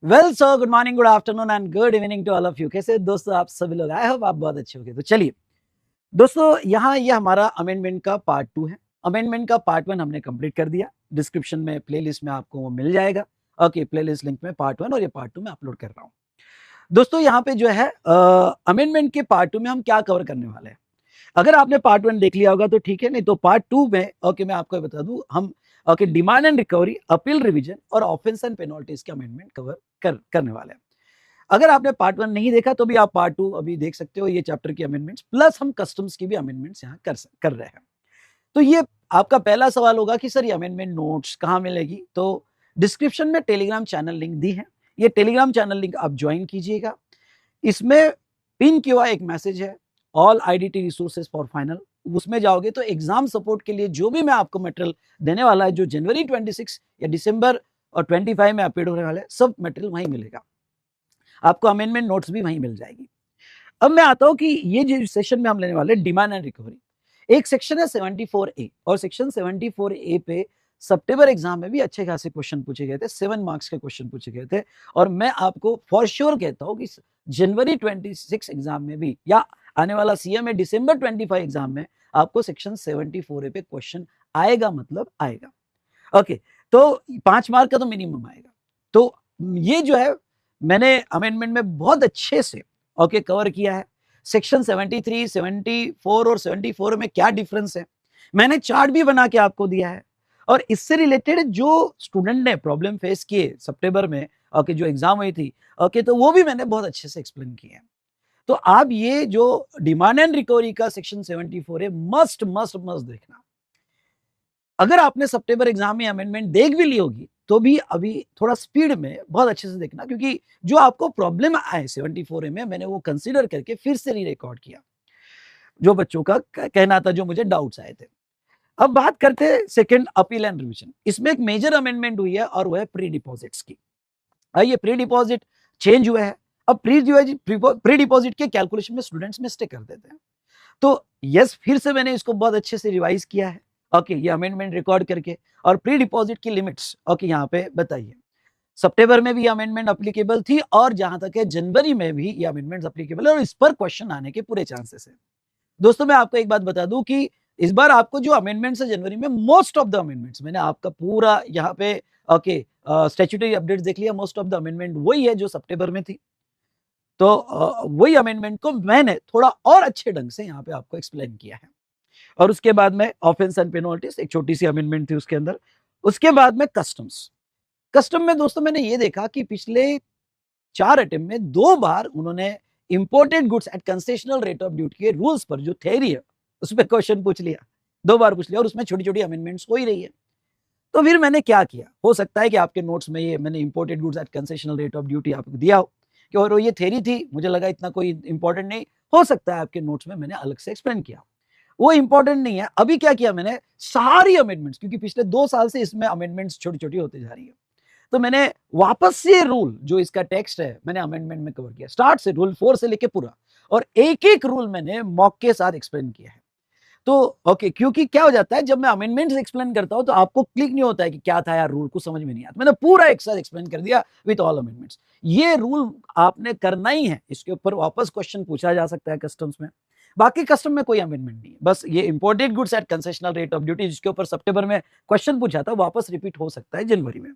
Well sir, good morning, good afternoon and good evening to all of you. कैसे दोस्तों आप सभी लोग? आई होप आप बहुत अच्छे होंगे। तो चलिए दोस्तों, यहाँ ये हमारा अमेंडमेंट का पार्ट 2 है। अमेंडमेंट का पार्ट 1 हमने कंप्लीट कर दिया। डिस्क्रिप्शन में प्लेलिस्ट में आपको वो मिल जाएगा। ओके, प्लेलिस्ट लिंक में पार्ट 1 और ये पार्ट 2 में अपलोड कर रहा हूँ। दोस्तों यहाँ पे जो है अमेंडमेंट के पार्ट 2 में हम क्या कवर करने वाले हैं। अगर आपने पार्ट 1 देख लिया होगा तो ठीक है, नहीं तो पार्ट 2 में ओके मैं आपको बता दूं हम okay demand and recovery, appeal revision और ऑफेंस एंड पेनल्टीज के अमेंडमेंट कवर करने वाले हैं। अगर आपने पार्ट 1 नहीं देखा तो भी आप पार्ट 2 अभी देख सकते हो। ये चैप्टर की अमेंडमेंट्स प्लस हम कस्टम्स की भी अमेंडमेंट्स यहाँ कर रहे हैं। तो ये आपका पहला सवाल होगा कि सर ये अमेंडमेंट नोट्स कहाँ मिलेगी? तो डिस्क्रिप्शन में टेलीग्राम चैनल लिंक दी है। ये टेलीग्राम चैनल लिंक आप ज्वाइन कीजिएगा। इसमें पिन किया हुआ एक मैसेज है, all IDT resources for final. उसमें जाओगे तो एग्जाम सपोर्ट के लिए जो भी मैं आपको मटेरियल देने वाला है, जो जनवरी 26 या दिसंबर और 25 में अपडेट होने वाले, सब मटेरियल वहीं मिलेगा। आपको अमेंडमेंट नोट्स भी वहीं मिल जाएगी। अब मैं आता हूं कि ये जो सेशन में हम लेने वाले डिमांड एंड रिकवरी, एक सेक्शन है 74A और सेक्शन 74A पे सितंबर एग्जाम में भी अच्छे खासे क्वेश्चन पूछे गए थे। 7 मार्क्स के क्वेश्चन पूछे गए थे और मैं आपको फॉर श्योर कहता हूं कि जनवरी 26 एग्जाम में भी या आने वाला सीएमए दिसंबर 25 एग्जाम में आपको सेक्शन 74A पे क्वेश्चन आएगा, मतलब आएगा। ओके, तो 5 मार्क का तो मिनिमम आएगा। तो ये जो है मैंने अमेंडमेंट में बहुत अच्छे से ओके कवर किया है। सेक्शन 73, 74 और 74 में क्या डिफरेंस है मैंने चार्ट भी बना के आपको दिया है। और इससे रिलेटेड जो स्टूडेंट ने प्रॉब्लम फेस किए सितंबर में ओके जो एग्जाम हुई थी ओके, तो वो भी मैंने बहुत अच्छे से एक्सप्लेन किए हैं। तो आप ये जो डिमांड एंड रिकवरी का सेक्शन 74 है, मस्ट मस्ट मस्ट देखना। अगर आपने सितंबर एग्जाम में अमेंडमेंट देख भी ली होगी तो भी अभी थोड़ा स्पीड में बहुत अच्छे से देखना, क्योंकि जो आपको प्रॉब्लम आए 74 में मैंने वो कंसीडर करके फिर से री रिकॉर्ड किया, जो बच्चों का कहना था, जो मुझे डाउट्स आए थे। अब बात करते हैं सेकंड अपील एंड रिवीजन। इसमें एक मेजर अमेंडमेंट हुई है और वो है प्री डिपॉजिट्स की। ये प्री डिपॉजिट चेंज हुआ है। अब प्री डिपॉजिट के कैलकुलेशन में स्टूडेंट्स मिस्टेक कर देते हैं। तो यस, फिर से मैंने इसको बहुत अच्छे से रिवाइज किया है ओके, ये अमेंडमेंट रिकॉर्ड करके, और प्री डिपॉजिट की लिमिट्स ओके यहाँ पे बताइए। सितंबर में भी ये अमेंडमेंट अप्लीकेबल थी और जहां तक है जनवरी में भी ये अमेंडमेंट अप्लीकेबल है और इस पर क्वेश्चन आने के पूरे चांसेस है। दोस्तों मैं आपको एक बात बता दूं कि इस बार आपको जो अमेंडमेंट्स है जनवरी में, मोस्ट ऑफ द अमेंडमेंट्स मैंने आपका पूरा यहाँ पे ओके स्टैट्यूटरी अपडेट्स देख लिया। मोस्ट ऑफ द अमेंडमेंट वही है जो सितंबर में थी। तो वही अमेंडमेंट को मैंने थोड़ा और अच्छे ढंग से यहाँ पे आपको एक्सप्लेन किया है। और उसके बाद में ऑफेंस एंड पेनल्टीज, एक छोटी सी अमेंडमेंट थी उसके अंदर। उसके बाद में कस्टम्स। कस्टम में दोस्तों मैंने ये देखा कि पिछले 4 अटेम्प्ट में 2 बार उन्होंने imported goods at concessional rate of duty के रूल्स पर जो थ्योरी है उस पर क्वेश्चन पूछ लिया, 2 बार पूछ लिया और उसमें छोटी छोटी अमेंडमेंट्स हो ही रही है। तो फिर मैंने क्या किया, हो सकता है कि आपके नोट्स में ये मैंने imported goods at concessional rate of duty आपको दिया हो कि, और ये थ्योरी थी, मुझे लगा इतना कोई इंपॉर्टेंट नहीं हो सकता है, आपके नोट्स में मैंने अलग से एक्सप्लेन किया, वो इंपॉर्टेंट नहीं है। अभी क्या किया मैंने, सारी अमेंडमेंट्स, क्योंकि पिछले 2 साल से इसमें अमेंडमेंट्स छोटी छोटी होती जा रही है, तो मैंने वापस से रूल जो इसका टेक्स्ट है मैंने अमेंडमेंट में कवर किया, स्टार्ट से रूल 4 से लेके पूरा, और एक एक रूल मैंने मॉक के साथ एक्सप्लेन किया है। तो ओके, क्योंकि क्या हो जाता है जब मैं अमेंडमेंट्स एक्सप्लेन करता हूं तो आपको क्लिक नहीं होता है कि क्या था यार, रूल को समझ में नहीं आता। मैंने पूरा एक साथ एक्सप्लेन कर दिया विद ऑल अमेंडमेंट्स। ये रूल आपने करना ही है, इसके ऊपर वापस क्वेश्चन पूछा जा सकता है कस्टम्स में। बाकी कस्टम में कोई अमेंडमेंट नहीं है, बस ये imported goods at concessional rate of duty जिसके ऊपर सितंबर में क्वेश्चन पूछा था वापस रिपीट हो सकता है जनवरी में।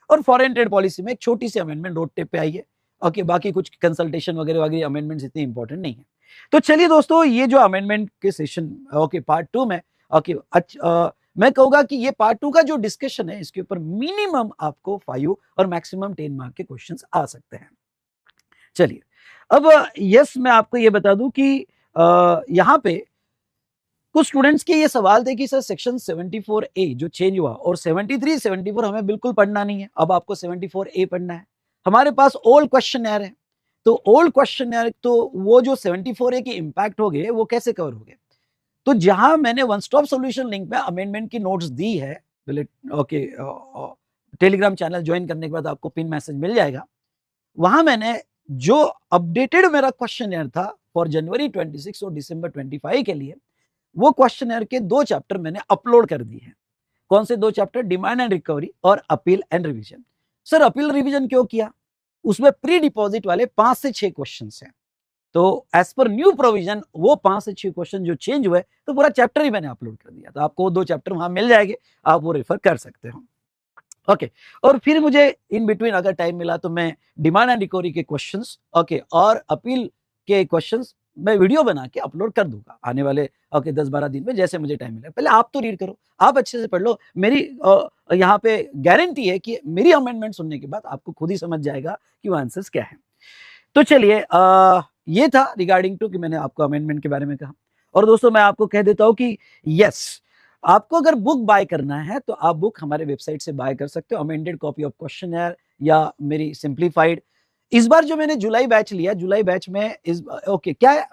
और फॉरेन ट्रेड पॉलिसी में एक छोटी सी अमेंडमेंट रोड टेप पे आई है ओके, बाकी कुछ कंसल्टेशन वगैरह वगैरह अमेंडमेंट्स इतनी इंपॉर्टेंट नहीं है। तो चलिए दोस्तों, ये जो अमेंडमेंट के सेशन ओके पार्ट 2 में ओके मैं कहूंगा कि ये पार्ट 2 का जो डिस्कशन है इसके ऊपर मिनिमम आपको 5 और मैक्सिमम 10 मार्क के क्वेश्चंस आ सकते हैं। चलिए अब यस मैं आपको ये बता दूं कि यहाँ पे कुछ स्टूडेंट्स के ये सवाल थे कि सर सेक्शन 74A जो चेंज हुआ और 73 74 हमें बिल्कुल पढ़ना नहीं है, अब आपको 74A पढ़ना है। हमारे पास ओल्ड क्वेश्चनर है, तो ओल्ड क्वेश्चनर तो वो जो 74A के इंपैक्ट हो गए वो कैसे कवर हो गए। तो जहां मैंने वन स्टॉप सॉल्यूशन लिंक पे अमेंडमेंट की नोट्स दी है, ओके टेलीग्राम चैनल ज्वाइन करने के बाद आपको पिन मैसेज मिल जाएगा। वहां मैंने जो अपडेटेड मेरा क्वेश्चनर था फॉर जनवरी 26 और दिसंबर 25 के लिए, वो क्वेश्चनर के 2 चैप्टर मैंने अपलोड कर दिए हैं। कौन से 2 चैप्टर? डिमांड एंड रिकवरी और appeal and revision. Sir appeal revision क्यों किया? उसमें प्री डिपॉजिट वाले 5 से 6 क्वेश्चन हैं। तो एज पर न्यू प्रोविजन वो 5 से 6 क्वेश्चन जो चेंज हुए, तो पूरा चैप्टर ही मैंने अपलोड कर दिया, तो आपको 2 चैप्टर वहां मिल जाएंगे, आप वो रेफर कर सकते हो। ओके, और फिर मुझे इन बिटवीन अगर टाइम मिला तो मैं डिमांड एंड रिकवरी के क्वेश्चंस, ओके, और अपील के क्वेश्चंस मैं वीडियो बना के अपलोड कर दूंगा आने वाले 10-12 दिन में, जैसे मुझे टाइम मिले। पहले आप तो रीड करो, आप अच्छे से पढ़ लो। मेरी यहाँ पे गारंटी है कि मेरी अमेंडमेंट सुनने के बाद आपको खुद ही समझ जाएगा कि वो आंसर्स क्या है। तो चलिए, ये था रिगार्डिंग टू कि मैंने आपको अमेंडमेंट के बारे में कहा। और दोस्तों मैं आपको कह देता हूं कि यस, आपको अगर बुक बाय करना है तो आप बुक हमारे वेबसाइट से बाय कर सकते हो, अमेंडेड कॉपी ऑफ क्वेश्चनर या मेरी सिंप्लीफाइड। इस बार जो मैंने जुलाई बैच लिया, जुलाई बैच में इस ओके क्या है,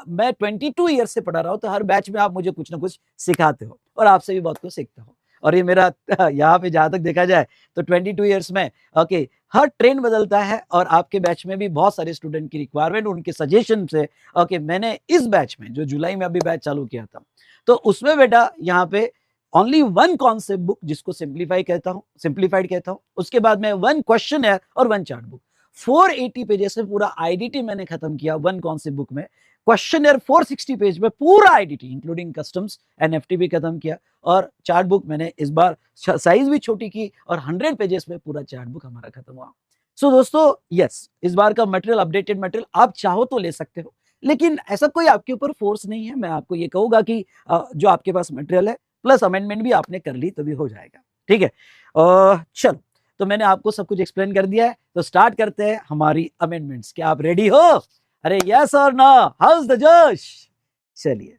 मैं 22 ईयर से पढ़ा रहा हूं, तो हर बैच में आप मुझे कुछ ना कुछ सिखाते हो और आपसे भी बहुत कुछ सीखते हो। और ये मेरा यहाँ पे जहां तक देखा जाए तो 22 ईयर्स में ओके हर ट्रेंड बदलता है, और आपके बैच में भी बहुत सारे स्टूडेंट की रिक्वायरमेंट, उनके सजेशन से ओके मैंने इस बैच में जो जुलाई में अभी बैच चालू किया था, तो उसमें बेटा यहाँ पे ओनली वन कॉन्सेप्ट बुक जिसको सिंप्लीफाइड कहता हूं, उसके बाद में वन क्वेश्चन है और वन चार्ट बुक। 480 पेजेस में पूरा आईडीटी मैंने खत्म किया वन कॉन्सेप्ट बुक में। क्वेश्चनर 460 पेज में पूरा आईडीटी इंक्लूडिंग कस्टम्स एनएफटी भी खत्म किया, और चार्ट बुक मैंने इस बार साइज भी छोटी की और 100 पेजेस में पूरा चार्ट बुक हमारा खत्म हुआ। सो दोस्तों यस, इस बार का मटेरियल, अपडेटेड मटेरियल आप चाहो तो ले सकते हो, लेकिन ऐसा कोई आपके ऊपर फोर्स नहीं है। मैं आपको ये कहूंगा कि जो आपके पास मटेरियल है प्लस अमेंडमेंट भी आपने कर ली तो भी हो जाएगा, ठीक है। चलो, तो मैंने आपको सब कुछ एक्सप्लेन कर दिया है, तो स्टार्ट करते हैं हमारी अमेंडमेंट्स। क्या आप रेडी हो? अरे यस और नो, हाउ इज द जोश? चलिए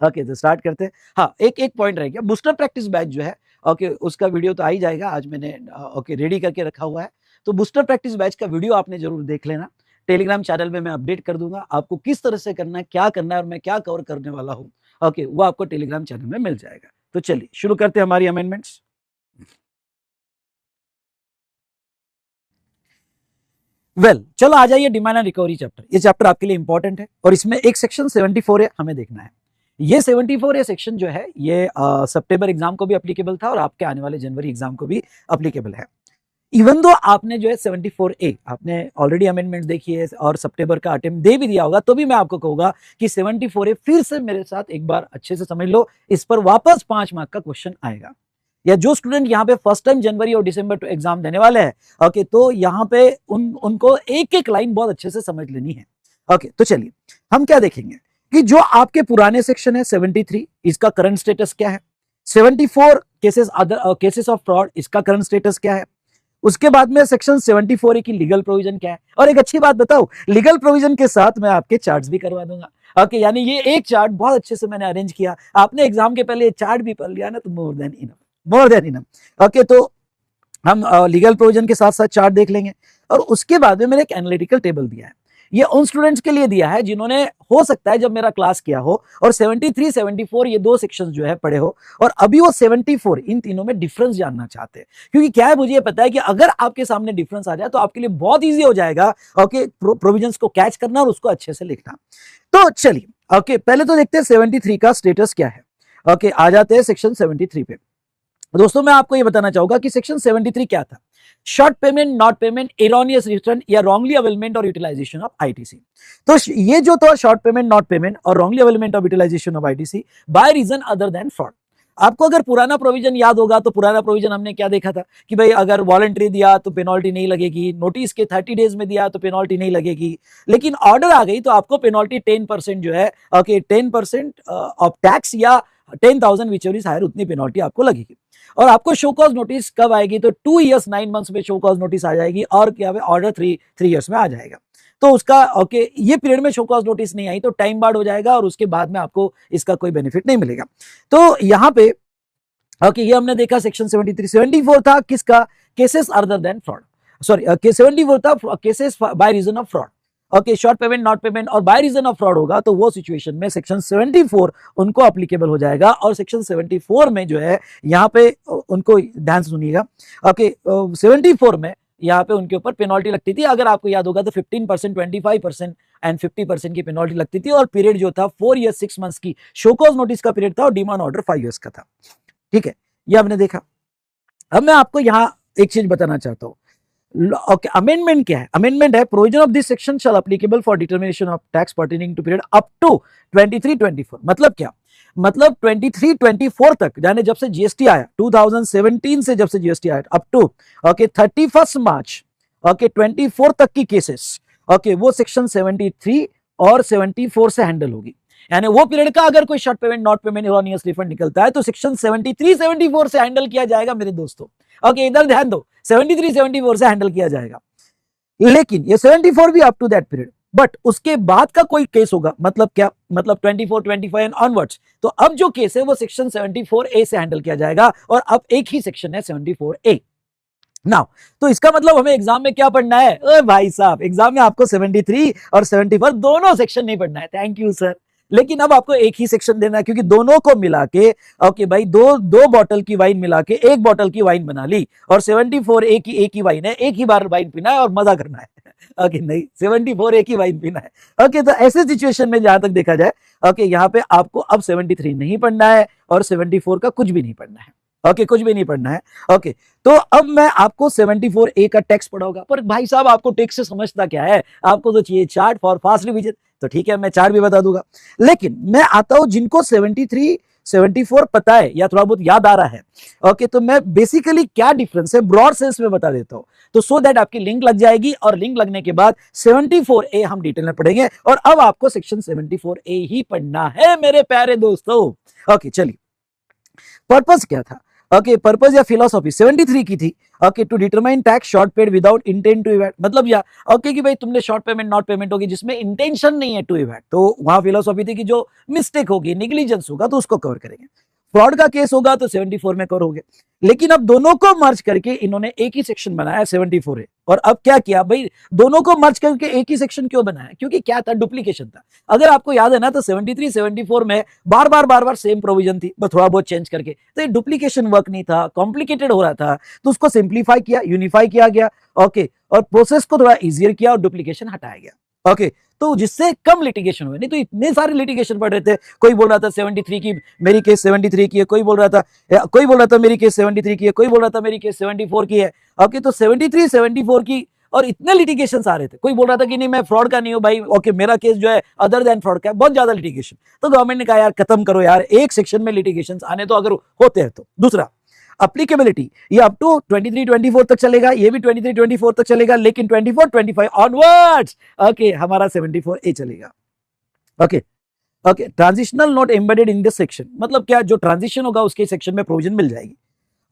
ओके, तो स्टार्ट करते हैं। हाँ, एक पॉइंट रह गया, बूस्टर प्रैक्टिस बैच जो है ओके उसका वीडियो तो आ ही जाएगा, आज मैंने ओके रेडी करके रखा हुआ है। तो बूस्टर प्रैक्टिस बैच का वीडियो आपने जरूर देख लेना। टेलीग्राम चैनल में मैं अपडेट कर दूंगा आपको किस तरह से करना है, क्या करना है और मैं क्या कवर करने वाला हूँ, ओके वो आपको टेलीग्राम चैनल में मिल जाएगा। तो चलिए शुरू करते हैं हमारी अमेंडमेंट्स। चलो आ जाइए डिमांड एंड रिकवरी चैप्टर। ये चैप्टर आपके लिए इंपॉर्टेंट है और इसमें एक सेक्शन 74 है, हमें देखना है। ये 74 ये सेक्शन जो है ये सितंबर एग्जाम को भी एप्लीकेबल था और आपके आने वाले जनवरी एग्जाम को भी एप्लीकेबल है। इवन दो आपने जो है 74A आपने ऑलरेडी अमेंडमेंट देखी है और सितंबर का अटेम्प्ट दे भी दिया होगा, तो भी मैं आपको कहूंगा कि 74A फिर से मेरे साथ एक बार अच्छे से समझ लो, इस पर वापस 5 मार्क का क्वेश्चन आएगा। या जो स्टूडेंट यहाँ पे फर्स्ट टाइम जनवरी और दिसंबर तो एग्जाम देने वाले हैं ओके, तो यहाँ पे उनको एक एक लाइन बहुत अच्छे से समझ लेनी है। ओके, तो चलिए हम क्या देखेंगे कि जो आपके पुराने सेक्शन है 73, इसका करंट स्टेटस क्या है। 74 केसेस ऑफ फ्रॉड, इसका करंट स्टेटस क्या है। उसके बाद में सेक्शन 74 की लीगल प्रोविजन क्या है। और एक अच्छी बात बताओ, लीगल प्रोविजन के साथ मैं आपके चार्ट्स भी करवा दूंगा। ओके, यानी ये एक चार्ट बहुत अच्छे से मैंने अरेंज किया, आपने एग्जाम के पहले चार्ट भी पढ़ लिया ना, तो मोर देन इनफ। ओके, तो हम लीगल प्रोविजन के साथ साथ चार्ट देख लेंगे, और उसके बाद में मैंने एक एनालिटिकल टेबल दिया है। ये उन स्टूडेंट्स के लिए दिया है जिन्होंने हो सकता है जब मेरा क्लास किया हो और 73 74 ये दो सेक्शंस जो है पढ़े हो, और अभी वो 74 इन तीनों में डिफरेंस जानना चाहते हैं। क्योंकि क्या है, मुझे ये पता है कि अगर आपके सामने डिफरेंस आ जाए तो आपके लिए बहुत ईजी हो जाएगा ओके प्रोविजंस को कैच करना और उसको अच्छे से लिखना। तो चलिए ओके, पहले तो देखते हैं 73 का स्टेटस क्या है। ओके, आ जाते हैं सेक्शन 73 पे। दोस्तों मैं आपको ये बताना चाहूंगा कि सेक्शन 73 क्या था। Short payment, not payment, erroneous return या रॉन्गली अवेलमेंट और यूटिलाइजेशन ऑफ आईटीसी। तो ये जो था शॉर्ट पेमेंट, नॉट पेमेंट और wrongly availment of utilization of ITC by reason other than fraud. आपको अगर पुराना प्रोविजन याद होगा तो पुराना प्रोविजन हमने क्या देखा था कि भाई अगर वॉलंटरी दिया तो पेनल्टी नहीं लगेगी, नोटिस के 30 डेज में दिया तो पेनल्टी नहीं लगेगी, लेकिन ऑर्डर आ गई तो आपको पेनल्टी 10% जो है ओके 10% ऑफ टैक्स या 10,000 विच एवर इज हायर उतनी पेनल्टी आपको लगेगी। और आपको शो कॉज नोटिस कब आएगी, तो 2 years 9 months में शो कॉज नोटिस आ जाएगी, और क्या ऑर्डर 3 years में आ जाएगा। तो उसका ओके ये पीरियड में शो कॉज नोटिस नहीं आई तो टाइम बार्ड हो जाएगा और उसके बाद में आपको इसका कोई बेनिफिट नहीं मिलेगा। तो यहाँ पे ओके ये हमने देखा सेक्शन 73। 74 था किसका, cases other than fraud, sorry 74 था cases by reason of fraud. Okay, short payment, not payment और बाय रीजन ऑफ फ्रॉड होगा तो वो सिचुएशन में सेक्शन 74 उनको एप्लीकेबल हो जाएगा। और सेक्शन 74 में जो है यहाँ पे उनको ध्यान सुनिएगा ओके 74 में यहाँ पे उनके ऊपर पेनल्टी लगती थी, अगर आपको याद होगा तो 15%, 25% एंड 50% की पेनल्टी लगती थी, और पीरियड जो था 4 years 6 months की शोकॉज नोटिस का पीरियड था और डिमांड ऑर्डर 5 years का था। ठीक है, ये आपने देखा। अब मैं आपको यहाँ एक चीज बताना चाहता हूँ, ओके, अमेंडमेंट क्या है? अमेंडमेंट है provision of this section shall applicable for determination of tax pertaining to period up to 23-24। मतलब क्या? मतलब 23-24 तक, यानी जब से जीएसटी आया 2017 से, जब से जीएसटी आया up to okay 31 March okay 24 तक की केसेस ओके वो सेक्शन 73 और 74 से हैंडल होगी। यानी वो पीरियड का अगर कोई short payment, not payment, erroneous refund निकलता है तो सेक्शन 73 74 से हैंडल किया जाएगा मेरे दोस्तों। ओके, इधर ध्यान दो, 73 74 से हैंडल किया जाएगा। लेकिन ये 74 भी up to that period, but उसके बाद का कोई केस होगा, मतलब क्या? मतलब 24 25 एंड ऑनवर्ड्स, तो अब जो केस है वो सेक्शन 74A से हैंडल किया जाएगा, और अब एक ही सेक्शन है 74A। नाउ तो इसका मतलब हमें एग्जाम में क्या पढ़ना है? ओ भाई साहब, एग्जाम में आपको 73 और 74 दोनों सेक्शन नहीं पढ़ना है। Thank you sir. लेकिन अब आपको एक ही सेक्शन देना है, क्योंकि दोनों को मिला के ओके भाई, दो बॉटल की वाइन मिला के एक बॉटल की वाइन बना ली, और 74 एक ही वाइन है, एक ही बार वाइन पीना है और मजा करना है। ओके नहीं, 74 एक ही वाइन पीना है। ओके, तो ऐसे सिचुएशन में जहां तक देखा जाए ओके यहाँ पे आपको अब 73 नहीं पढ़ना है और 74 का कुछ भी नहीं पढ़ना है। ओके, कुछ भी नहीं पढ़ना है। ओके, तो अब मैं आपको 74A का टेक्स्ट पढ़ाऊंगा। पर भाई साहब, आपको टेक्स्ट से समझता क्या है? आपको तो चाहिए चार्ट फॉर फास्ट रिवीजन। तो ठीक है, मैं चार्ट भी बता दूंगा। लेकिन मैं आता हूं जिनको 73 74 पता है या थोड़ा बहुत याद आ रहा है। ओके, तो मैं बेसिकली क्या डिफरेंस है ब्रॉड सेंस में बता देता हूं, तो सो दैट आपकी लिंक लग जाएगी, और लिंक लगने के बाद 74A हम डिटेल में पढ़ेंगे, और अब आपको सेक्शन 74A ही पढ़ना है मेरे प्यारे दोस्तों। ओके, चलिए, पर्पस क्या था? ओके, पर्पस या फिलोसॉफी 73 की थी। Okay, to determine tax short paid without intent to evade, मतलब या ओके कि भाई तुमने शॉर्ट पेमेंट, नॉट पेमेंट होगी जिसमें इंटेंशन नहीं है टू इवैट, तो वहां फिलोसॉफी थी कि जो मिस्टेक होगी, नेग्लिजेंस होगा तो उसको कवर करेंगे। फ्रॉड का केस होगा तो 74 में कवर हो गया। लेकिन अब दोनों को मर्ज करके इन्होंने एक ही सेक्शन बनाया 74A। और अब क्या किया भाई, दोनों को मर्ज करके एक ही सेक्शन क्यों बनाया? क्योंकि क्या था, डुप्लीकेशन था। अगर आपको याद है ना, तो 73 74 में बार बार सेम प्रोविजन थी, बस थोड़ा बहुत चेंज करके, तो ये डुप्लीकेशन वर्क नहीं था, कॉम्प्लिकेटेड हो रहा था, तो उसको सिंप्लीफाई किया, यूनिफाई किया गया। ओके, और प्रोसेस को थोड़ा इजियर किया और डुप्लीकेशन हटाया गया। ओके, तो जिससे कम लिटिगेशन हुए, नहीं तो इतने सारे लिटिगेशन पड़ रहे थे। कोई बोल रहा था 73 की, मेरी केस 73 की है, कोई बोल रहा था मेरी केस 73 की है, कोई बोल रहा था मेरी केस 74 की है। ओके, तो 73 74 की, और इतने लिटिगेशन आ रहे थे। कोई बोल रहा था कि नहीं मैं फ्रॉड का नहीं हूं भाई, ओके मेरा केस जो है अदर देन फ्रॉड का है, बहुत ज्यादा लिटिगेशन। तो गवर्नमेंट ने कहा यार खत्म करो यार, एक सेक्शन में लिटिगेशन आने तो, अगर होते हैं तो। दूसरा, अप्लीकेबिलिटी, ये अप टू 23 24 तक चलेगा, ये भी 23 24 तक चलेगा, लेकिन 24 25 ऑनवर्ड्स ओके हमारा 74A चलेगा। Okay, okay, transitional note embedded in this section, मतलब क्या, जो ट्रांजिशन होगा उसके सेक्शन में प्रोविजन मिल जाएगी।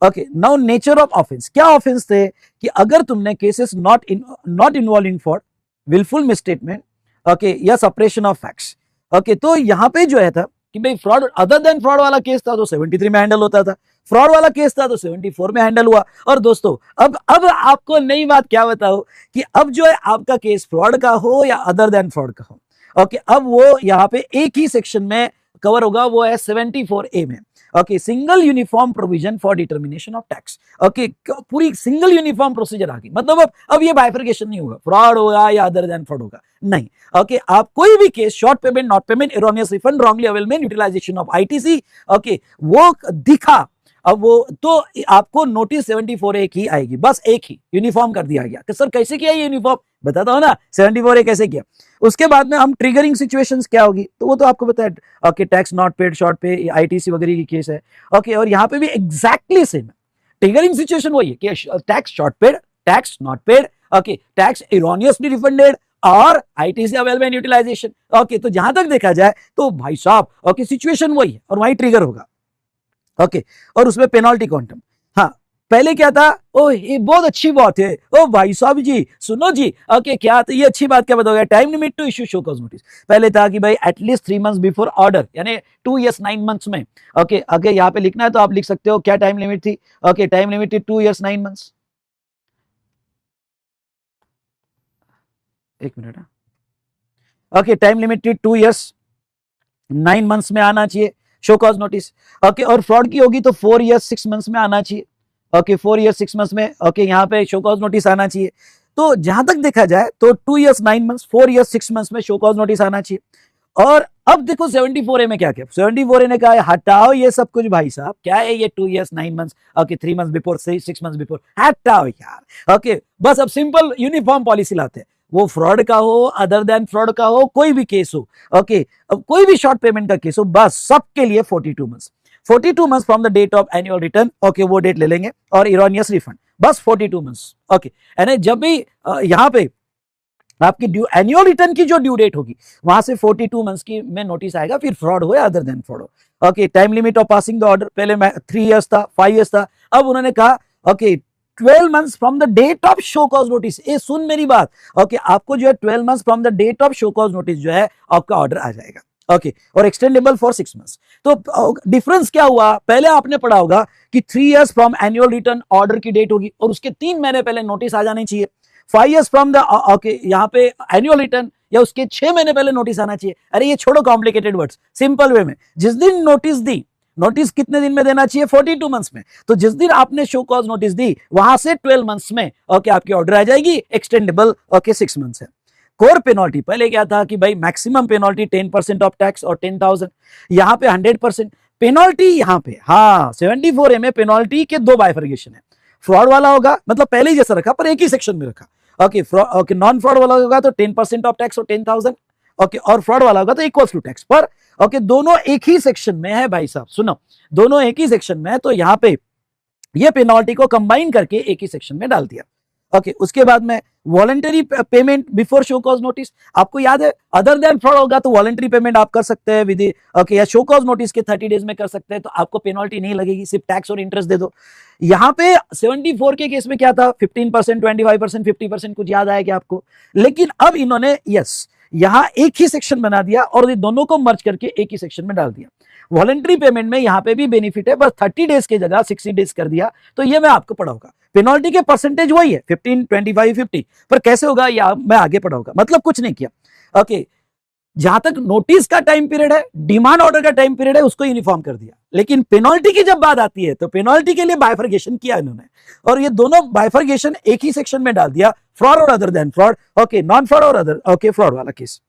Okay, now nature of offence, क्या ऑफेंस थे कि अगर तुमने cases not involving fraud, wilful misstatement okay या सप्रेशन ऑफ फैक्ट्स। ओके, तो यहां पे जो है था कि भाई फ्रॉड, अदर देन फ्रॉड वाला केस था तो 73 में हैंडल होता था, फ्रॉड वाला केस था तो 74 में हैंडल हुआ। और दोस्तों, अब आपको नई बात क्या बताओ कि अब जो है आपका केस फ्रॉड का हो या अदर देन फ्रॉड का हो, ओके, अब वो यहाँ पे एक ही सेक्शन में कवर होगा, वो है 74A में। Okay, single uniform provision for determination of tax. Okay, पूरी सिंगल यूनिफॉर्म प्रोसीजर आ गई, मतलब अब ये बाइफर्केशन नहीं होगा, फ्रॉड होगा या अदर देन फ्रॉड होगा, नहीं। ओके, आप कोई भी case, short payment, not payment, erroneous refund, wrongly availment, utilization of ITC, okay, वो दिखा, अब वो तो आपको नोटिस 74A की आएगी, बस एक ही यूनिफॉर्म कर दिया गया। कि सर कैसे किया ये यूनिफॉर्म, बताता हूं ना, 74A कैसे किया। उसके बाद में हम ट्रिगरिंग सिचुएशंस क्या होगी, तो वो तो आपको पता है। Okay, tax not paid, short पे, आईटीसी वगैरह की केस है। ओके, और यहाँ पे भी एग्जैक्टली सेम है। ट्रिगरिंग सिचुएशन वही है कि tax short paid, tax not paid, okay, tax erroneously refunded, और आईटीसी अवेलमेंट यूटिलाइजेशन। ओके, तो जहां तक देखा जाए तो भाई साहब ओके सिचुएशन वही है, और वही ट्रिगर होगा। ओके, और उसमें पेनल्टी क्वांटम। हाँ, पहले क्या था, ओ ये बहुत अच्छी बात है, ओ भाई साहब जी सुनो जी, ओके क्या था ये अच्छी बात, क्या बताओगे, time limit to issue show cause notice. पहले था कि भाई एटलीस्ट 3 मंथ्स बिफोर ऑर्डर, यानी 2 years 9 months में। ओके, अगर यहाँ पे लिखना है तो आप लिख सकते हो, क्या टाइम लिमिट थी? ओके, टाइम लिमिट थी 2 years 9 months। एक मिनट। ओके, टाइम लिमिट थी 2 years 9 months में आना चाहिए शो कॉज नोटिस। ओके, और फ्रॉड की होगी तो 4 years 6 months में आना चाहिए। ओके, 4 years 6 months में ओके यहाँ पे शो कॉज नोटिस आना चाहिए। तो जहां तक देखा जाए तो 2 years 9 months, 4 years 6 months में शो कॉज नोटिस आना चाहिए। और अब देखो 74A में क्या क्या, 74A ने कहा है हटाओ ये सब कुछ भाई साहब, क्या है ये 2 years 9 months, okay 3 months before, 6 months before, हटाओ यार। ओके बस अब सिंपल यूनिफॉर्म पॉलिसी लाते हैं, वो फ्रॉड का हो, अदर देन फ्रॉड का हो, कोई भी केस हो, ओके अब कोई भी शॉर्ट पेमेंट का केस हो, बस सबके लिए 42 months, 42 months from the date of annual return, okay वो डेट ले लेंगे, और इरोनियस रिफंड, बस 42 मंथ्स। ओके यानी जब भी यहां पे आपकी ड्यू एनुअल रिटर्न की जो ड्यू डेट होगी वहां से 42 मंथ्स की में नोटिस आएगा, फिर फ्रॉड हो या अदर देन फ्रॉड हो। Okay time limit of passing the order, पहले 3 इयर्स था, 5 इयर्स था, अब उन्होंने कहा okay 12 months from the date of show cause notice. ये सुन मेरी बात, ओके आपको जो है 12 months from the date of show cause notice जो है आपका ऑर्डर आ जाएगा। ओके और एक्सटेंडेबल फॉर 6 मंथ्स। तो डिफरेंस क्या हुआ, पहले आपने पढ़ा होगा कि 3 years from annual return order की डेट होगी और उसके 3 महीने पहले नोटिस आ जानी चाहिए। 5 इयर्स फ्रॉम द ओके यहाँ पे एनुअल रिटर्न या उसके 6 महीने पहले नोटिस आना चाहिए। अरे ये छोड़ो कॉम्प्लिकेटेड वर्ड्स, सिंपल वे में जिस दिन नोटिस दी, नोटिस कितने दिन में देना चाहिए, 42 मंथ्स में, तो जिस दिन आपने शो कॉज नोटिस दी वहां से 12 मंथ्स में ओके आपकी ऑर्डर आ जाएगी, एक्सटेंडेबल ओके 6 मंथ्स है। कोर पेनल्टी पहले क्या था कि भाई मैक्सिमम पेनल्टी 10% ऑफ टैक्स और 10,000, यहाँ पे 100% पेनल्टी। यहाँ पे हाँ 74A में पेनल्टी के 2 बाइफर्गेशन है, फ्रॉड वाला होगा मतलब पहले ही जैसा रखा पर एक ही सेक्शन में रखा, ओके ओके नॉन फ्रॉड वाला होगा तो 10% ऑफ टैक्स और 10,000, ओके और फ्रॉड वाला होगा तो इक्वल टू टैक्स पर, ओके दोनों एक ही सेक्शन में है भाई साहब, सुनो दोनों एक ही सेक्शन में है, तो यहाँ पे ये पेनल्टी को कंबाइन करके एक ही सेक्शन में डाल दिया। ओके उसके बाद में voluntary payment before show cause notice, आपको याद है अदर देन फ्रॉड होगा तो वॉलंटरी पेमेंट आप कर सकते हैं विद ओके या शो कॉज नोटिस के 30 डेज में कर सकते हैं, तो आपको पेनल्टी नहीं लगेगी, सिर्फ टैक्स और इंटरेस्ट दे दो। यहाँ पे 74 के केस में क्या था, 15%, 25%, 50% कुछ याद आया क्या आपको, लेकिन अब इन्होंने यस यहाँ एक ही सेक्शन बना दिया और ये दोनों को मर्ज करके एक ही सेक्शन में डाल दिया। वॉलंटरी पेमेंट में यहाँ पे भी बेनिफिट है, बस 30 डेज की जगह 60 डेज कर दिया, तो ये मैं आपको पढ़ाऊंगा। पेनल्टी के परसेंटेज वही है 15, 25, 50, पर कैसे होगा या मैं आगे पढ़ाऊंगा, मतलब कुछ नहीं किया। ओके जहां तक नोटिस का टाइम पीरियड है, डिमांड ऑर्डर का टाइम पीरियड है, उसको यूनिफॉर्म कर दिया, लेकिन पेनल्टी की जब बात आती है तो पेनल्टी के लिए बाइफर्गेशन किया इन्होंने, और ये दोनों बाइफर्गेशन एक ही सेक्शन में डाल दिया, फ्रॉड और other than fraud, okay non fraud और अदर ओके फ्रॉड वाला केस।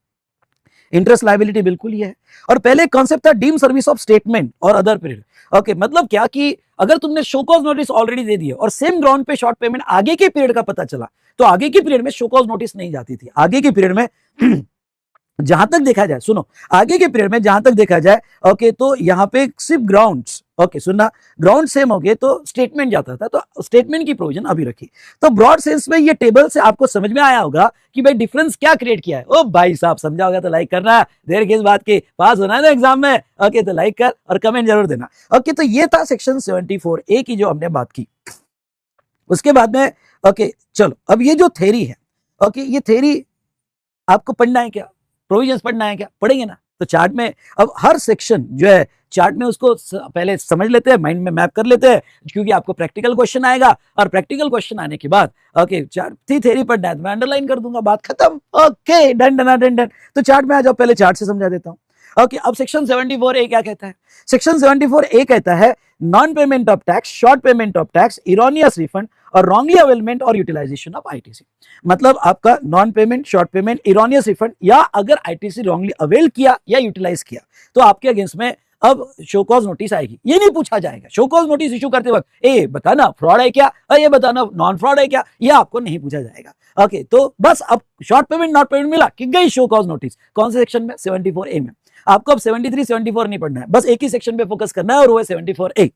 इंटरेस्ट लायबिलिटी बिल्कुल ये है, और पहले कॉन्सेप्ट था डीम सर्विस ऑफ स्टेटमेंट और अदर पीरियड। ओके मतलब क्या कि अगर तुमने शो कॉज नोटिस ऑलरेडी दे दिया और सेम ग्राउंड पे शॉर्ट पेमेंट आगे के पीरियड का पता चला, तो आगे के पीरियड में शो कॉज नोटिस नहीं जाती थी, आगे के पीरियड में जहां तक देखा जाए, सुनो आगे के पीरियड में जहां तक देखा जाए ओके तो यहाँ पे सिर्फ ग्राउंड्स, ओके सुनना ग्राउंड सेम हो गए तो स्टेटमेंट जाता था, तो स्टेटमेंट की प्रोविजन अभी रखी। तो ब्रॉड सेंस में ये टेबल से आपको समझ में आया होगा कि भाई डिफरेंस क्या क्रिएट किया है। ओ भाई साहब समझा होगा तो लाइक करना, देर किस बात की, पास होना है ना एग्जाम में, ओके तो लाइक कर और कमेंट जरूर देना। ओके तो ये था सेक्शन 74A की जो हमने बात की। उसके बाद में ओके चलो अब ये जो थ्योरी है, ओके ये थ्योरी आपको पढ़ना है क्या, प्रोविजंस पढ़ना है क्या, पढ़ेंगे ना। तो चार्ट में अब हर सेक्शन जो है चार्ट में उसको पहले समझ लेते हैं, माइंड में मैप कर लेते हैं, क्योंकि आपको प्रैक्टिकल क्वेश्चन आएगा, और प्रैक्टिकल क्वेश्चन आने के बाद ओके चार्ट थ्योरी पढ़ना है तो मैं अंडरलाइन कर दूंगा, बात खत्म। Okay done done done done. तो चार्ट में आ जाओ, पहले चार्ट से समझा देता हूं। ओके अब सेक्शन 74A क्या कहता है, सेक्शन 74A कहता है non payment of tax, short payment of tax, erroneous refund और रॉन्गली अवेलमेंट और यूटिलाइजेशन ऑफ आईटीसी। मतलब आपका non payment, short payment, erroneous refund, या अगर आईटीसी रॉन्गली अवेल किया या यूटिलाइज किया तो आपके अगेंस्ट में अब शो कॉज नोटिस आएगी। ये नहीं पूछा जाएगा शो कॉज नोटिस इशू करते वक्त ए बताना फ्रॉड है क्या, ये बताना नॉन फ्रॉड है क्या, ये आपको नहीं पूछा जाएगा। ओके तो बस अब शॉर्ट पेमेंट नॉट पेमेंट मिला कि गई शो कॉज नोटिस, कौन से सेक्शन में, 74A में। आपको अब 73, 74 नहीं पढ़ना है, बस एक ही सेक्शन पे फोकस करना है और वो है 74A।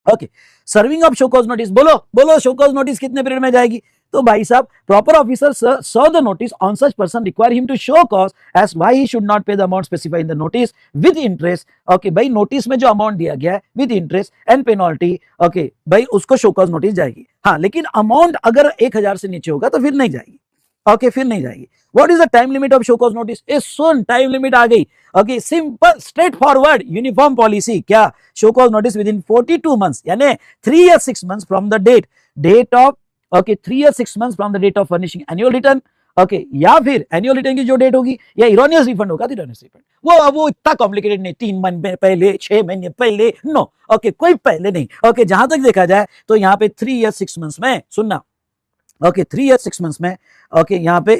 Okay serving of show cause notice, बोलो बोलो शो कॉज नोटिस कितने पीरियड में जाएगी। तो भाई साहब proper officer saw the notice on such person require him to show cause as why he should not pay the amount specified in the notice with interest. Okay भाई notice में जो amount दिया गया है with interest and penalty, okay भाई उसको show cause notice जाएगी। हाँ लेकिन अमाउंट अगर 1000 से नीचे होगा तो फिर नहीं जाएगी। ओके फिर नहीं जाएगी। What is the time limit of show cause notice, ए सुन टाइम लिमिट आ गई। Okay simple straightforward uniform policy, क्या show cause notice within 42 months यानी 3 years 6 months from the date of okay 3 years 6 months from the date of furnishing annual return. Okay या फिर annual return की जो date होगी या erroneous refund होगा तो इरोनियस रिफंड, वो इतना कॉम्प्लिकेटेड नहीं, 3 महीने पहले, 6 महीने पहले, नो ओके कोई पहले नहीं। ओके जहां तक देखा जाए तो यहाँ पे 3 years 6 months में, सुनना ओके 3 years 6 months में ओके यहाँ पे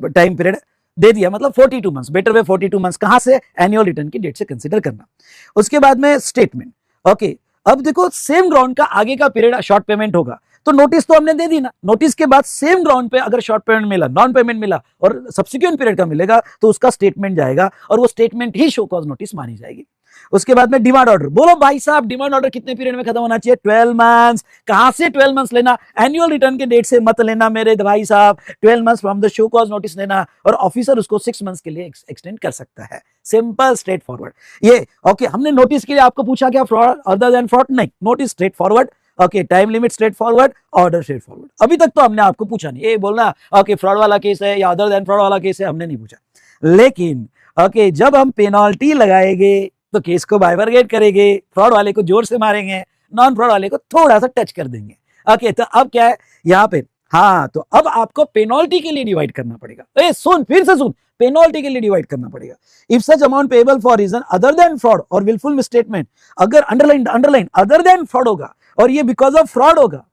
टाइम पीरियड दे दिया, मतलब 42 मंथ्स, बेटर वे 42 मंथ्स कहां से, एनुअल रिटर्न की डेट से कंसीडर करना। उसके बाद में स्टेटमेंट। ओके, अब देखो सेम ग्राउंड का आगे का पीरियड शॉर्ट पेमेंट होगा, तो नोटिस तो हमने दे दी ना, नोटिस के बाद सेम ग्राउंड पे अगर शॉर्ट पेमेंट मिला, नॉन पेमेंट मिला और सब्सिक्वेंट पीरियड का मिलेगा तो उसका स्टेटमेंट जाएगा और वो स्टेटमेंट ही शो कॉज नोटिस मानी जाएगी। उसके बाद में डिमांड ऑर्डर। बोलो भाई साहब डिमांड ऑर्डर कितने पीरियड में खत्म होना चाहिए, 12 मंथ्स। कहां से 12 मंथ्स लेना, एनुअल रिटर्न के डेट से मत लेना मेरे भाई साहब, 12 months from the show cause notice लेना, और ऑफिसर उसको 6 मंथ्स के लिए एक्सटेंड कर सकता है। सिंपल स्ट्रेट फॉरवर्ड ये। ओके, हमने नोटिस के लिए आपको पूछा क्या, फ्रॉड अदर देन फ्रॉड, नहीं, notice straight forward. Okay, time limit straight forward, order straight forward. अभी तक तो हमने आपको पूछा नहीं, ये बोलना ओके फ्रॉड वाला केस है या अदर देन फ्रॉड वाला केस है, हमने नहीं पूछा। लेकिन ओके, जब हम पेनाल्टी लगाएंगे तो केस को बाइफरकेट करेंगे, फ्रॉड वाले को जोर से मारेंगे, नॉन फ्रॉड वाले को थोड़ा सा टच कर देंगे। ओके, तो अब क्या है यहाँ पे, हाँ, तो अब आपको पेनल्टी के लिए डिवाइड करना पड़ेगा। ए सुन, फिर से सुन, पेनल्टी के लिए डिवाइड करना पड़ेगा। If such amount payable for reason other than fraud और विलफुल मिसस्टेटमेंट, अगर अंडरलाइन अदर देन फ्रॉड होगा और ये बिकॉज ऑफ फ्रॉड होगा,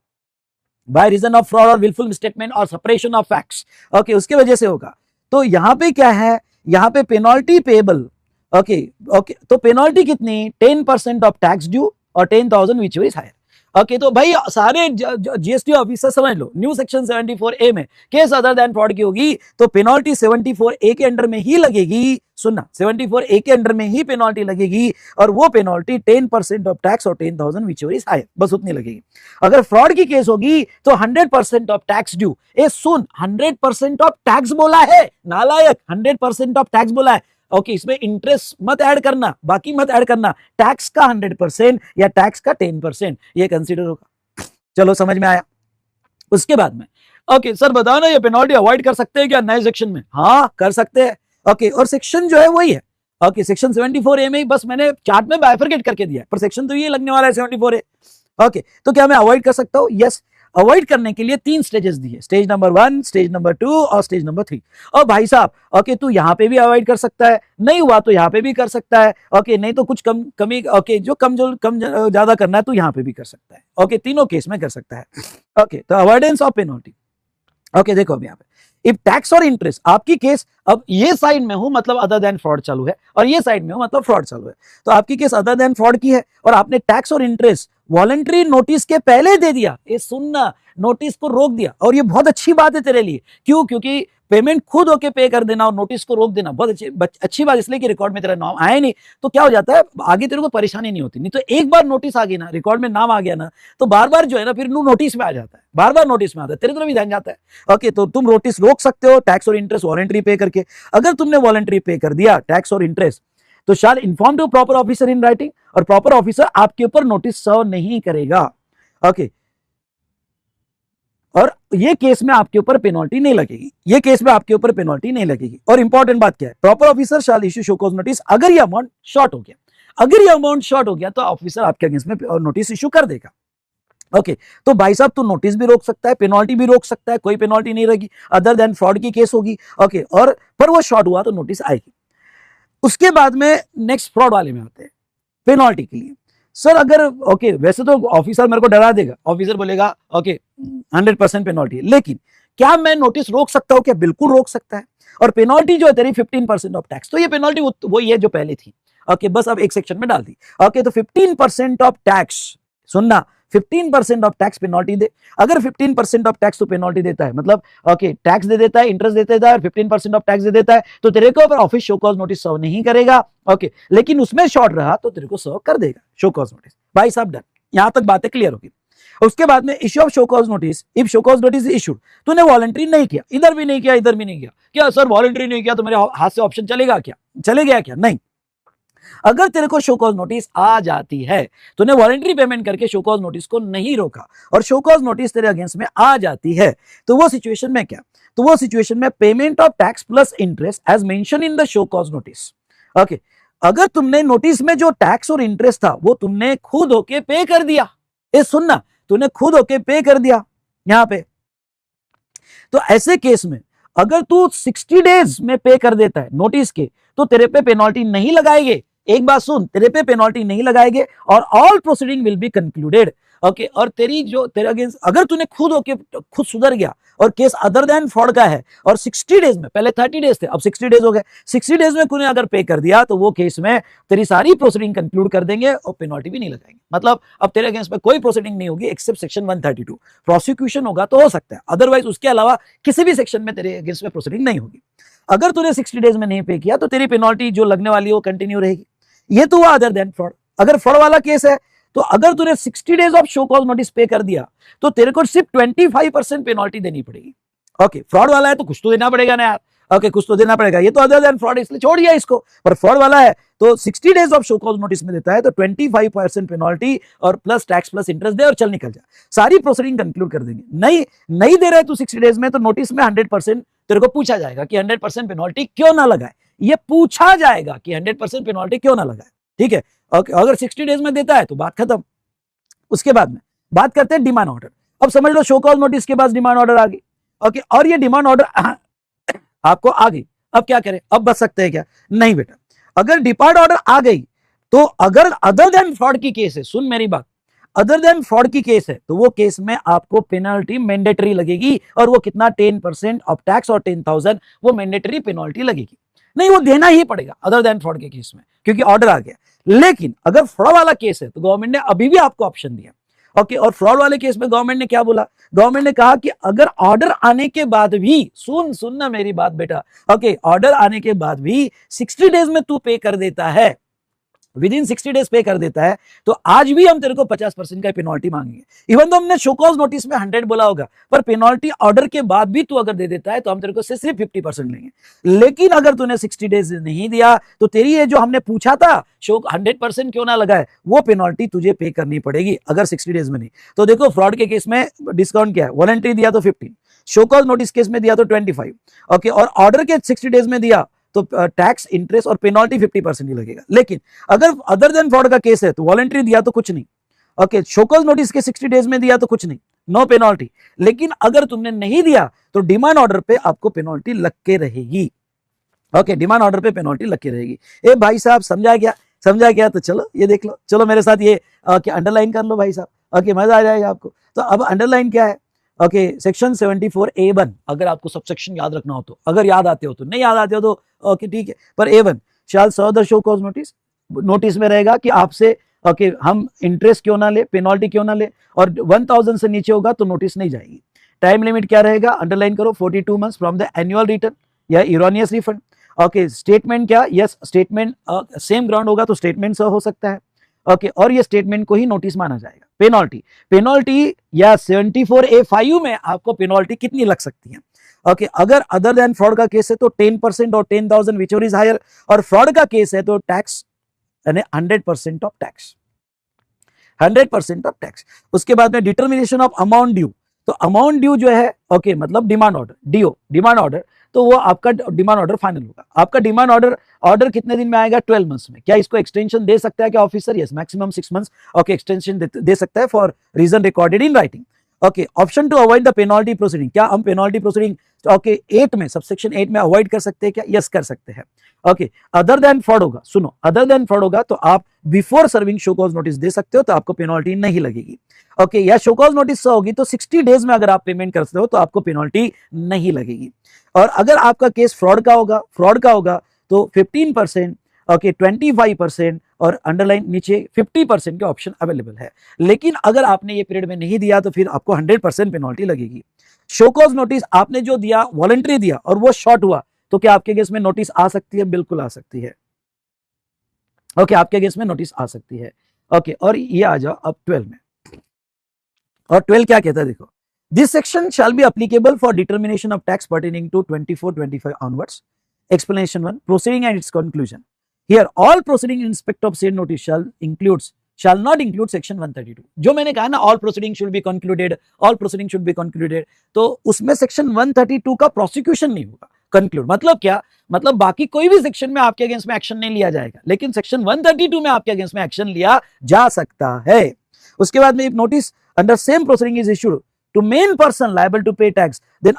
बाय रीजन ऑफ फ्रॉड और विलफुल मिसस्टेटमेंट और सेपरेशन ऑफ फैक्ट्स, ओके, उसके वजह से होगा, तो यहां पे क्या है, यहां पे पेनल्टी पेएबल। ओके ओके, तो पेनल्टी कितनी, 10% ऑफ टैक्स ड्यू और 10,000 विच इज हायर। ओके, तो भाई सारे जीएसटी ऑफिसर समझ लो, न्यू सेक्शन 74A में केस अदर देन फ्रॉड की होगी तो पेनल्टी 74A के अंडर में ही लगेगी। सुनना, 74A के अंडर में ही पेनल्टी लगेगी और वो पेनल्टी 10% ऑफ टैक्स और 10,000 विच इज हायर, बस उतनी लगेगी। अगर फ्रॉड की केस होगी तो 100% of tax due. A soon, 100% of tax बोला है, नालायक, 100% ऑफ टैक्स बोला है। ओके, इसमें इंटरेस्ट मत ऐड करना, बाकी मत ऐड करना, टैक्स का 100% या टैक्स का 10% ये कंसीडर होगा। चलो समझ में आया। उसके बाद में ओके सर बताओ ना, ये पेनल्टी अवॉइड कर सकते हैं क्या नए सेक्शन में? हाँ कर सकते हैं। ओके, और सेक्शन जो है वही है। ओके, सेक्शन 74A में ही बस मैंने चार्ट में बाइफरकेट करके दिया है, पर सेक्शन तो ये लगने वाला है 74A। ओके, तो क्या मैं अवॉइड कर सकता हूँ? यस, अवॉइड करने के लिए 3 स्टेजेस दिए, स्टेज नंबर 1, स्टेज नंबर 2 और स्टेज नंबर 3। और भाई साहब ओके, तू यहाँ पे भी अवॉइड कर सकता है, नहीं हुआ तो यहाँ पे भी कर सकता है। ओके, नहीं तो कुछ कमी ओके, जो कम ज्यादा करना है तो यहाँ पे भी कर सकता है। ओके, तीनों केस में कर सकता है। ओके, तो अवॉइडेंस ऑफ पेनल्टी। ओके, देखो अब यहाँ पे इफ टैक्स और इंटरेस्ट, आपकी केस अब ये साइड में हूं मतलब अदर देन फ्रॉड चालू है और ये साइड में हूं मतलब फ्रॉड चालू है, तो आपकी केस अदर देन फ्रॉड की है और आपने टैक्स और इंटरेस्ट वॉलंटरी नोटिस के पहले दे दिया। ये सुनना, नोटिस को रोक दिया, और ये बहुत अच्छी बात है तेरे लिए। क्यों? क्योंकि पेमेंट खुद होके पे कर देना और नोटिस को रोक देना बहुत अच्छी बात, इसलिए कि रिकॉर्ड में तेरा नाम आया नहीं तो क्या हो जाता है, आगे तेरे को परेशानी नहीं होती। नहीं तो एक बार नोटिस आ गई ना, रिकॉर्ड में नाम आ गया ना, तो बार बार जो है ना फिर नोटिस में आ जाता है, बार बार नोटिस में आता है, तेरे तरफ भी ध्यान जाता है। ओके, तो तुम नोटिस रोक सकते हो टैक्स और इंटरेस्ट वॉलंटरी पे करके। अगर तुमने वॉलंटरी पे कर दिया टैक्स और इंटरेस्ट तो shall inform to proper officer in writing, और प्रॉपर ऑफिसर आपके ऊपर नोटिस सर्व नहीं करेगा। ओके, और ये केस में आपके ऊपर पेनल्टी नहीं लगेगी, ये केस में आपके ऊपर पेनल्टी नहीं लगेगी। और इंपॉर्टेंट बात क्या है, proper officer shall issue show cause notice अगर ये अमाउंट शॉर्ट हो गया, अगर ये अमाउंट शॉर्ट हो गया तो ऑफिसर आपके अगेंस्ट में नोटिस इश्यू कर देगा। ओके, तो भाई साहब तू नोटिस भी रोक सकता है, पेनल्टी भी रोक सकता है, कोई पेनल्टी नहीं रहेगी, अदर देन फ्रॉड की केस होगी। ओके, और पर वो शॉर्ट हुआ तो नोटिस आएगी। उसके बाद में नेक्स्ट फ्रॉड वाले में आते हैं पेनल्टी के लिए। सर अगर ओके, वैसे तो ऑफिसर मेरे को डरा देगा, ऑफिसर बोलेगा ओके 100% पेनल्टी, लेकिन क्या मैं नोटिस रोक सकता हूं? क्या बिल्कुल रोक सकता है। और पेनल्टी जो है तेरी 15% ऑफ टैक्स, तो ये पेनल्टी वही है जो पहले थी। ओके, बस अब एक सेक्शन में डाल दी। ओके, तो 15% ऑफ टैक्स, सुनना, 15% ऑफ टैक्स पेनल्टी दे। अगर 15% ऑफ टैक्स तो पेनल्टी देता है, मतलब ओके टैक्स दे देता है, इंटरेस्ट दे देता है और 15% ऑफ टैक्स दे देता है, तो तेरे को ऊपर office show cause notice serve नहीं करेगा। ओके, लेकिन उसमें शॉर्ट रहा तो तेरे को सर्व कर देगा शो कॉज नोटिस। भाई साहब डन, यहां तक बातें क्लियर होगी। उसके बाद में issue of show cause notice, if show cause notice issued, तूने वॉलंटरी नहीं किया, इधर भी नहीं किया, इधर भी नहीं किया, क्या सर वॉलंटरी नहीं किया तो मेरे हाथ से ऑप्शन चलेगा क्या? चले गया क्या? नहीं। अगर तेरे को शो कॉज नोटिस आ जाती है, तूने वॉलंटरी पेमेंट करके शो कॉज नोटिस को नहीं रोका और शो कॉज नोटिस तेरे अगेंस्ट में आ जाती है, तो वो सिचुएशन में क्या, तो वो सिचुएशन में payment of tax plus interest as mentioned in the show cause notice. Okay, अगर तुमने नोटिस में जो टैक्स और इंटरेस्ट था वो तुमने खुद होके पे कर दिया, ये सुनना, तूने खुद होके पे कर दिया यहां पे, तो ऐसे केस में अगर तू 60 डेज में पे कर देता है नोटिस के, तो तेरे पे पेनल्टी नहीं लगाएंगे। एक बात सुन, तेरे पे पेनल्टी नहीं लगाएंगे और all proceeding will be concluded. Okay, और तेरी जो तेरे अगेंस्ट अगर तूने खुद होके खुद सुधर गया और केस अदर देन फ्रॉड का है और 60 डेज में, पहले 30 डेज थे अब 60 डेज हो गए, 60 डेज में तूने अगर पे कर दिया तो वो केस में तेरी सारी प्रोसीडिंग कंक्लूड कर देंगे और पेनल्टी भी नहीं लगाएंगे। मतलब अब तेरे अगेंस्ट में कोई प्रोसीडिंग नहीं होगी एक्सेप्ट सेक्शन 132। प्रोसिक्यूशन होगा तो हो सकता है, अदरवाइज उसके अलावा किसी भी सेक्शन में तेरे अगेंस्ट में प्रोसीडिंग नहीं होगी। अगर तूने 60 डेज में नहीं पे किया तो तेरी पेनल्टी जो लगने वाली है वो कंटिन्यू रहेगी। ये तो हुआ अदर देन फ्रॉड। अगर फ्रॉड वाला केस है तो अगर तूने 60 days of show cause notice पे कर दिया तो तेरे को सिर्फ 25% पेनल्टी देनी पड़ेगी। ओके, फ्रॉड वाला है तो कुछ तो देना पड़ेगा ना यार। ओके, कुछ तो देना पड़ेगा। ये तो अदर देन फ्रॉड इसलिए छोड़ दिया इसको, पर फ्रॉड वाला है तो 60 days of show cause notice में देता है तो 25% पेनल्टी और प्लस टैक्स प्लस इंटरेस्ट दे और चल निकल जा। सारी प्रोसीडिंग कंक्लूड कर देंगे। नहीं दे रहे तू 60 डेज में तो नोटिस में 100% तेरे को पूछा जाएगा कि 100% पेनल्टी क्यों ना लगाए। ये पूछा जाएगा कि 100% पेनल्टी क्यों ना लगाए। ठीक है, अगर 60 डेज में देता है तो बात खत्म। उसके बाद में बात करते हैं डिमांड ऑर्डर। अब समझ लो शो कॉज नोटिस के बाद डिमांड ऑर्डर आ गई। ओके, और ये डिमांड ऑर्डर आपको आ गई, अब क्या करें? अब बच सकते हैं क्या? नहीं बेटा, अगर डिमांड ऑर्डर आ गई तो अगर अदर देन फ्रॉड की केस है, सुन मेरी बात, अदर देन फ्रॉड की केस है तो वो केस में आपको पेनल्टी मैंडेटरी लगेगी और वो कितना 10% ऑफ टैक्स और 10,000 वो मैंडेटरी पेनल्टी लगेगी। नहीं, वो देना ही पड़ेगा अदर देन फ्रॉड के केस में क्योंकि ऑर्डर आ गया। लेकिन अगर फ्रॉड वाला केस है तो गवर्नमेंट ने अभी भी आपको ऑप्शन दिया। ओके, और फ्रॉड वाले केस में गवर्नमेंट ने क्या बोला? गवर्नमेंट ने कहा कि अगर ऑर्डर आने के बाद भी, सुनना मेरी बात बेटा, ओके, ऑर्डर आने के बाद भी 60 डेज में तू पे कर देता है, विद इन 60 डेज पे कर देता है तो आज भी हम तेरे को 50% का पेनल्टी मांगेंगे। इवन तो हमने शो कॉज नोटिस में 100 बोला होगा, पर पेनल्टी ऑर्डर के बाद भी तू अगर दे देता है तो हम तेरे को सिर्फ 50% लेंगे। लेकिन अगर तूने 60 डेज नहीं दिया तो तेरी ये जो हमने पूछा था शो 100% क्यों ना लगाए, वो पेनल्टी तुझे पे करनी पड़ेगी अगर 60 डेज में नहीं। तो देखो, फ्रॉड के केस में डिस्काउंट क्या है? वॉलंटरी दिया तो 15, शो कॉज नोटिस केस में दिया तो 25, ओके, और ऑर्डर के 60 डेज में दिया तो टैक्स, इंटरेस्ट और पेनल्टी 50% ही लगेगा। लेकिन अगर अदर देन फ्रॉड का केस है तो वॉलंटरी दिया तो कुछ नहीं, ओके, शो कॉज नोटिस के 60 डेज में दिया तो कुछ नहीं, नो पेनल्टी। लेकिन अगर तुमने नहीं दिया तो डिमांड ऑर्डर पे आपको पेनल्टी लग के रहेगी। ओके, डिमांड ऑर्डर पे पेनल्टी लग के रहेगी। ए भाई साहब, समझा क्या? तो चलो ये देख लो, चलो मेरे साथ ये अंडरलाइन कर लो भाई साहब। ओके, मजा आ जाएगा आपको। तो अब अंडरलाइन क्या है? ओके, सेक्शन 74A1, अगर आपको सब सेक्शन याद रखना हो तो, अगर याद आते हो तो, नहीं याद आते हो तो ओके ठीक है, पर A1 shall serve the show cause notice. Notice में रहेगा कि आपसे ओके हम इंटरेस्ट क्यों ना ले, पेनल्टी क्यों ना ले, और 1000 से नीचे होगा तो नोटिस नहीं जाएगी। टाइम लिमिट क्या रहेगा? अंडरलाइन करो, 42 months from the annual return या इरोनियस रिफंड। ओके, स्टेटमेंट क्या? यस, स्टेटमेंट सेम ग्राउंड होगा तो स्टेटमेंट हो सकता है। ओके, और ये स्टेटमेंट को ही नोटिस माना जाएगा। पेनल्टी या 74A5 में आपको पेनल्टी कितनी लग सकती है? ओके, अगर अदर देन फ्रॉड का केस है तो 10% और 10,000 विच इज हायर, और फ्रॉड का केस है तो टैक्स यानी 100% ऑफ टैक्स, 100% ऑफ टैक्स। उसके बाद में डिटर्मिनेशन ऑफ अमाउंट ड्यू, तो अमाउंट ड्यू जो है ओके मतलब डिमांड ऑर्डर, डिमांड ऑर्डर, तो वो आपका डिमांड ऑर्डर फाइनल होगा। आपका डिमांड ऑर्डर कितने दिन में आएगा? 12 मंथ्स में। क्या इसको एक्सटेंशन दे सकता है क्या officer? Yes, maximum 6 months okay extension दे सकता है for reason recorded in writing. Okay, option to avoid the penalty proceeding, क्या हम पेनल्टी प्रोसीडिंग ओके 8 में, सबसेक्शन 8 में अवॉइड कर सकते हैं क्या? यस, कर सकते हैं। ओके, अदर देन फ्रॉड होगा, सुनो, अदर देन फ्रॉड होगा तो आप before serving show cause notice दे सकते हो तो आपको पेनल्टी नहीं लगेगी। ओके, या शो कॉज नोटिस होगी तो 60 डेज में अगर आप पेमेंट करते हो तो आपको पेनल्टी नहीं लगेगी। और अगर आपका केस फ्रॉड का होगा तो 15%, ओके 25% और अंडरलाइन नीचे 50% के ऑप्शन अवेलेबल है। लेकिन अगर आपने ये पीरियड में नहीं दिया तो फिर आपको 100% पेनल्टी लगेगी। शो कॉज नोटिस आपने जो दिया, वॉलंटरी दिया और वो शॉर्ट हुआ तो क्या आपके केस में नोटिस आ सकती है? बिल्कुल आ सकती है। ओके, आपके केस में नोटिस आ सकती है। ओके, और ये आ जाओ अब 12 में, और 12 क्या कहता है देखो, this section shall be applicable for determination of tax pertaining to 24-25 onwards. Explanation 1, proceeding and its conclusion. Here all proceeding in respect of said notice shall not include section 132। जो मैंने कहा ना all proceeding should be concluded, तो उसमें section 132 का prosecution नहीं होगा, conclude मतलब क्या? मतलब बाकी कोई भी सेक्शन में आपके अगेंस्ट में एक्शन नहीं लिया जाएगा, लेकिन सेक्शन 132 में आपके अगेंस्ट में एक्शन लिया जा सकता है। उसके बाद में if notice under same proceeding is issued to main person liable to pay tax, then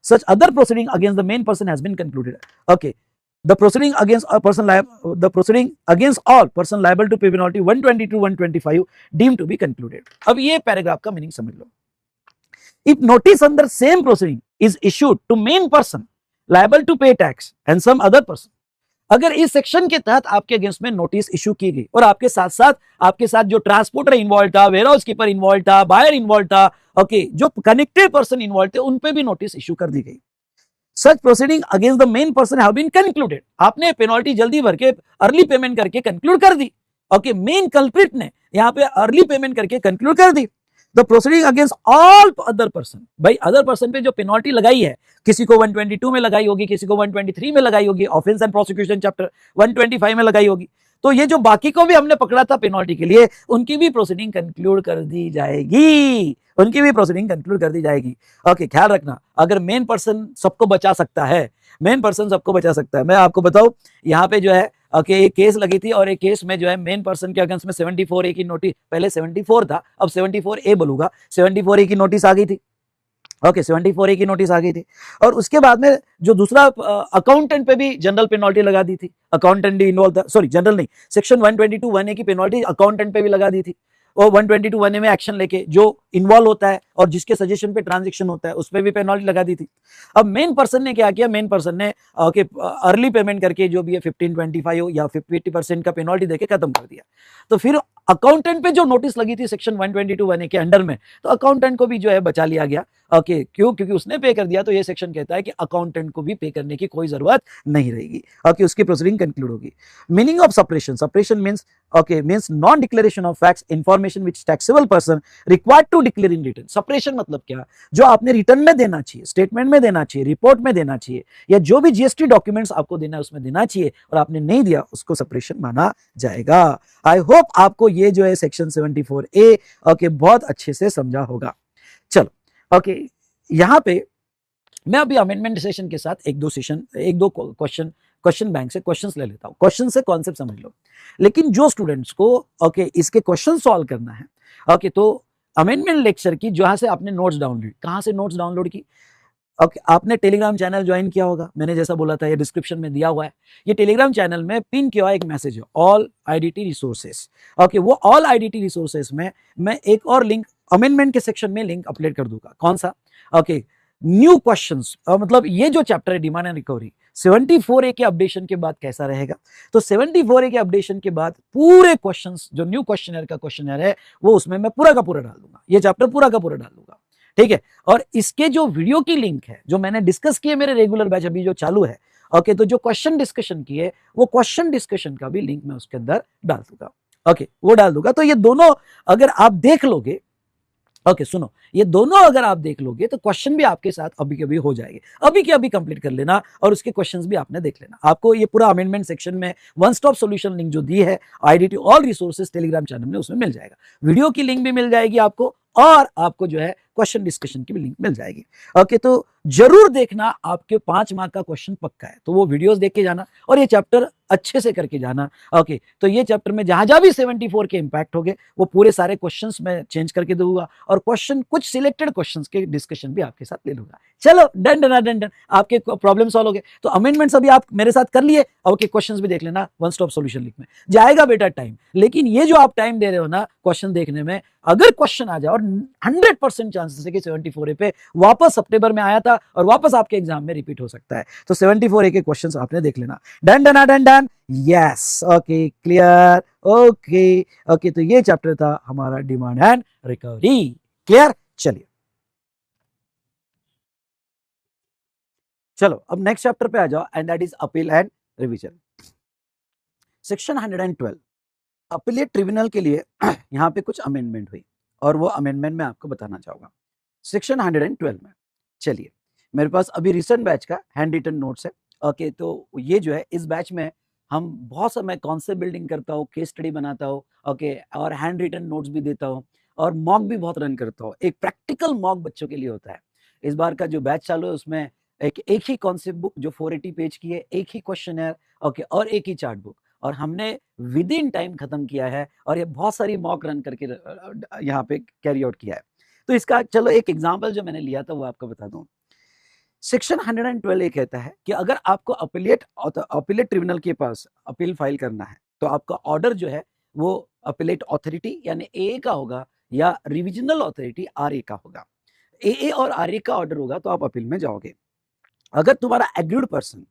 such other proceeding against the main person has been concluded. Okay, the proceeding against all person liable to pay penalty 122-125 deemed to be concluded. अब ये paragraph का meaning समझ लो। If notice under same proceeding is issued to main person liable to pay tax and some other person, अगर इस section के तहत आपके against में नोटिस इशू की गई और आपके साथ जो ट्रांसपोर्टर इन्वॉल्व था, वेयर हाउस कीपर इन्वॉल्व था, बायर इन्वॉल्व था, ओके, जो कनेक्टेड पर्सन इन्वॉल्व थे, उन पे भी नोटिस इशू कर दी गई. Such proceeding against the main person have been concluded. आपने पेनल्टी जल्दी भर के अर्ली पेमेंट करके कंक्लूड कर दी. ओके, मेन कल्प्रिट ने यहां पे अर्ली पेमेंट करके कंक्लूड कर दी. The proceeding against all other person, भाई अदर पर्सन पे जो पेनल्टी लगाई है, किसी को 122 में लगाई होगी, किसी को 123 में लगाई होगी, ऑफेंस एंड प्रोसिक्यूशन चैप्टर 125 में लगाई होगी, तो ये जो बाकी को भी हमने पकड़ा था पेनल्टी के लिए, उनकी भी प्रोसीडिंग कंक्लूड कर दी जाएगी. उनकी भी प्रोसीडिंग कंक्लूड कर दी जाएगी. ओके, ख्याल रखना, अगर मेन पर्सन सबको बचा सकता है, मेन पर्सन सबको बचा सकता है. मैं आपको बताऊं, यहाँ पे जो है ओके, एक केस लगी थी और एक केस में जो है मेन पर्सन के अगेंस्ट में 74A की नोटिस, पहले 74 था, अब 74A बोलूंगा, 74A की नोटिस आ गई थी. ओके, 74A की नोटिस आ गई थी. और उसके बाद में जो दूसरा अकाउंटेंट पे भी जनरल पेनल्टी लगा दी थी. अकाउंटेंट भी इन्वॉल्व था, सॉरी जनरल नहीं, सेक्शन 122(1A) की पेनल्टी अकाउंटेंट पे भी लगा दी थी. और 122(1A) में एक्शन लेके जो इन्वॉल्व होता है और जिसके सजेशन पे ट्रांजैक्शन होता है, उस पर भी पेनल्टी लगा दी थी. अब मेन पर्सन ने क्या किया, मेन पर्सन ने ओके अर्ली पेमेंट करके जो भी है 15-25 या 50% का पेनल्टी देके खत्म कर दिया. तो फिर अकाउंटेंट पे जो नोटिस लगी थी सेक्शन 122(1A) के अंडर में, तो अकाउंटेंट को भी जो है बचा लिया गया. ओके, क्यों? क्योंकि उसने पे कर दिया, तो ये सेक्शन कहता है कि अकाउंटेंट को भी पे करने की कोई जरूरत नहीं रहेगी. ओके, उसकी प्रोसीडिंग कंक्लूड होगी. Meaning of separation, separation means means non declaration of facts, information which taxable person required to declare in return. Separation मतलब क्या? जो आपने रिटर्न में देना चाहिए, स्टेटमेंट में देना चाहिए, रिपोर्ट में देना चाहिए, या जो भी जीएसटी डॉक्यूमेंट्स आपको देना है उसमें देना चाहिए, और आपने नहीं दिया, उसको सेपरेशन माना जाएगा. आई होप आपको ये जो है सेक्शन 74A ओके बहुत अच्छे से समझा होगा. चलो, ओके, यहां पे मैं अभी अमेंडमेंट सेशन के साथ एक दो क्वेश्चन बैंक से क्वेश्चंस ले लेता हूं. क्वेश्चन से कॉन्सेप्ट समझ लो. लेकिन जो स्टूडेंट्स को ओके इसके क्वेश्चन सॉल्व करना है, ओके, तो अमेंडमेंट लेक्चर की जहां से आपने नोट्स डाउनलोड, कहां से नोट्स डाउनलोड की? ओके, आपने टेलीग्राम चैनल ज्वाइन किया होगा. मैंने जैसा बोला था, ये डिस्क्रिप्शन में दिया हुआ है. ये टेलीग्राम चैनल में पिन किया हुआ एक मैसेज है, ऑल आईडीटी रिसोर्सेस. ओके, वो ऑल आईडीटी रिसोर्सेस में मैं एक और लिंक अमेंडमेंट के सेक्शन में लिंक अपलोड कर दूंगा. कौन सा? ओके, न्यू क्वेश्चंस, मतलब ये जो चैप्टर है डिमांड एंड रिकवरी, 74A के अपडेशन के बाद कैसा रहेगा, तो 74A के अपडेशन के बाद पूरे क्वेश्चंस, जो न्यू क्वेश्चनर है वो उसमें मैं पूरा का पूरा डाल दूंगा. ये चैप्टर पूरा का पूरा डाल दूंगा, ठीक है. और इसके जो वीडियो की लिंक है, जो मैंने डिस्कस किए मेरे रेगुलर बैच अभी जो चालू है, ओके, तो जो क्वेश्चन डिस्कशन किए, वो क्वेश्चन डिस्कशन का भी लिंक मैं उसके अंदर डाल दूंगा. ओके, वो डाल दूंगा. तो ये दोनों अगर आप देख लोगे, ओके सुनो, ये दोनों अगर आप देख लोगे तो क्वेश्चन भी आपके साथ अभी के अभी हो जाएंगे. अभी के अभी कंप्लीट कर लेना और उसके क्वेश्चंस भी आपने देख लेना. आपको ये पूरा अमेंडमेंट सेक्शन में वन स्टॉप सॉल्यूशन लिंक जो दी है IDT all resources Telegram channel में, उसमें मिल जाएगा. वीडियो की लिंक भी मिल जाएगी आपको, और आपको जो है क्वेश्चन डिस्कशन की भी लिंक मिल जाएगी. ओके, तो जरूर देखना, आपके 5 मार्क का क्वेश्चन पक्का है, तो वो वीडियोस देख के जाना और ये चैप्टर अच्छे से करके जाना. ओके, तो ये चैप्टर में जहां भी 74 के इंपैक्ट होंगे वो पूरे सारे क्वेश्चंस में चेंज करके दूंगा, और क्वेश्चन कुछ सिलेक्टेड क्वेश्चंस के डिस्कशन भी आपके साथ ले लूंगा. चलो, डन, आपके प्रॉब्लम सॉल्व हो गए. तो अमेंडमेंट्स अभी आप मेरे साथ कर लिए, ओके, क्वेश्चंस भी देख लेना. वन स्टॉप सॉल्यूशन लिंक में जाएगा बेटा टाइम, लेकिन ये जो आप टाइम दे रहे हो ना क्वेश्चन देखने में, अगर क्वेश्चन आ जाए, और 100% चांसेस है कि 74A पे वापस सितंबर में आया था और वापस आपके एग्जाम में रिपीट हो सकता है, तो 74A के क्वेश्चंस आपने देख लेना. Done, yes, okay, clear. Okay, तो ये चैप्टर था हमारा डिमांड एंड रिकवरी. क्लियर. चलिए, चलो अब नेक्स्ट चैप्टर पे आ जाओ, and that is appeal and revision. Section 112 appellate tribunal के लिए यहाँ पे कुछ अमेंडमेंट हुई, और वो अमेंडमेंट मैं आपको बताना चाहूंगा सेक्शन 112 में. चलिए, मेरे पास अभी रिसेंट बैच का हैंड रिटन नोट्स है. ओके, तो ये जो है इस बैच में हम बहुत समय कॉन्सेप्ट बिल्डिंग करता हूँ, केस स्टडी बनाता हूँ, ओके, और हैंड रिटन नोट्स भी देता हूँ, और मॉक भी बहुत रन करता हूँ. एक प्रैक्टिकल मॉक बच्चों के लिए होता है. इस बार का जो बैच चालू है उसमें एक ही कॉन्सेप्ट बुक जो 480 पेज की है, एक ही क्वेश्चन है, ओके, और एक ही चार्ट बुक, और हमने विद इन टाइम खत्म किया है, और ये बहुत सारी मॉक रन करके यहाँ पे कैरी आउट किया है. तो इसका चलो एक एग्जांपल जो मैंने लिया था वो आपको बता दूं. सेक्शन 112 ये कहता है कि अगर आपको अपीलेट ट्रिब्यूनल के पास अपील फाइल करना है, तो आपका ऑर्डर जो है वो अपीलेट अथॉरिटी यानी ए का होगा, या रिविजनल अथॉरिटी RA का होगा. AA और RA का ऑर्डर होगा तो आप अपील में जाओगे। अगर तुम्हारा एग्रीड पर्सन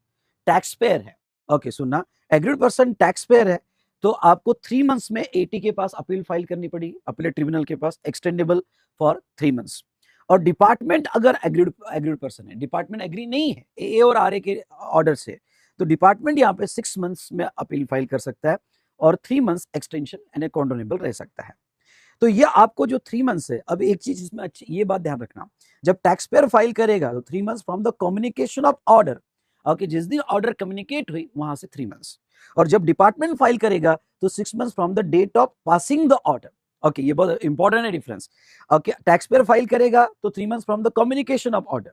टैक्स पेयर है, ओके सुनना, एग्रीड पर्सन टैक्स पेयर है तो आपको 3 मंथ्स में AT के पास अपील फाइल करनी पड़ेगी, अपीलेट ट्रिब्यूनल के पास, एक्सटेंडेबल फॉर 3 मंथ्स। और डिपार्टमेंट अगर एग्रीड पर्सन है, डिपार्टमेंट एग्री नहीं है AA और RA के ऑर्डर से, तो डिपार्टमेंट यहाँ पे 6 मंथ्स में अपील फाइल कर सकता है और 3 मंथ्स एक्सटेंशन एंड कॉन्डोनेबल रह सकता है। तो ये आपको जो 3 मंथ्स है, अब एक चीज इसमें अच्छी ये बात ध्यान रखना, जब टैक्स पेयर फाइल करेगा तो 3 months from the communication of order, okay, जिस दिन ऑर्डर कम्युनिकेट हुई वहां से 3 मंथ्स। और जब डिपार्टमेंट फाइल करेगा तो 6 months from the date of passing the order, okay, ये बहुत इंपॉर्टेंट है difference. Okay, tax payer file करेगा तो 3 months from the communication of order,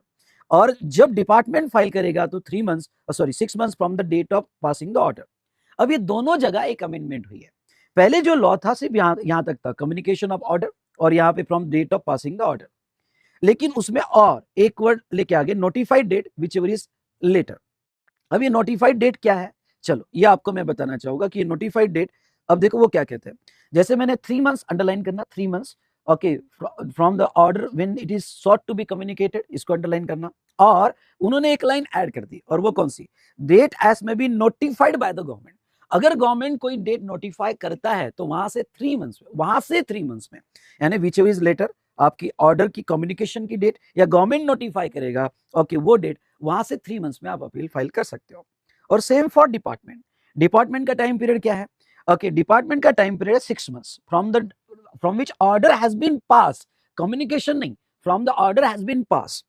और जब डिपार्टमेंट फाइल करेगा तो 6 months from the date of passing the order. अब ये दोनों जगह एक अमेंडमेंट हुई है। पहले जो लॉ था सिर्फ यहां तक था, कम्युनिकेशन ऑफ ऑर्डर, और यहाँ पे from date of passing the order, लेकिन उसमें और एक वर्ड लेके आगे, notified date whichever is later. अब ये नोटिफाइड डेट क्या है, चलो ये आपको मैं बताना चाहूंगा कि ये नोटिफाइड डेट, अब देखो वो क्या कहते हैं। जैसे मैंने 3 मंथ्स अंडरलाइन करना, 3 months, okay, from the order when it is sought to be communicated, इसको अंडरलाइन करना। और उन्होंने एक लाइन ऐड कर दी, और वो कौन सी, डेट एज में be notified by the government. अगर गवर्नमेंट कोई डेट नोटिफाई करता है तो वहां से 3 मंथ्स में, यानी विच इज लेटर, आपकी ऑर्डर की कम्युनिकेशन की डेट या गवर्नमेंट नोटिफाई करेगा, ओके, वो डेट, वहां से 3 मंथ्स में आप अपील फाइल कर सकते हो। और सेम फॉर डिपार्टमेंट, डिपार्टमेंट का टाइम पीरियड क्या है, ओके, डिपार्टमेंट का time period 6 months from which order has been pass, communication नहीं, from the order has been pass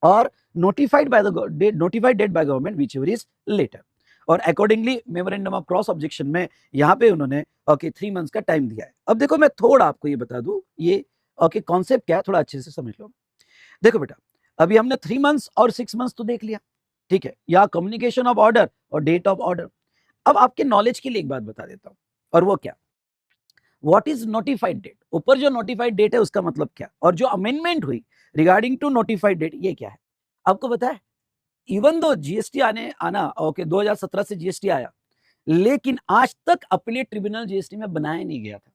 और notified date by government whichever is later. और accordingly memorandum of cross objection में यहाँ पे उन्होंने, okay, 3 months का time दिया है। अब देखो मैं थोड़ा आपको ये बता दूं, ये ओके कॉन्सेप्ट क्या है, थोड़ा अच्छे से समझ लो। देखो बेटा, अभी हमने 3 मंथ्स और 6 मंथ्स तो देख लिया, ठीक है, या कम्युनिकेशन ऑफ ऑर्डर और डेट ऑफ ऑर्डर। अब आपके नॉलेज के लिए एक बात बता देता हूं, और वो क्या, व्हाट इज नोटिफाइड डेट, ऊपर जो नोटिफाइड डेट है उसका मतलब क्या, और जो अमेंडमेंट हुई रिगार्डिंग टू नोटिफाइड डेट ये क्या है। आपको पता है, इवन दो जीएसटी आना, ओके, 2017 से जीएसटी आया, लेकिन आज तक अपीलेट ट्रिब्यूनल जीएसटी में बनाया नहीं गया था।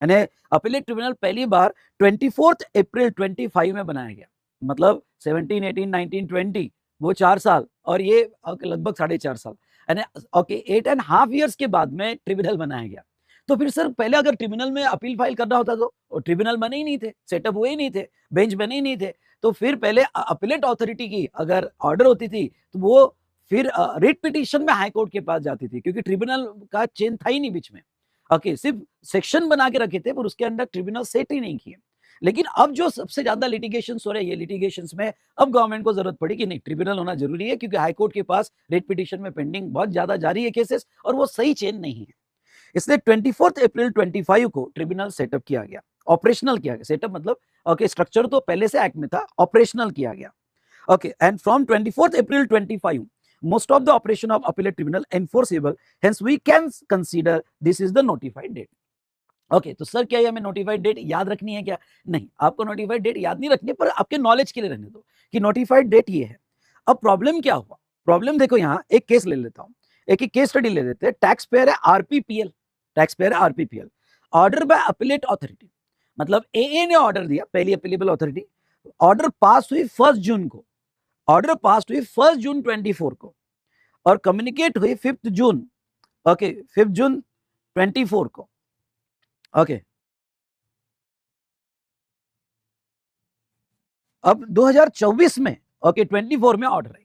यानी अपीलेट ट्रिब्यूनल पहली बार 24 अप्रैल 25 में बनाया गया, मतलब 17, 18, 19, 20, वो 4 साल, और ये लगभग 4.5 साल, यानी ओके 8.5 ईयर्स के बाद में ट्रिब्यूनल बनाया गया। तो फिर सर पहले अगर ट्रिब्यूनल में अपील फाइल करना होता तो ट्रिब्यूनल बने ही नहीं थे, सेटअप हुए ही नहीं थे, बेंच बने ही नहीं थे, तो फिर पहले अपीलेट अथॉरिटी की अगर ऑर्डर होती थी तो वो फिर रिट पिटीशन में हाई कोर्ट के पास जाती थी, क्योंकि ट्रिब्यूनल का चेन था ही नहीं बीच में। ओके, सिर्फ सेक्शन बना के रखे थे पर उसके अंदर ट्रिब्यूनल सेट ही नहीं किए। लेकिन अब जो सबसे ज्यादा लिटिगेशन हो रहे हैं, ये लिटिगेशंस में अब गवर्नमेंट को जरूरत पड़ी कि नहीं, ट्रिब्यूनल होना जरूरी है, क्योंकि हाई कोर्ट के पास रिट पिटीशन में पेंडिंग बहुत ज्यादा जारी है केसेस, और वो सही चेन नहीं है। इसलिए 24 अप्रैल 25 को ट्रिब्यूनल सेटअप किया गया, ऑपरेशनल किया गया। सेटअप मतलब ओके, स्ट्रक्चर तो पहले से एक्ट में था, ऑपरेशनल किया गया। Okay, and from 24 April 25 most of the operation of appellate tribunal enforceable, hence we can consider this is the notified date. Okay, तो सर क्या ये हमें नोटिफाइड डेट याद रखनी है क्या, नहीं, आपको नोटिफाइड डेट याद नहीं रखनी, पर आपके नॉलेज के लिए रहने दो कि नोटिफाइड डेट ये है। अब प्रॉब्लम क्या हुआ, प्रॉब्लम देखो, यहाँ एक केस ले लेता हूं, एक केस स्टडी ले लेते हैं। टैक्स पेयर है आरपीपीएल, टैक्स पेयर है आरपीपीएल, ऑर्डर बाय अपीलेट अथॉरिटी, मतलब AA ने ऑर्डर दिया, पहली अपीलेबल अथॉरिटी, ऑर्डर पास हुई 1 जून को, ऑर्डर पास हुई 1 जून 24 को, और कम्युनिकेट हुई 5 जून, ओके, 5 जून 24 को, ओके। अब 2024 में, ओके, 24 में ऑर्डर है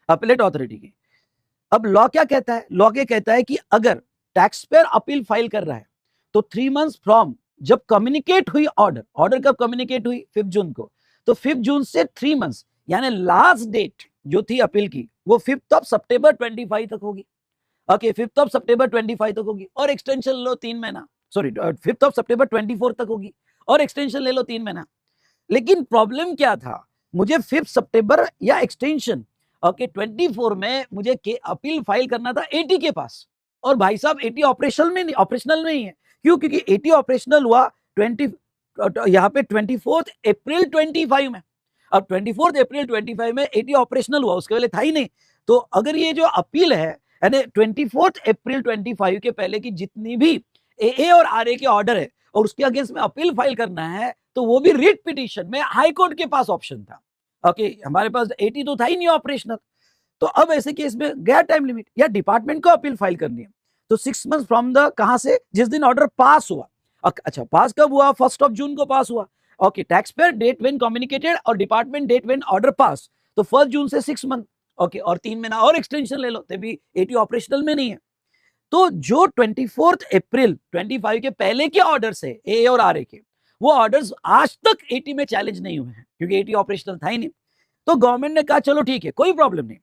अपीलेट अथॉरिटी की। अब लॉ क्या कहता है, लॉ क्या कहता है कि अगर टैक्स पेयर अपील फाइल कर रहा है तो 3 मंथ्स फ्रॉम जब कम्युनिकेट हुई ऑर्डर, ऑर्डर कब कम्युनिकेट हुई, 5 जून को, तो 5 जून से 3 मंथ्स, यानी लास्ट डेट जो थी अपील की वो 5 ऑफ सितंबर 25 तक होगी, ओके, 5 ऑफ सितंबर 25 तक होगी, और एक्सटेंशन लो 3 महीना, सॉरी 5 ऑफ सितंबर 24 तक होगी, और एक्सटेंशन ले लो 3 महीना। लेकिन प्रॉब्लम क्या था, मुझे 5 सितंबर या एक्सटेंशन, ओके, 24 में मुझे अपील फाइल करना था AT के पास, और भाई साहब AT ऑपरेशनल नहीं है, क्यों, क्योंकि AT ऑपरेशनल हुआ 20 यहाँ पे 24 अप्रैल 25 में। अब 24 अप्रैल 25 में AT ऑपरेशनल हुआ, उसके पहले था ही नहीं। तो अगर ये जो अपील है, यानी 24 अप्रैल 25 के पहले की जितनी भी AA और RA के ऑर्डर है और उसके अगेंस्ट में अपील फाइल करना है, तो तो वो भी रिट पिटीशन में हाई कोर्ट के पास ऑप्शन था। ओके, हमारे पास 80 तो था ही नहीं ऑपरेशनल। तो अब ऐसे केस में गया टाइम लिमिट, या डिपार्टमेंट को अपील फाइल करनी है, तो 6 मंथ फ्रॉम द, कहां से, जिस दिन ऑर्डर पास हुआ। अच्छा, पास कब हुआ? 1 जून को पास हुआ। Okay, tax payer date when communicated और department date when order pass, तो 1 जून से 6 मंथ। ओके, और 3 महीना और एक्सटेंशन ले लो, तभी 80 ऑपरेशनल में नहीं है। तो जो 24 अप्रैल 25 के पहले के ऑर्डर्स है ए और आर ए के, वो ऑर्डर्स आज तक 80 में चैलेंज नहीं हुए हैं, क्योंकि 80 ऑपरेशनल था ही नहीं। तो गवर्नमेंट ने कहा चलो ठीक है, कोई प्रॉब्लम नहीं।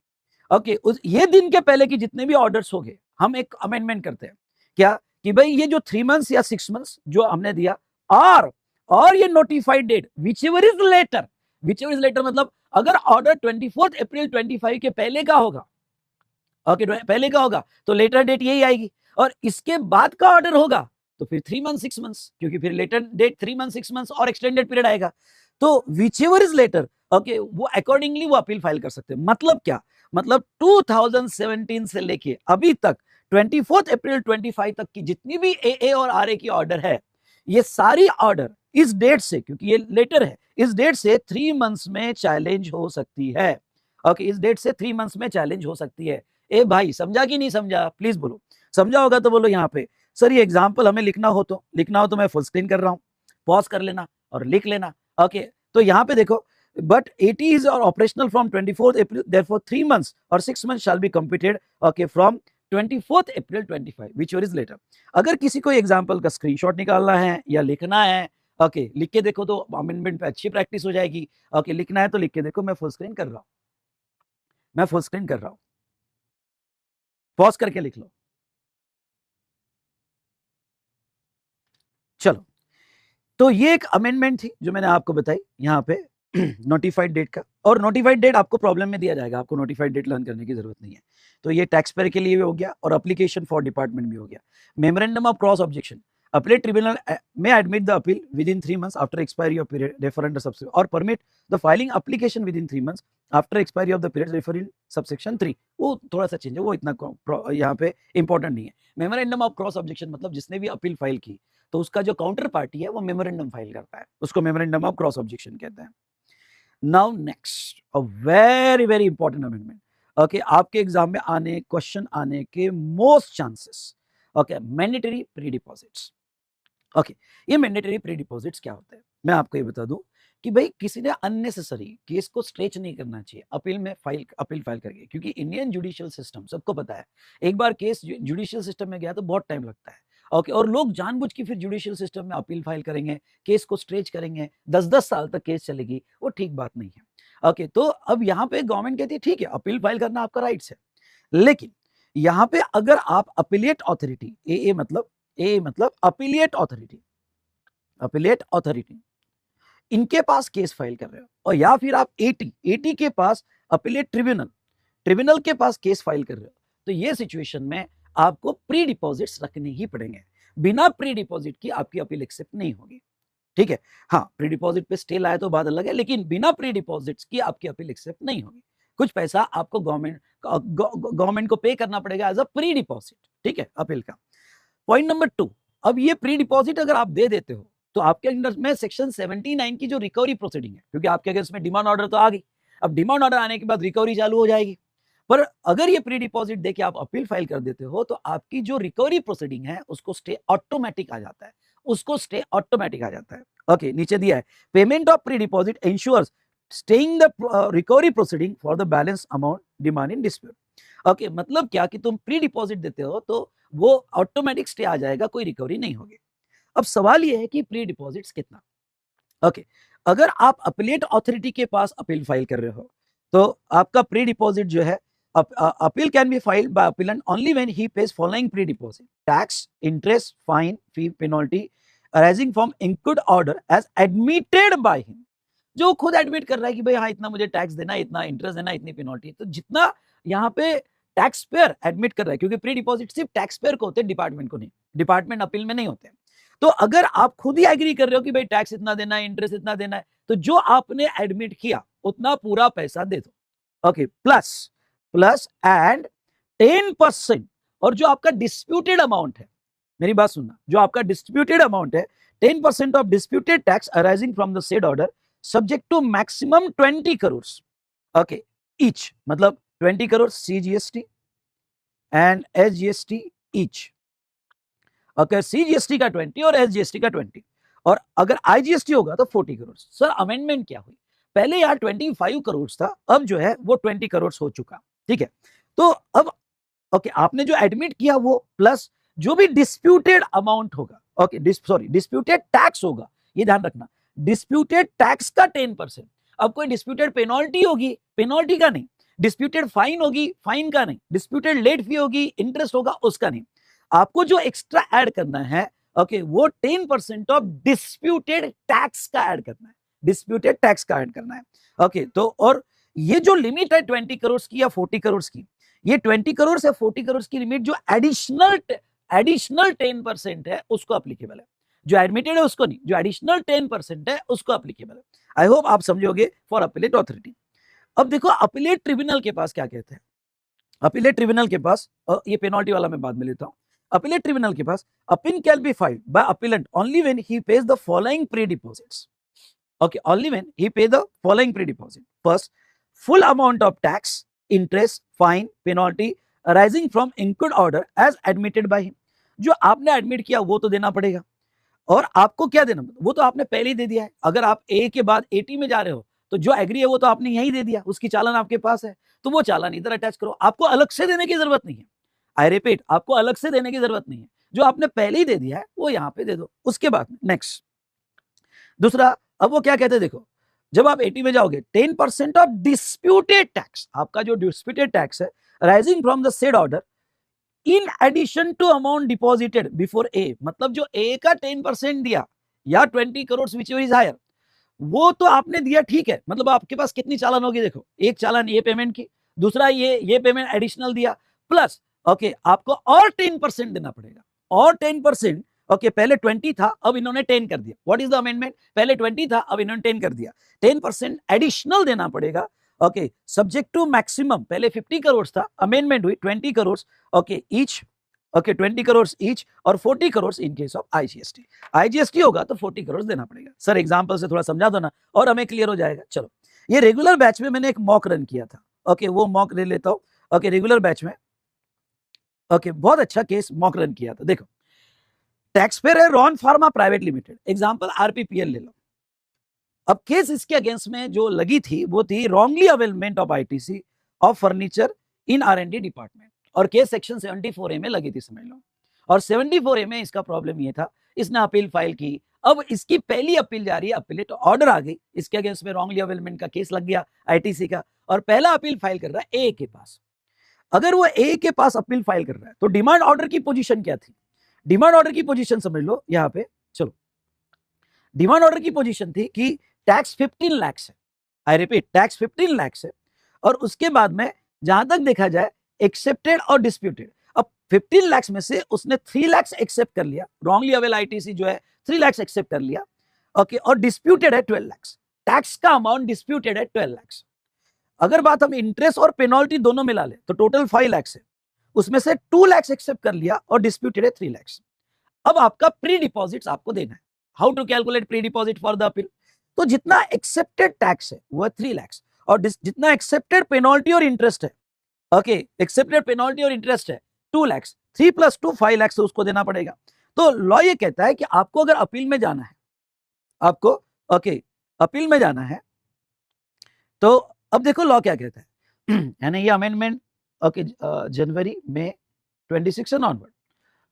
ओके, ये दिन के पहले की जितने भी ऑर्डर्स हो गए, हम एक अमेंडमेंट करते हैं, क्या कि भाई ये जो 3 मंथ्स या 6 मंथ्स जो हमने दिया, और ये notified date whichever is later, मतलब अगर ऑर्डर 24 अप्रैल 25 के पहले का होगा, ओके, पहले का होगा तो लेटर डेट यही आएगी, और इसके बाद का ऑर्डर होगा तो फिर 3 मंथ 6 मंथ्स, क्योंकि फिर लेटर डेट 3 मंथ 6 मंथ्स और एक्सटेंडेड पीरियड आएगा। तो whichever is later, okay, वो अकॉर्डिंगली वो अपील फाइल कर सकते हैं। मतलब क्या? मतलब 2017 से लेके अभी तक 24 अप्रैल 25 तक की जितनी भी ए और आर ए की ऑर्डर है, ये सारी ऑर्डर इस डेट से, क्योंकि ये लेटर है, इस डेट से 3 मंथ्स में चैलेंज हो सकती है। ओके, इस डेट से 3 मंथ्स में चैलेंज हो सकती है। ए भाई, समझा कि नहीं समझा? प्लीज बोलो। समझा होगा तो बोलो यहाँ पे। सर ये एग्जाम्पल हमें लिखना हो तो मैं फुल स्क्रीन कर रहा हूँ, पॉज कर लेना और लिख लेना। ओके, तो यहाँ पे देखो, but 80 is operational from 24th April, therefore 3 months or 6 months shall be computed, okay, from 24th April 25, whichever is later। अगर किसी को एग्जाम्पल का स्क्रीनशॉट निकालना है या लिखना है, ओके, लिख के देखो तो अमेंडमेंट पे अच्छी प्रैक्टिस हो जाएगी। ओके, लिखना है तो लिख के देखो, मैं फुल स्क्रीन कर रहा हूँ, पॉज करके लिख लो। चलो, तो ये एक अमेंडमेंट थी जो मैंने आपको बताई यहाँ पे नोटिफाइड डेट का, और नोटिफाइड डेट आपको प्रॉब्लम में दिया जाएगा, आपको नोटिफाइड डेट लर्न करने की जरूरत नहीं है। तो ये टैक्स पेयर के लिए भी हो गया और एप्लीकेशन फॉर डिपार्टमेंट भी हो गया। Memorandum of cross objection, appellate tribunal में admit the appeal within 3 months after expiry of period referred subsection, और permit the filing application within 3 months after expiry of the period referred subsection 3। वो थोड़ा सा change है, वो इतना यहाँ पे इंपॉर्टेंट नहीं है। मेमोरेंडम ऑफ क्रॉस ऑब्जेक्शन मतलब जिसने भी अपील फाइल की, तो उसका जो काउंटर पार्टी है वो मेमोरेंडम फाइल करता है, उसको मेमोरेंडम ऑफ क्रॉस ऑब्जेक्शन कहते हैं। Now next, a very very important amendment. Okay, आपके एग्जाम में क्वेश्चन आने के most chances. Okay, mandatory pre deposits. Okay, ये मैंडेटरी प्री डिपॉजिट्स क्या होते हैं, मैं आपको ये बता दूं कि भाई किसी ने अननेसेसरी केस को स्ट्रेच नहीं करना चाहिए अपील फाइल करके, क्योंकि इंडियन जुडिशियल सिस्टम सबको पता है, एक बार केस जुडिशियल सिस्टम में गया तो बहुत टाइम लगता है। ओके, और लोग जानबूझ के फिर जुडिशियल सिस्टम में अपील फाइल करेंगे, केस को स्ट्रेच करेंगे, 10-10 साल तक केस चलेगी, वो ठीक बात नहीं है। ओके, तो अब यहाँ पे गवर्नमेंट कहती है ठीक है, अपील फाइल करना आपका राइट्स है, लेकिन यहाँ पे अगर आप अपीलेट अथॉरिटी, ए मतलब अपीलेट अथॉरिटी, इनके पास केस फाइल कर रहे हो, और या फिर आप एटी के पास अपीलेट ट्रिब्यूनल के पास केस फाइल कर रहे हो, तो ये सिचुएशन में आपको प्री डिपॉजिट्स रखने ही पड़ेंगे। बिना प्री डिपॉजिट की आपकी अपील एक्सेप्ट नहीं होगी। ठीक है, हाँ, प्री डिपॉजिट पे स्टे लाए तो बात अलग है, लेकिन बिना प्री डिपॉजिट्स की आपकी अपील एक्सेप्ट नहीं होगी। कुछ पैसा आपको गवर्नमेंट को पे करना पड़ेगा एज अ प्री डिपॉजिट। ठीक है, अपील का। पॉइंट नंबर 2, अब ये प्री डिपॉजिट अगर आप दे देते हो तो आपके अंडर में सेक्शन 79 की जो रिकवरी प्रोसीडिंग है, क्योंकि आपके अगर इसमें डिमांड ऑर्डर तो आ गई, अब डिमांड ऑर्डर आने के बाद रिकवरी चालू हो जाएगी। पर अगर ये प्री डिपॉजिट देके आप अपील फाइल कर देते हो तो आपकी जो रिकवरी प्रोसीडिंग है उसको स्टे ऑटोमेटिक आ जाता है। ओके, नीचे दिया है, payment of pre deposit ensures staying the recovery proceeding for the balance amount demand in dispute. Okay, मतलब क्या कि तुम प्री डिपॉजिट देते हो तो वो ऑटोमेटिक स्टे आ जाएगा, कोई रिकवरी नहीं होगी। अब सवाल ये है कि प्री डिपॉजिट्स कितना। ओके, अगर आप अपीलेट अथॉरिटी के पास अपील फाइल कर रहे हो तो आपका प्री डिपॉजिट जो है, appeal can be filed by appellant only when he pays following pre deposit tax, interest, fine, fee, penalty arising from include order as admitted by him. जो खुद एडमिट कर रहा है कि भाई हाँ, इतना मुझे टैक्स देना है, इतना इंटरेस्ट देना है, इतनी पेनल्टी, तो जितना यहाँ पे टैक्स पेयर एडमिट कर रहा है, क्योंकि प्री डिपॉजिट सिर्फ टैक्स पेयर को होते हैं, डिपार्टमेंट को नहीं, डिपार्टमेंट अपील में नहीं होते हैं। तो अगर आप खुद ही एग्री कर रहे हो कि भाई टैक्स इतना देना है, इंटरेस्ट इतना देना है, तो जो आपने एडमिट किया उतना पूरा पैसा दे दो। ओके, प्लस एंड 10%, और जो आपका डिस्प्यूटेड अमाउंट है, मेरी बात सुनना, जो आपका डिस्प्यूटेड अमाउंट है 10% of disputed tax arising from the said order subject to maximum 20 crores okay each, मतलब 20 crores CGST and SGST each. अगर CGST का 20 और SGST का 20 और अगर IGST होगा तो 40 करोड़. सर अमेंडमेंट क्या हुई? पहले यार 25 करोड़ था, अब जो है वो 20 करोड़ हो चुका. ठीक है, तो अब ओके आपने जो एडमिट किया वो प्लस जो भी डिस्प्यूटेड अमाउंट होगा, ओके सॉरी डिस्प्यूटेड टैक्स होगा, ये ध्यान रखना, डिस्प्यूटेड टैक्स का 10%. अब कोई डिस्प्यूटेड पेनल्टी होगी, पेनल्टी का नहीं, डिस्प्यूटेड फाइन होगी, फाइन का नहीं, डिस्प्यूटेड लेट फी होगी, इंटरेस्ट होगा, उसका नहीं. आपको जो एक्स्ट्रा ऐड करना है ओके वो 10% ऑफ डिस्प्यूटेड टैक्स का ऐड करना है, डिस्प्यूटेड टैक्स का ऐड करना है. ओके तो और ये जो लिमिट है 20 करोड़ की या 40 करोड़ की, ये 20 करोड़ से 40 करोड़ की लिमिट जो एडिशनल 10% है उसको अप्लीकेबल है. जो एडमिटेड है उसको नहीं, जो एडिशनल 10% है उसको अप्लीकेबल है. आई होप आप समझोगे फॉर अपीलेट ऑथोरिटी. अब देखो अपीलेट ट्रिब्यूनल के पास क्या कहते हैं. अपीलेट ट्रिब्यूनल के पास, ये पेनल्टी वाला मैं बाद में लेता हूं. Appellate tribunal के पास appeal can be filed by appellant only when he pays the following pre-deposits. Okay, only when he pays the following pre-deposit. First, full amount of tax, interest, fine, penalty arising from incurred order as admitted by him. जो आपने admit किया वो तो देना पड़ेगा, और आपको क्या देना वो तो आपने पहले ही दे दिया है. अगर आप ए के बाद 80 में जा रहे हो तो जो एग्री है वो तो आपने यही दे दिया, उसकी चालान आपके पास है, तो वो चालान इधर अटैच करो. आपको अलग से देने की जरूरत नहीं है. आई रिपीट, आपको अलग से देने की जरूरत नहीं है, जो आपने पहले ही दे दिया है वो यहां पे दे दो. उसके बाद नेक्स्ट दूसरा, अब वो क्या कहते हैं देखो, जब आप 80 में जाओगे 10% ऑफ डिस्प्यूटेड टैक्स, आपका जो डिस्प्यूटेड टैक्स है rising from the said order in addition to amount deposited before a, मतलब जो ए का 10% दिया या 20 करोड़ विच इज हायर, वो तो आपने दिया, ठीक है, मतलब आपके पास कितनी चालान होगी देखो, एक चालान ये पेमेंट की, दूसरा ये पेमेंट एडिशनल दिया, प्लस ओके आपको और 10% देना पड़ेगा, और 10%. ओके पहले 20 था, अब इन्होंने 10 कर दिया. What is the amendment? पहले 20 था, अब इन्होंने 10 कर दिया. 10% एडिशनल देना पड़ेगा. ओके सब्जेक्ट टू मैक्सिमम, पहले 50 करोड़ था, अमेंडमेंट हुई 20 crore okay each, okay 20 crore each और 40 करोड़ इन केस ऑफ IGST. IGST होगा तो 40 करोड़ देना पड़ेगा. सर एग्जांपल से थोड़ा समझा दो ना और हमें क्लियर हो जाएगा. चलो, ये रेगुलर बैच में मैंने एक मॉक रन किया था. ओके वो मॉक ले लेता हूं. ओके रेगुलर बैच में ओके बहुत अच्छा केस मॉक रन किया था. देखो, टैक्स पेयर है Ron pharma private limited, example RPPL ले लो. अब केस इसके अगेंस्ट में जो लगी थी वो थी wrongly availment of ITC of furniture in R&D department, और केस सेक्शन 74A में लगी थी समझ लो. और 74A में इसका प्रॉब्लम ये था, इसने अपील फाइल की. अब इसकी पहली अपील जा रही है, अपीलेट ऑर्डर आ गई, इसके अगेंस्ट में रॉन्गली अवेलमेंट का केस लग गया ITC का, और पहला अपील फाइल कर रहा है A के पास. अगर वो ए के पास अपील फाइल कर रहा है तो डिमांड ऑर्डर की पोजीशन क्या थी? डिमांड ऑर्डर की पोजीशन समझ लो यहां पे. चलो, डिमांड ऑर्डर की पोजीशन थी कि टैक्स 15 लाख है. आई रिपीट, टैक्स 15 लाख है, और उसके बाद में जहां तक देखा जाए एक्सेप्टेड और डिस्प्यूटेड. अब 15 लाख में से उसने 3 लाख एक्सेप्ट कर लिया, रॉन्गली अवेल ITC जो है 3 लाख एक्सेप्ट कर लिया. ओके और डिस्प्यूटेड है 12 लाख, टैक्स का अमाउंट डिस्प्यूटेड है 12 लाख. अगर बात हम इंटरेस्ट और पेनल्टी दोनों मिला ले तो टोटल 5 लाख है, उसमें से 2 लाख एक्सेप्ट कर लिया और डिस्प्यूटेड है 3 लाख. अब आपका प्री डिपॉजिट आपको देना है. How to calculate pre deposit for the appeal? तो जितना एक्सेप्टेड टैक्स है वो 3 लाख, और जितना एक्सेप्टेड पेनल्टी और इंटरेस्ट है, ओके एक्सेप्टेड पेनल्टी और इंटरेस्ट है 2 लाख, 3 + 2 5 लाख से उसको देना पड़ेगा. तो लॉ ये कहता है कि आपको अगर अपील में जाना है, आपको ओके अपील में जाना है, तो अब देखो लॉ क्या कहता है. यानी ये अमेंडमेंट ओके जनवरी में 26 से ऑनवर्ड.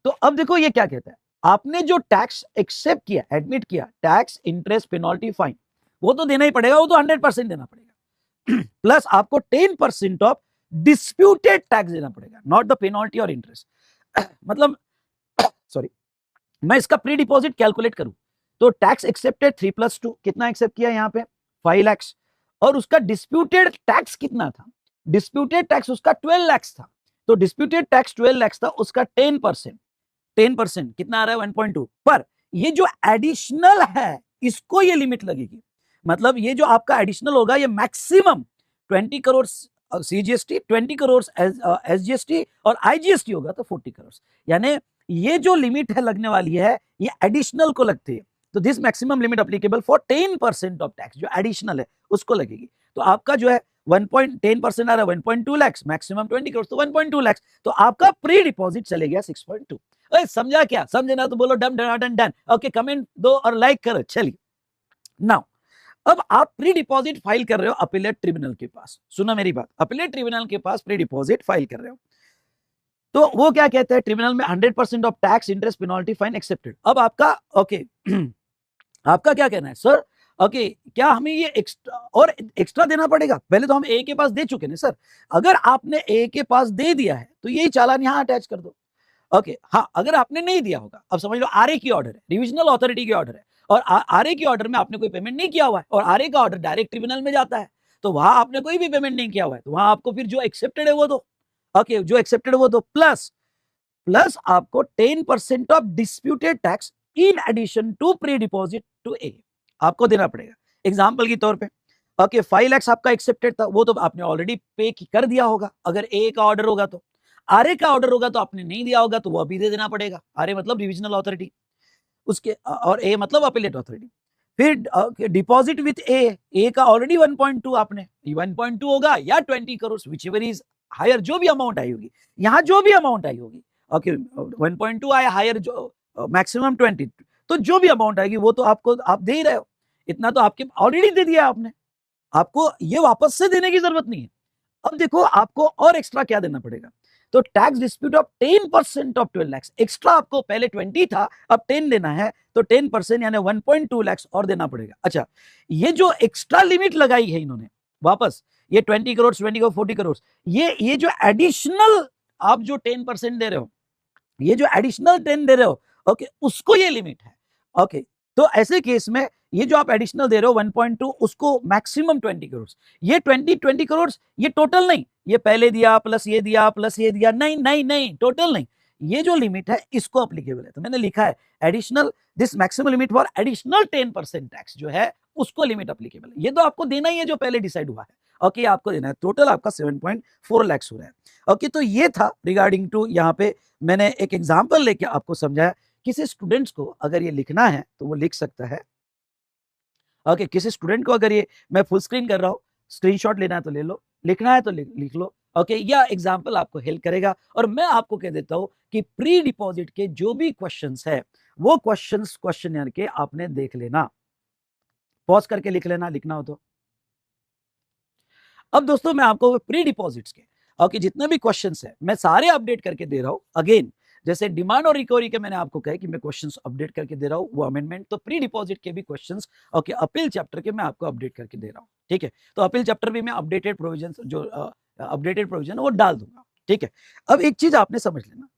तो अब देखो ये क्या कहता है, आपने जो टैक्स एक्सेप्ट किया, एडमिट किया, टैक्स इंटरेस्ट पेनल्टी फाइन, वो तो देना ही पड़ेगा, वो तो 100% देना पड़ेगा. प्लस आपको 10% ऑफ डिस्प्यूटेड टैक्स देना पड़ेगा, नॉट द पेनल्टी और इंटरेस्ट. मतलब सॉरी, मैं इसका प्री डिपॉजिट कैलकुलेट करूं तो टैक्स एक्सेप्टेड 3 + 2 कितना एक्सेप्ट किया यहाँ पे 5 लाख, और उसका डिस्प्यूटेड टैक्स कितना था? डिस्प्यूटेड टैक्स उसका 12 लाख था. तो डिस्प्यूटेड टैक्स 12 लाख था, उसका 10% कितना आ रहा है 1.2. पर ये जो एडिशनल है इसको ये लिमिट लगेगी, मतलब ये जो आपका एडिशनल होगा ये maximum 20 crore CGST, 20 crore SGST और IGST होगा तो 40 करोड़. यानी ये जो लिमिट है लगने वाली है ये एडिशनल को लगती है. तो this maximum limit applicable for 10% of tax, जो एडिशनल है उसको लगेगी। तो आपका जो है 1.10% आ रहा है 1.2 लाख, मैक्सिमम 20 करोड़, तो 1.2 लाख, तो आपका प्री डिपॉजिट चले गया 6.2। समझा क्या? समझे ना तो बोलो done done done done. Okay, comment दो और लाइक करो। चलिए नाउ, अब आप प्री डिपॉजिट फाइल कर रहे हो अपीलेट ट्रिब्यूनल के पास। सुनो मेरी बात, अपीलेट ट्रिब्यूनल के पास प्री डिपॉजिट फाइल कर रहे हो, तो वो क्या कहते हैं, ट्रिब्यूनल में 100% of tax interest penalty fine accepted. अब आपका ओके आपका क्या कहना है सर? ओके, क्या हमें ये एक्स्ट्रा देना पड़ेगा? पहले तो हम ए के पास दे चुके हैं सर। अगर आपने ए के पास दे दिया है तो यही चालान यहां अटैच कर दो। ओके, हाँ, अगर आपने नहीं दिया होगा, अब समझ लो आरए की ऑर्डर है, डिविजनल अथॉरिटी की ऑर्डर है, और आरए की ऑर्डर में आपने कोई पेमेंट नहीं किया हुआ है, और आरए का ऑर्डर डायरेक्ट ट्रिब्यूनल में जाता है, तो वहां आपने कोई भी पेमेंट नहीं किया हुआ है, तो वहां आपको फिर जो एक्सेप्टेड है वो दो। ओके, जो एक्सेप्टेड है वो दो, प्लस आपको 10% of disputed tax in addition to pre deposit to ए आपको देना पड़ेगा। एग्जांपल के तौर पे ओके 5 लाख आपका एक्सेप्टेड था, वो तो आपने ऑलरेडी पे कर दिया होगा अगर ए का ऑर्डर होगा तो। आरए का ऑर्डर होगा तो आपने नहीं दिया होगा तो वो अभी दे देना पड़ेगा। आरए मतलब डिविजनल अथॉरिटी, उसके और ए मतलब अपीलेट अथॉरिटी। फिर डिपॉजिट विथ ए का ऑलरेडी 1.2 आपने, 1.2 होगा या 20 crore, whichever is higher, जो भी अमाउंट आई होगी, यहां जो भी अमाउंट आई होगी, ओके 1.2 आया हायर, जो मैक्सिमम 20, तो जो भी अमाउंट आएगी वो तो आपको आप दे ही रहे हो, इतना तो आपके ऑलरेडी दे दिया आपने, आपको ये वापस से देने की जरूरत नहीं है। अब देखो आपको और एक्स्ट्रा क्या देना पड़ेगा, तो tax dispute of 10% of 12 lakh, extra आपको पहले 20 था, अब 10 देना है, तो 10% यानी 1.2 लाख और देना पड़ेगा। अच्छा, ये जो एक्स्ट्रा लिमिट लगाई है इन्होंने वापस, ये 20 करोड़ 20 करोड़ 40 करोड़, ये जो एडिशनल आप जो 10% दे रहे हो, ये जो एडिशनल 10 दे रहे हो, ओके, उसको ये लिमिट है। ओके, तो ऐसे केस में ये जो आप एडिशनल दे रहे हो 1.2, उसको मैक्सिमम 20 करोड़, ये 20 करोड़, ये टोटल नहीं, ये पहले दिया प्लस ये दिया प्लस ये दिया, नहीं नहीं नहीं, टोटल नहीं, ये जो लिमिट है इसको अप्लीकेबल है। तो मैंने लिखा है additional, this maximum limit for additional 10% tax जो है उसको लिमिट अप्लीकेबल है। ये तो आपको देना ही है जो पहले डिसाइड हुआ है। ओके, आपको देना है, टोटल आपका 7.4 लाख हो रहा है। ओके, तो ये था रिगार्डिंग टू, यहाँ पे मैंने एक एग्जाम्पल लेके आपको समझाया। किसी स्टूडेंट्स को अगर ये लिखना है तो वो लिख सकता है। ओके, किसी स्टूडेंट को अगर ये मैं फुल स्क्रीन कर रहा हूँ, स्क्रीनशॉट लेना है तो ले लो, लिखना है तो लिख लो। ओके, या एग्जाम्पल आपको हेल्प करेगा। और मैं आपको कह देता हूँ कि प्री डिपॉजिट के जो भी क्वेश्चंस है वो क्वेश्चन के आपने देख लेना, पॉज करके लिख लेना, लिखना हो तो। अब दोस्तों मैं आपको प्री डिपॉजिट्स के ओके जितने भी क्वेश्चंस है मैं सारे अपडेट करके दे रहा हूं। अगेन, जैसे डिमांड और रिकवरी के मैंने आपको कहा कि मैं क्वेश्चंस अपडेट करके दे रहा हूं, वो अमेंडमेंट, तो प्री डिपॉजिट के भी क्वेश्चंस ओके अपील चैप्टर के मैं आपको अपडेट करके दे रहा हूं। ठीक है, तो अपील चैप्टर भी मैं अपडेटेड प्रोविजन जो अपडेटेड प्रोविजन वो डाल दूंगा। ठीक है, अब एक चीज आपने समझ लेना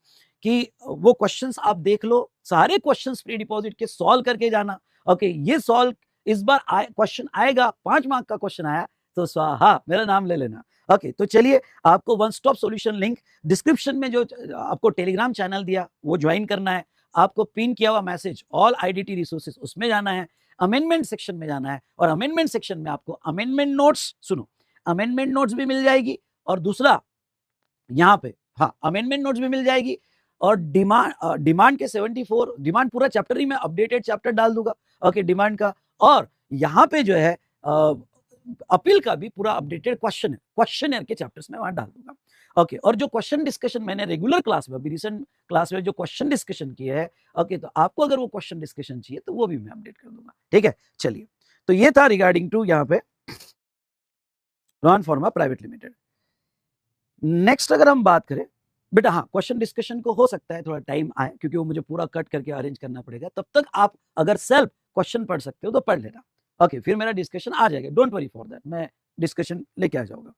कि वो क्वेश्चंस आप देख लो, सारे क्वेश्चंस प्री डिपॉजिट के सॉल्व करके जाना। ओके, ये सॉल्व इस बार क्वेश्चन आएगा, 5 मार्क का क्वेश्चन आया तो स्वाहा, मेरा नाम ले लेना। ओके, तो चलिए, आपको one stop solution link description में जो आपको टेलीग्राम चैनल दिया वो ज्वाइन करना है, आपको पिन किया हुआ मैसेज ऑल आईडीटी रिसोर्सेज उसमें जाना है, अमेंडमेंट सेक्शन में जाना है, और अमेंडमेंट सेक्शन में आपको अमेंडमेंट नोट्स, सुनो, अमेंडमेंट नोट्स भी मिल जाएगी, और दूसरा यहाँ पे हाँ अमेंडमेंट नोट्स भी मिल जाएगी, और डिमांड के 74 डिमांड पूरा चैप्टर ही मैं अपडेटेड चैप्टर डाल दूंगा। ओके, डिमांड का, और यहाँ पे जो है अपील का भी पूरा अपडेटेड क्वेश्चन के चैप्टर्स में वहां डाल दूंगा। ओके, और जो क्वेश्चन डिस्कशन मैंने रेगुलर क्लास में, अभी रिसेंट क्लास में जो क्वेश्चन डिस्कशन किया है, ओके, तो आपको अगर वो क्वेश्चन डिस्कशन चाहिए तो वो भी मैं अपडेट कर दूंगा। ठीक है, चलिए, तो ये था रिगार्डिंग टू यहाँ पे Ron pharma private limited. Next अगर हम बात करें बेटा, हाँ, क्वेश्चन डिस्कशन को हो सकता है थोड़ा टाइम आए, क्योंकि वो मुझे पूरा कट करके अरेंज करना पड़ेगा, तब तक आप अगर सेल्फ क्वेश्चन पढ़ सकते हो तो पढ़ लेना। ओके, फिर मेरा डिस्कशन आ जाएगा, डोंट वरी फॉर दैट, मैं डिस्कशन लेके आ जाऊंगा।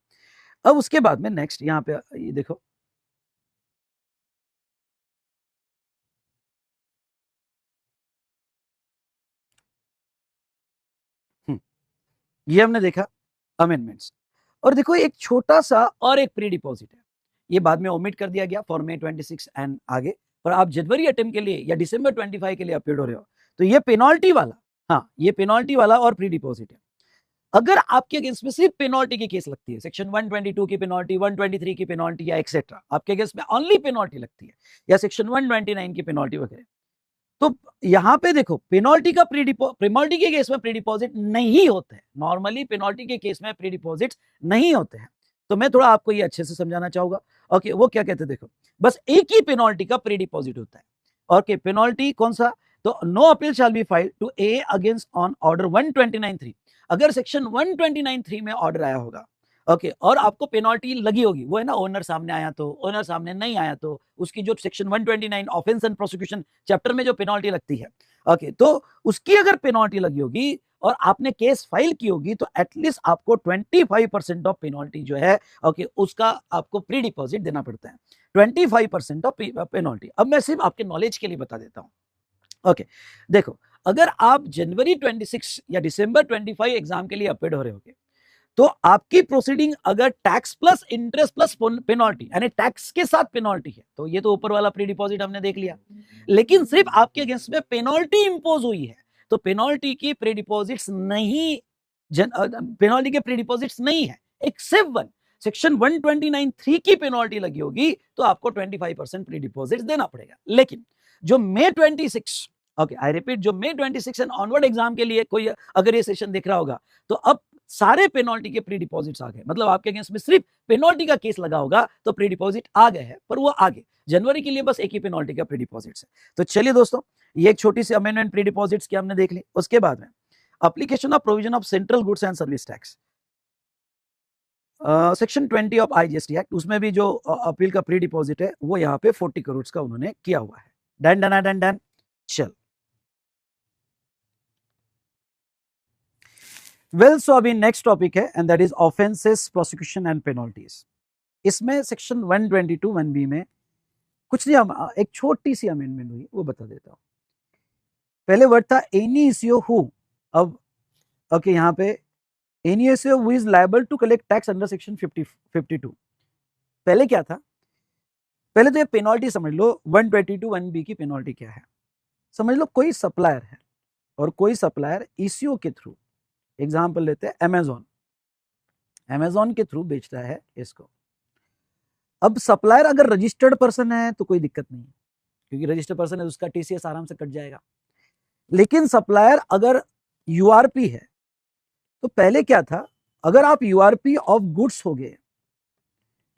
अब उसके बाद में नेक्स्ट यहाँ पे ये देखो, ये हमने देखा अमेंडमेंट्स, और देखो एक छोटा सा और एक प्री डिपॉजिट है, ये बाद में ओमिट कर दिया गया फॉर May 26 एंड आगे, पर आप जनवरी अटेम्प्ट के लिए या December 25 के लिए अपील हो रहे हो, तो ये पेनल्टी वाला, हाँ, ये पेनल्टी वाला और प्री डिपॉजिट है। अगर आपके अगेंस्ट में सिर्फ पेनल्टी की केस लगती है, सेक्शन 122 की पेनल्टी, 123 की पेनल्टी या एक्सेट्रा, आपके अगेंस्ट में ओनली पेनल्टी लगती है, या सेक्शन 129 की पेनल्टी वगैरह, तो यहां पे देखो पेनल्टी का पेनल्टी के केस में प्री डिपॉजिट नहीं होते हैं, नॉर्मली पेनल्टी के केस में प्री डिपॉजिट नहीं होते हैं। तो मैं थोड़ा आपको ये अच्छे से समझाना चाहूंगा। ओके, वो क्या कहते हैं देखो, बस एक ही पेनल्टी का प्री डिपॉजिट होता है। ओके, पेनल्टी कौन सा, तो no appeal shall be filed to a against an order 129(3). अगर सेक्शन 129(3) में ऑर्डर आया होगा, ओके, और आपको पेनल्टी लगी होगी, वो है ना ओनर सामने आया तो, ओनर सामने नहीं आया तो, उसकी जो section 129 offence and prosecution chapter में जो पेनल्टी लगती है, ओके, तो उसकी अगर पेनल्टी लगी होगी और आपने केस फाइल की होगी तो एटलीस्ट आपको 25% ऑफ पेनल्टी जो है, ओके, उसका आपको प्री डिपॉजिट देना पड़ता है, 25% ऑफ पेनल्टी। अब मैं सिर्फ आपके नॉलेज के लिए बता देता हूं। ओके, देखो, अगर आप जनवरी 26 या दिसंबर 25 एग्जाम के लिए अपेयर हो रहे होगे, तो आपकी प्रोसीडिंग अगर tax plus interest plus penalty यानी टैक्स के साथ पेनल्टी है, तो ये तो ऊपर वाला प्री डिपॉजिट हमने देख लिया। लेकिन सिर्फ आपके अगेंस्ट में पेनल्टी इंपोज हुई है, तो पेनल्टी की प्री डिपॉजिट्स नहीं, पेनल्टी के प्री डिपॉजिट्स नहीं है, एक्सेप्ट वन, सेक्शन 129(3) की पेनल्टी लगी होगी तो आपको 25% प्री डिपॉजिट देना पड़ेगा। लेकिन जो May 26, ओके, आई रिपीट, जो May 26 एंड ऑनवर्ड एग्जाम के लिए कोई अगर ये सेशन देख रहा होगा, तो अब सारे पेनल्टी के प्री डिपॉजिट्स आ गए, मतलब आपके अगेंस्ट में सिर्फ पेनल्टी का केस लगा होगा तो प्री डिपॉजिट आ गए हैं, पर वो आगे जनवरी के लिए बस एक ही पेनल्टी का प्री डिपॉजिट है। तो चलिए दोस्तों, ये एक छोटी सी अमेंडमेंट प्री डिपॉजिट्स की हमने देख ली। उसके बाद में application of provision of central goods and service tax, section 20 of IGST act, उसमें भी जो अपील का प्री डिपॉजिट है वो यहाँ पे 40 करोड़ का उन्होंने किया हुआ है। डन डन डन डन, चल। वेल, सो अभी नेक्स्ट टॉपिक है and that is offences, prosecution and penalties. इसमें सेक्शन 122 1B में कुछ नहीं, हम एक छोटी सी अमेंडमेंट हुई, वो बता देता हूं। पहले वर्ड था एनी इश्यू हु, अब ओके, यहाँ पे any issue who is liable to collect tax under section 52। पहले क्या था, पहले तो ये पेनल्टी समझ लो, 122 1B की पेनल्टी क्या है। समझ लो कोई सप्लायर है और कोई सप्लायर ईसीओ के थ्रू, एग्जाम्पल लेते हैं अमेजोन के थ्रू बेच रहा है इसको। अब सप्लायर अगर रजिस्टर्ड पर्सन है तो कोई दिक्कत नहीं है, क्योंकि रजिस्टर्ड पर्सन है, उसका टीसीएस आराम से कट जाएगा। लेकिन सप्लायर अगर यूआरपी है, तो पहले क्या था, अगर आप यूआरपी ऑफ गुड्स हो गए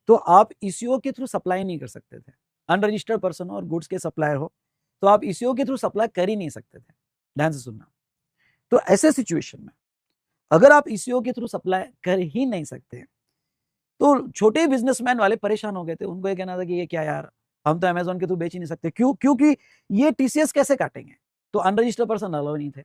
तो आप ईसीओ के थ्रू सप्लाई नहीं कर सकते थे। अनरजिस्टर्ड पर्सन और गुड्स के सप्लायर हो तो आप ईसीओ के थ्रू सप्लाई कर ही नहीं सकते थे। ध्यान से सुनना। तो ऐसे सिचुएशन में अगर आप ईसीओ के थ्रू सप्लाई कर ही नहीं सकते, तो छोटे बिजनेसमैन वाले परेशान हो गए थे। उनको ये कहना था कि ये क्या यार, हम तो अमेजोन के थ्रू बेच ही नहीं सकते, क्योंकि ये टीसीएस कैसे काटेंगे, तो अनरजिस्टर्ड पर्सन अलाउ नहीं थे।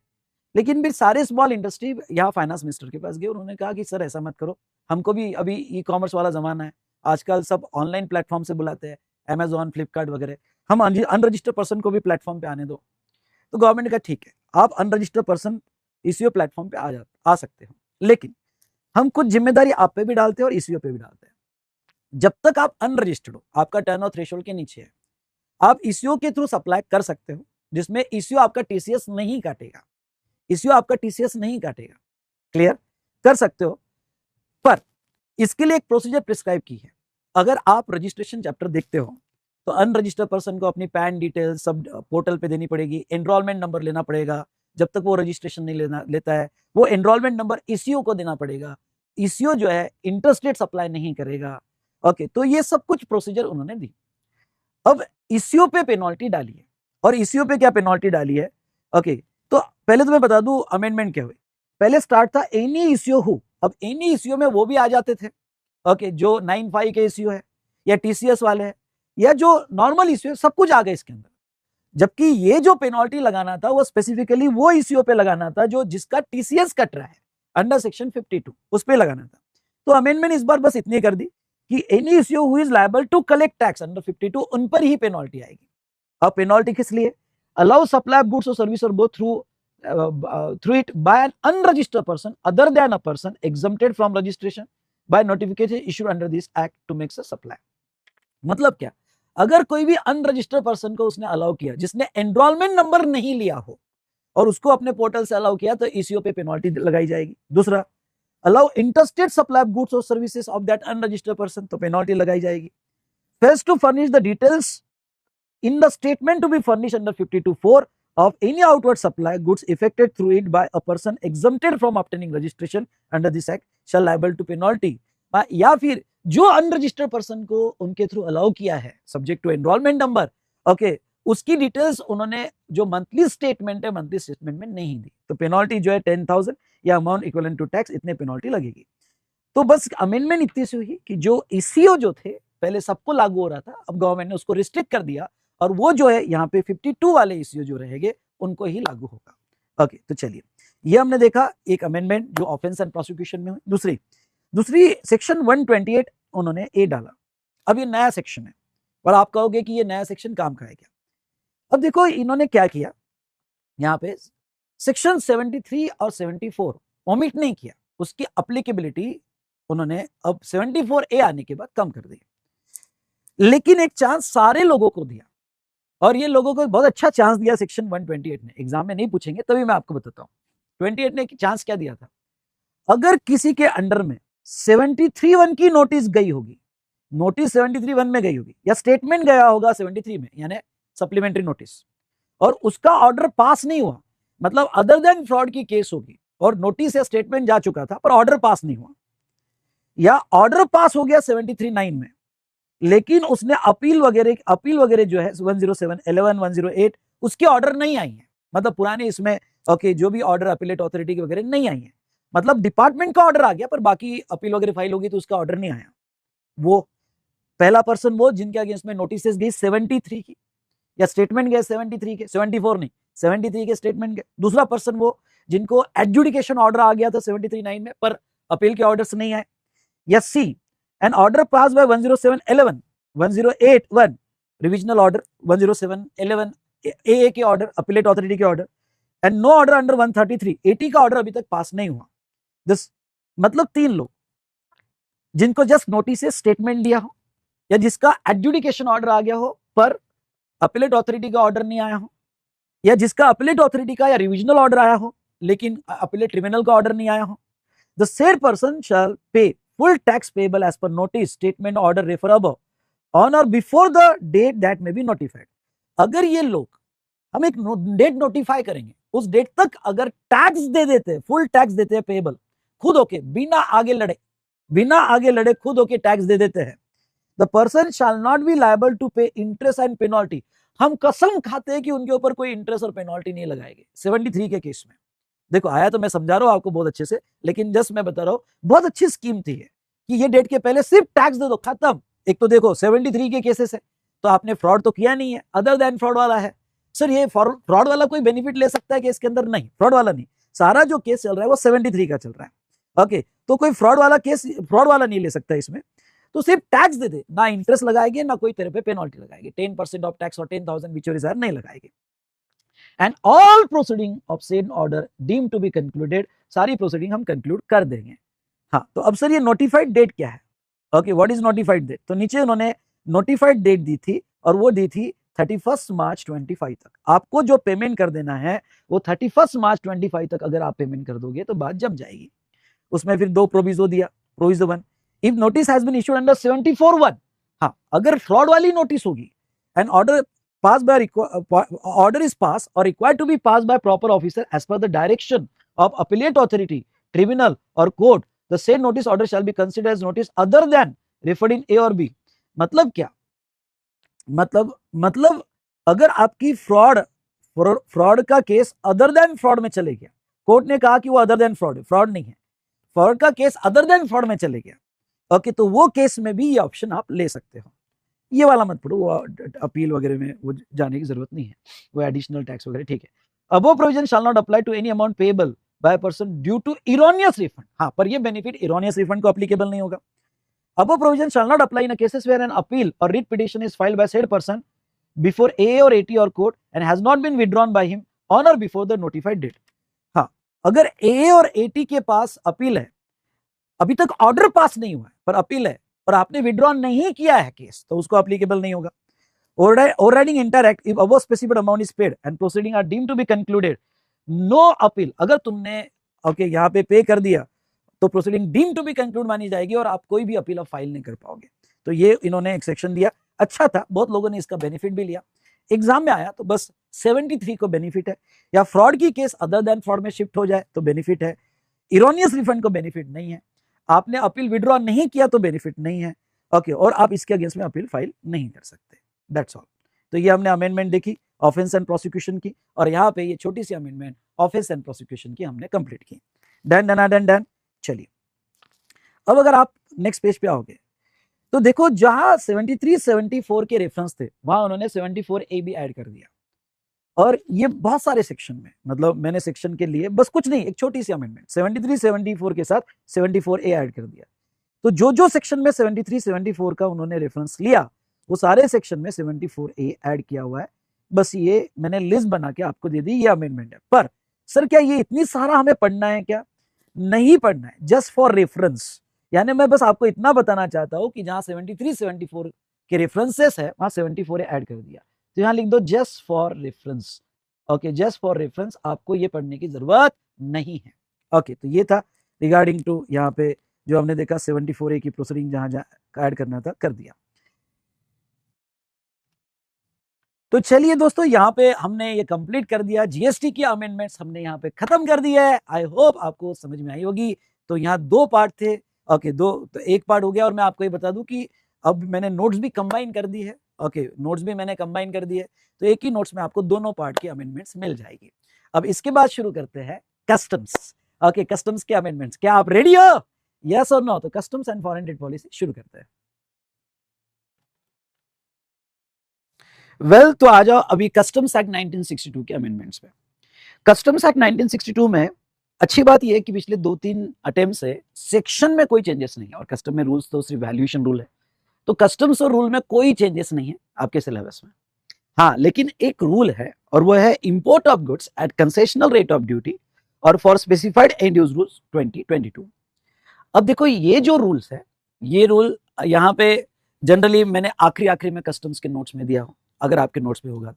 लेकिन फिर सारे स्मॉल इंडस्ट्री यहाँ फाइनेंस मिनिस्टर के पास गए, उन्होंने कहा कि सर ऐसा मत करो, हमको भी अभी ई कॉमर्स वाला जमाना है, आजकल सब ऑनलाइन प्लेटफॉर्म से बुलाते हैं, अमेजोन, फ्लिपकार्ट वगैरह, हम अनरजिस्टर्ड पर्सन को भी प्लेटफॉर्म पे आने दो। तो गवर्नमेंट ने कहा ठीक है, आप अनरजिस्टर्ड पर्सन ईसीओ प्लेटफॉर्म पे आ सकते हो, लेकिन हम कुछ जिम्मेदारी आप पे भी डालते हैं और ईसीओ पे भी डालते हैं। जब तक आप अनरजिस्टर्ड हो, आपका टर्नओवर थ्रेशोल्ड के नीचे है, आप ईसीओ के थ्रू सप्लाई कर सकते हो, जिसमें ईसीओ आपका टीसीएस नहीं काटेगा, ईसीओ आपका टीसीएस नहीं काटेगा। क्लियर, कर सकते हो, पर इसके लिए एक प्रोसीजर प्रिस्क्राइब की है। अगर आप रजिस्ट्रेशन चैप्टर देखते हो तो अनरजिस्टर्ड पर्सन को अपनी पैन डिटेल सब पोर्टल पे देनी पड़ेगी, एनरोलमेंट नंबर लेना पड़ेगा, जब तक वो रजिस्ट्रेशन नहीं लेता है वो एनरोलमेंट नंबर ईसीओ को देना पड़ेगा, ईसीओ जो है इंटरस्टेट सप्लाई नहीं करेगा। ओके, तो ये सब कुछ प्रोसीजर उन्होंने दी। अब ईसीओ पे पेनल्टी डाली है, और ईसीओ पे क्या पेनल्टी डाली है, ओके, तो पहले तो मैं बता दूं अमेंडमेंट क्या हुई। पहले स्टार्ट था एनी ईसीओ हु, अब एनी ईसीओ में वो भी आ जाते थे, ओके, जो 95 के ईसीओ है या टीसीएस वाले हैं या जो नॉर्मल ईसीओ है, सब कुछ आ गए इसके अंदर। जबकि ये जो पेनल्टी लगाना था वो स्पेसिफिकली वो ईसीओ पे लगाना था जो जिसका टीसीएस कट रहा है अंडर सेक्शन 52, उस पे लगाना था। तो अमेंडमेंट इस बार बस इतनी कर दी कि any ECO who is liable to collect tax under 52, उन पर ही पेनल्टी आएगी। अब पेनल्टी किस लिए, अलाउ सप्लाई ऑफ गुड्स और सर्विस और both through it by an unregistered person other than a person exempted from registration by notification issued under this act to make a supply। मतलब क्या, अगर कोई भी अनरजिस्टर्ड पर्सन को उसने allow किया जिसने एनरोलमेंट नंबर नहीं लिया हो और उसको अपने पोर्टल से अलाउ किया, तो ईसीओ पे पेनल्टी लगाई जाएगी। दूसरा, allow interstate supply of goods और services of that unregistered person, तो पेनल्टी लगाई जाएगी। Fails to furnish the details in the statement to be furnished under 52(4) of any outward supply goods effected through it by a person exempted from obtaining registration under this act shall liable to penalty। या फिर जो unregistered person को उनके through allow किया है subject to enrolment number, okay, उसकी details उन्होंने जो मंथली स्टेटमेंट है मंथली स्टेटमेंट में नहीं दी, तो पेनल्टी जो है 10,000 या अमाउंट इक्विवेलेंट टू टैक्स, इतने पेनल्टी लगेगी। तो बस अमेंडमेंट इतनी सी हुई कि जो ईसीओ जो थे पहले सबको लागू हो रहा था, अब गवर्नमेंट ने उसको रिस्ट्रिक्ट कर दिया और वो जो है यहाँ पे 52 वाले ईसीओ जो रहेंगे उनको ही लागू होगा। ओके, तो चलिए ये हमने देखा एक अमेंडमेंट जो ऑफेंस एंड प्रोसिक्यूशन में हुई। दूसरी सेक्शन 128 उन्होंने ए डाला। अब ये नया सेक्शन है और आप कहोगे कि ये नया सेक्शन काम का है क्या? अब देखो इन्होंने क्या किया, यहाँ पे सेक्शन 73 और 74 ओमिट नहीं किया, उसकी अप्लीकेबिलिटी उन्होंने अब 74A आने के बाद कम कर दी, लेकिन एक चांस सारे लोगों को दिया और ये लोगों को बहुत अच्छा चांस दिया सेक्शन 128 ने। एग्जाम में नहीं पूछेंगे तभी मैं आपको बताता हूं 28 ने चांस क्या दिया था। अगर किसी के अंडर में 73(1) की नोटिस गई होगी, नोटिस 73(1) में गई होगी या स्टेटमेंट गया होगा 73 में यानी सप्लीमेंट्री नोटिस, और उसका ऑर्डर पास नहीं हुआ, मतलब अदर देन फ्रॉड की केस होगी और नोटिस या स्टेटमेंट जा चुका था पर ऑर्डर पास नहीं हुआ, या ऑर्डर पास हो गया 73(9) में लेकिन उसने अपील वगैरह जो है 107, 11, 108 उसके ऑर्डर नहीं आई है, मतलब पुराने इसमें ओके जो भी ऑर्डर अपीलेट अथॉरिटी के वगैरह नहीं आई है, मतलब डिपार्टमेंट का ऑर्डर आ गया पर बाकी अपील वगैरह फाइल होगी तो उसका ऑर्डर नहीं आया। वो पहला पर्सन वो जिनके अगेंस्ट में नोटिस गई 73 की या स्टेटमेंट गए 73 के, 74 नहीं 73 के स्टेटमेंट गए। दूसरा पर्सन वो जिनको एडजुडिकेशन ऑर्डर आ गया था 73(9) में पर अपील के ऑर्डर्स नहीं आए। या see an order pass by 107(11), 108(1) revisional order, 107(11) AA के ऑर्डर, अपीलेट अथॉरिटी के order, and no order under 133 80 का ऑर्डर अभी तक पास नहीं हुआ। मतलब 3 लोग जिनको जस्ट नोटिस से स्टेटमेंट दिया हो या जिसका एडजुडिकेशन ऑर्डर आ गया हो पर अपीलेट अथॉरिटी का ऑर्डर नहीं आया हो, या जिसका अपीलेट अथॉरिटी का या रिविजनल ऑर्डर आया हो लेकिन अपीलेट ट्रिब्यूनल का ऑर्डर नहीं आया हो, द सेड पर्सन शैल पे full tax payable as per notice, statement, order refer above on or before the date that may be notified। अगर ये लोग हम एक डेट नोटिफाई करेंगे उस डेट तक अगर टैक्स दे देते हैं, फुल टैक्स देते हैं पेबल, खुद होके बिना आगे लड़े खुद होके टैक्स दे देते हैं, the person shall not be liable to pay interest and penalty. हम कसम खाते हैं कि उनके ऊपर कोई इंटरेस्ट और पेनल्टी नहीं लगाएंगे 73 के केस में। देखो आया तो मैं समझा रहा हूं आपको बहुत अच्छे से, लेकिन जस्ट मैं बता रहा हूं बहुत अच्छी स्कीम थी ये कि ये डेट के पहले सिर्फ टैक्स दे दो, खत्म। एक तो देखो 73 के केसेस है तो आपने फ्रॉड तो किया नहीं है, अदर देन फ्रॉड वाला है। सर ये फ्रॉड वाला कोई बेनिफिट ले सकता है केस के अंदर? नहीं, फ्रॉड वाला नहीं, सारा जो केस चल रहा है वो 73 का चल रहा है। ओके, तो कोई फ्रॉड वाला नहीं ले सकता इसमें, तो सिर्फ टैक्स दे दे, ना इंटरेस्ट लगाएंगे ना कोई तेरे पे पेनल्टी लगाएंगे, 10% ऑफ टैक्स और 10,000 विच रिजर्व नहीं लगाएंगे। And all proceeding of said order deem to be concluded, सारी प्रोसीडिंग हम कंक्लूड कर देंगे। हाँ, तो अब सर ये नोटिफाइड डेट क्या है? Okay, what is notified date? तो नीचे उन्होंने नोटिफाइड डेट दी थी और वो दी थी 31 मार्च 25 तक। आपको जो पेमेंट कर देना है वो 31 मार्च 25 तक अगर आप पेमेंट कर दोगे तो बात जम जाएगी। उसमें फिर 2 प्रोविजो दिया। Proviso 1, if notice has been issued under 74(1), हाँ अगर फ्रॉड वाली नोटिस होगी and order is passed or required to be passed by proper officer as per the direction of appellate authority, tribunal or court, the said notice order shall be considered as notice other than referred in A or B। मतलब क्या? मतलब अगर आपकी fraud का case other than fraud में चले गया, court ने कहा कि वो अदर देन फ्रॉड नहीं है, फ्रॉड का केस अदर देन फ्रॉड में चले गया, ओके, तो वो केस में भी ये ऑप्शन आप ले सकते हो। ये वाला मत पढ़ो, वो अपील वगैरह में वो जाने की जरूरत नहीं है, वो एडिशनल टैक्स वगैरह, ठीक है। Above provision shall not apply to any amount payable by person due to erroneous refund. हाँ, पर ये बेनिफिट इरोनियस रिफंड को एप्लीकेबल नहीं होगा। Above provision shall not apply in cases where an appeal और writ petition is filed by said person before AA or AT or court and has not been withdrawn by him on or before the notified date। हाँ, अगर AA और AT के पास appeal है, अभी तक order pass नहीं हुआ है पर अपील है और आपने विड्रॉ नहीं किया है केस, तो उसको एप्लीकेबल नहीं होगा। Overriding inter act, if above specified amount is paid and proceeding are deemed to be concluded, no appeal. अगर तुमने ओके यहाँ पे कर दिया तो proceeding deemed to be conclude मानी जाएगी और आप कोई भी अपील फाइल नहीं कर पाओगे। तो ये इन्होंने एक सेक्शन दिया, अच्छा था, बहुत लोगों ने इसका बेनिफिट भी लिया। एग्जाम में आया तो बस 73 को बेनिफिट है, या फ्रॉड की केस अदर देन फ्रॉड में शिफ्ट हो जाए तो बेनिफिट है, इरोनियस रिफंड को बेनिफिट नहीं है, आपने अपील विड्रॉ नहीं किया तो बेनिफिट नहीं है, ओके, और आप इसके अगेंस्ट में अपील फाइल नहीं कर सकते, दैट्स ऑल। तो ये हमने अमेंडमेंट देखी ऑफेंस एंड प्रोसिक्यूशन की, और यहाँ पे ये छोटी सी अमेंडमेंट ऑफेंस एंड प्रोसिक्यूशन की हमने कंप्लीट की। Done done done done. चलिए अब अगर आप नेक्स्ट पेज पे आओगे तो देखो जहां 73 74 के रेफरेंस थे वहां उन्होंने 74A भी ऐड कर दिया, और ये बहुत सारे सेक्शन में, मतलब मैंने सेक्शन के लिए बस कुछ नहीं, एक छोटी सी अमेंडमेंट 73 74 के साथ 74A ऐड कर दिया। तो जो जो सेक्शन में 73 74 का उन्होंने रेफरेंस लिया वो सारे सेक्शन में 74A ऐड किया हुआ है। बस ये मैंने लिस्ट बना के आपको दे दी, ये अमेंडमेंट है। पर सर क्या ये इतनी सारा हमें पढ़ना है क्या? नहीं पढ़ना है, जस्ट फॉर रेफरेंस। यानी मैं बस आपको इतना बताना चाहता हूं कि जहां 73 74 के रेफरेंसेस है वहां 74 ऐड कर दिया, तो यहां लिख दो just for reference. Okay, just for reference, आपको ये पढ़ने की जरूरत नहीं है। ओके, तो ये था रिगार्डिंग टू यहाँ पे जो हमने देखा 74A की प्रोसीडिंग जहां जहां ऐड करना था कर दिया। तो चलिए दोस्तों, यहाँ पे हमने ये कंप्लीट कर दिया, जीएसटी की अमेंडमेंट्स हमने यहाँ पे खत्म कर दी है। आई होप आपको समझ में आई होगी। तो यहाँ दो पार्ट थे, ओके, दो, तो एक पार्ट हो गया, और मैं आपको ये बता दूं कि अब मैंने नोट्स भी कंबाइन कर दी है। ओके, नोट्स भी मैंने कंबाइन कर दी है, तो एक ही नोट्स में आपको दोनों पार्ट की अमेंडमेंट्स मिल जाएगी। अब इसके बाद शुरू करते हैं कस्टम्स। ओके, कस्टम्स के अमेंडमेंट्स, क्या आप रेडी हो? यस और नो? तो customs and foreign trade policy शुरू करते हैं। वेल, तो आ जाओ अभी कस्टम्स एक्ट 1962 के अमेंडमेंट्स पे। कस्टम्स एक्ट 1962 में अच्छी बात यह है कि पिछले 2-3 अटेम्प्ट से सेक्शन में कोई चेंजेस नहीं है, और कस्टम में रूल्स तो सिर्फ वैल्यूएशन रूल है, तो कस्टम्स और रूल में कोई चेंजेस नहीं है आपके सिलेबस में। हाँ, लेकिन एक रूल है, और वो है import of goods at concessional rate of duty और for specified end use rules 2022। अब देखो ये जो रूल्स है, ये रूल यहाँ पे जनरली मैंने आखिरी में कस्टम्स के नोट्स में दिया हो, अगर आपके नोट्स में होगा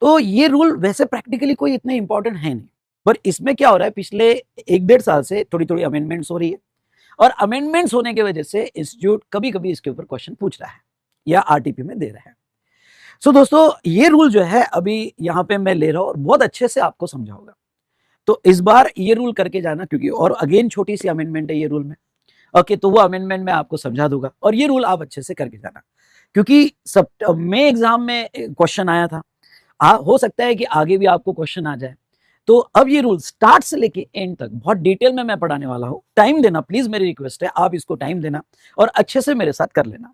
तो ये रूल वैसे प्रैक्टिकली कोई इतने इंपॉर्टेंट है नहीं, पर इसमें क्या हो रहा है, पिछले 1-1.5 साल से थोड़ी थोड़ी अमेंडमेंट्स हो रही है, और अमेंडमेंट्स होने की वजह से इंस्टीट्यूट कभी कभी इसके ऊपर क्वेश्चन पूछ रहा है या आरटीपी में दे रहा है। सो दोस्तों, ये रूल जो है अभी यहाँ पे मैं ले रहा हूँ और बहुत अच्छे से आपको समझाऊंगा, तो इस बार ये रूल करके जाना, क्योंकि और अगेन छोटी सी अमेंडमेंट है ये रूल में। ओके, तो वो अमेंडमेंट मैं आपको समझा दूंगा, और ये रूल आप अच्छे से करके जाना, क्योंकि सब मई एग्जाम में क्वेश्चन आया था, हो सकता है कि आगे भी आपको क्वेश्चन आ जाए। तो अब ये रूल स्टार्ट से लेके एंड तक बहुत डिटेल में मैं पढ़ाने वाला हूँ। टाइम देना प्लीज, मेरी रिक्वेस्ट है, आप इसको टाइम देना और अच्छे से मेरे साथ कर लेना।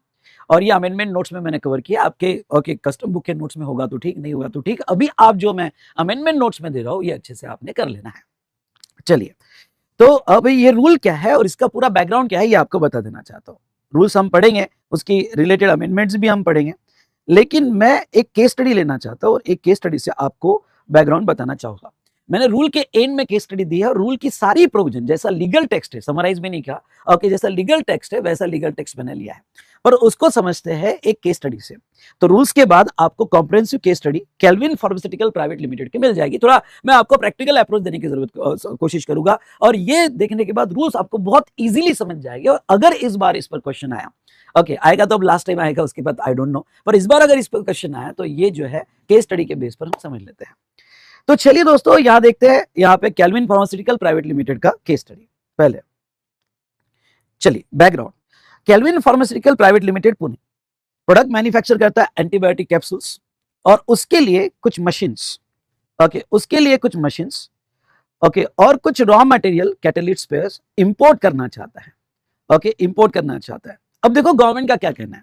और ये अमेंडमेंट नोट्स में मैंने कवर किया, आपके ओके कस्टम बुक के नोट्स में होगा तो ठीक, नहीं होगा तो ठीक, अभी आप जो मैं अमेंडमेंट नोट्स में दे रहा हूँ ये अच्छे से आपने कर लेना है। चलिए, तो अब ये रूल क्या है और इसका पूरा बैकग्राउंड क्या है ये आपको बता देना चाहता हूँ। रूल्स हम पढ़ेंगे, उसकी रिलेटेड अमेंडमेंट्स भी हम पढ़ेंगे, लेकिन मैं एक केस स्टडी लेना चाहता हूँ और एक केस स्टडी से आपको बैकग्राउंड बताना चाहूंगा। मैंने रूल के एंड में केस स्टडी दी है, और रूल की सारी प्रोविजन जैसा लीगल टेक्स्ट है, समराइज में नहीं कहा, ओके, जैसा लीगल टेक्स्ट है वैसा लीगल टेक्स्ट मैंने लिया है, पर उसको समझते हैं एक केस स्टडी से। तो रूल्स के बाद आपको comprehensive case study kelvin pharmaceutical private limited की मिल जाएगी। थोड़ा मैं आपको प्रैक्टिकल अप्रोच देने की जरूरत कोशिश करूंगा, और ये देखने के बाद रूल्स आपको बहुत इजीली समझ जाएंगे। और अगर इस बार इस पर क्वेश्चन आया, ओके आएगा तो अब लास्ट टाइम आएगा उसके बाद आई डोंट नो, पर इस बार अगर इस पर क्वेश्चन आया तो ये जो है केस स्टडी के बेस पर हम समझ लेते हैं। तो चलिए दोस्तों, यहां देखते हैं यहाँ पे केल्विन फार्मास्यूटिकल प्राइवेट लिमिटेड का केस स्टडी। पहले चलिए background, kelvin pharmaceutical private limited Pune product manufacture करता है एंटीबायोटिक कैप्सूल्स, और उसके लिए कुछ मशीन्स, ओके, उसके लिए कुछ मशीन्स, ओके, और कुछ raw material catalyst spares import करना चाहता है। ओके, इंपोर्ट करना चाहता है। अब देखो गवर्नमेंट का क्या कहना है,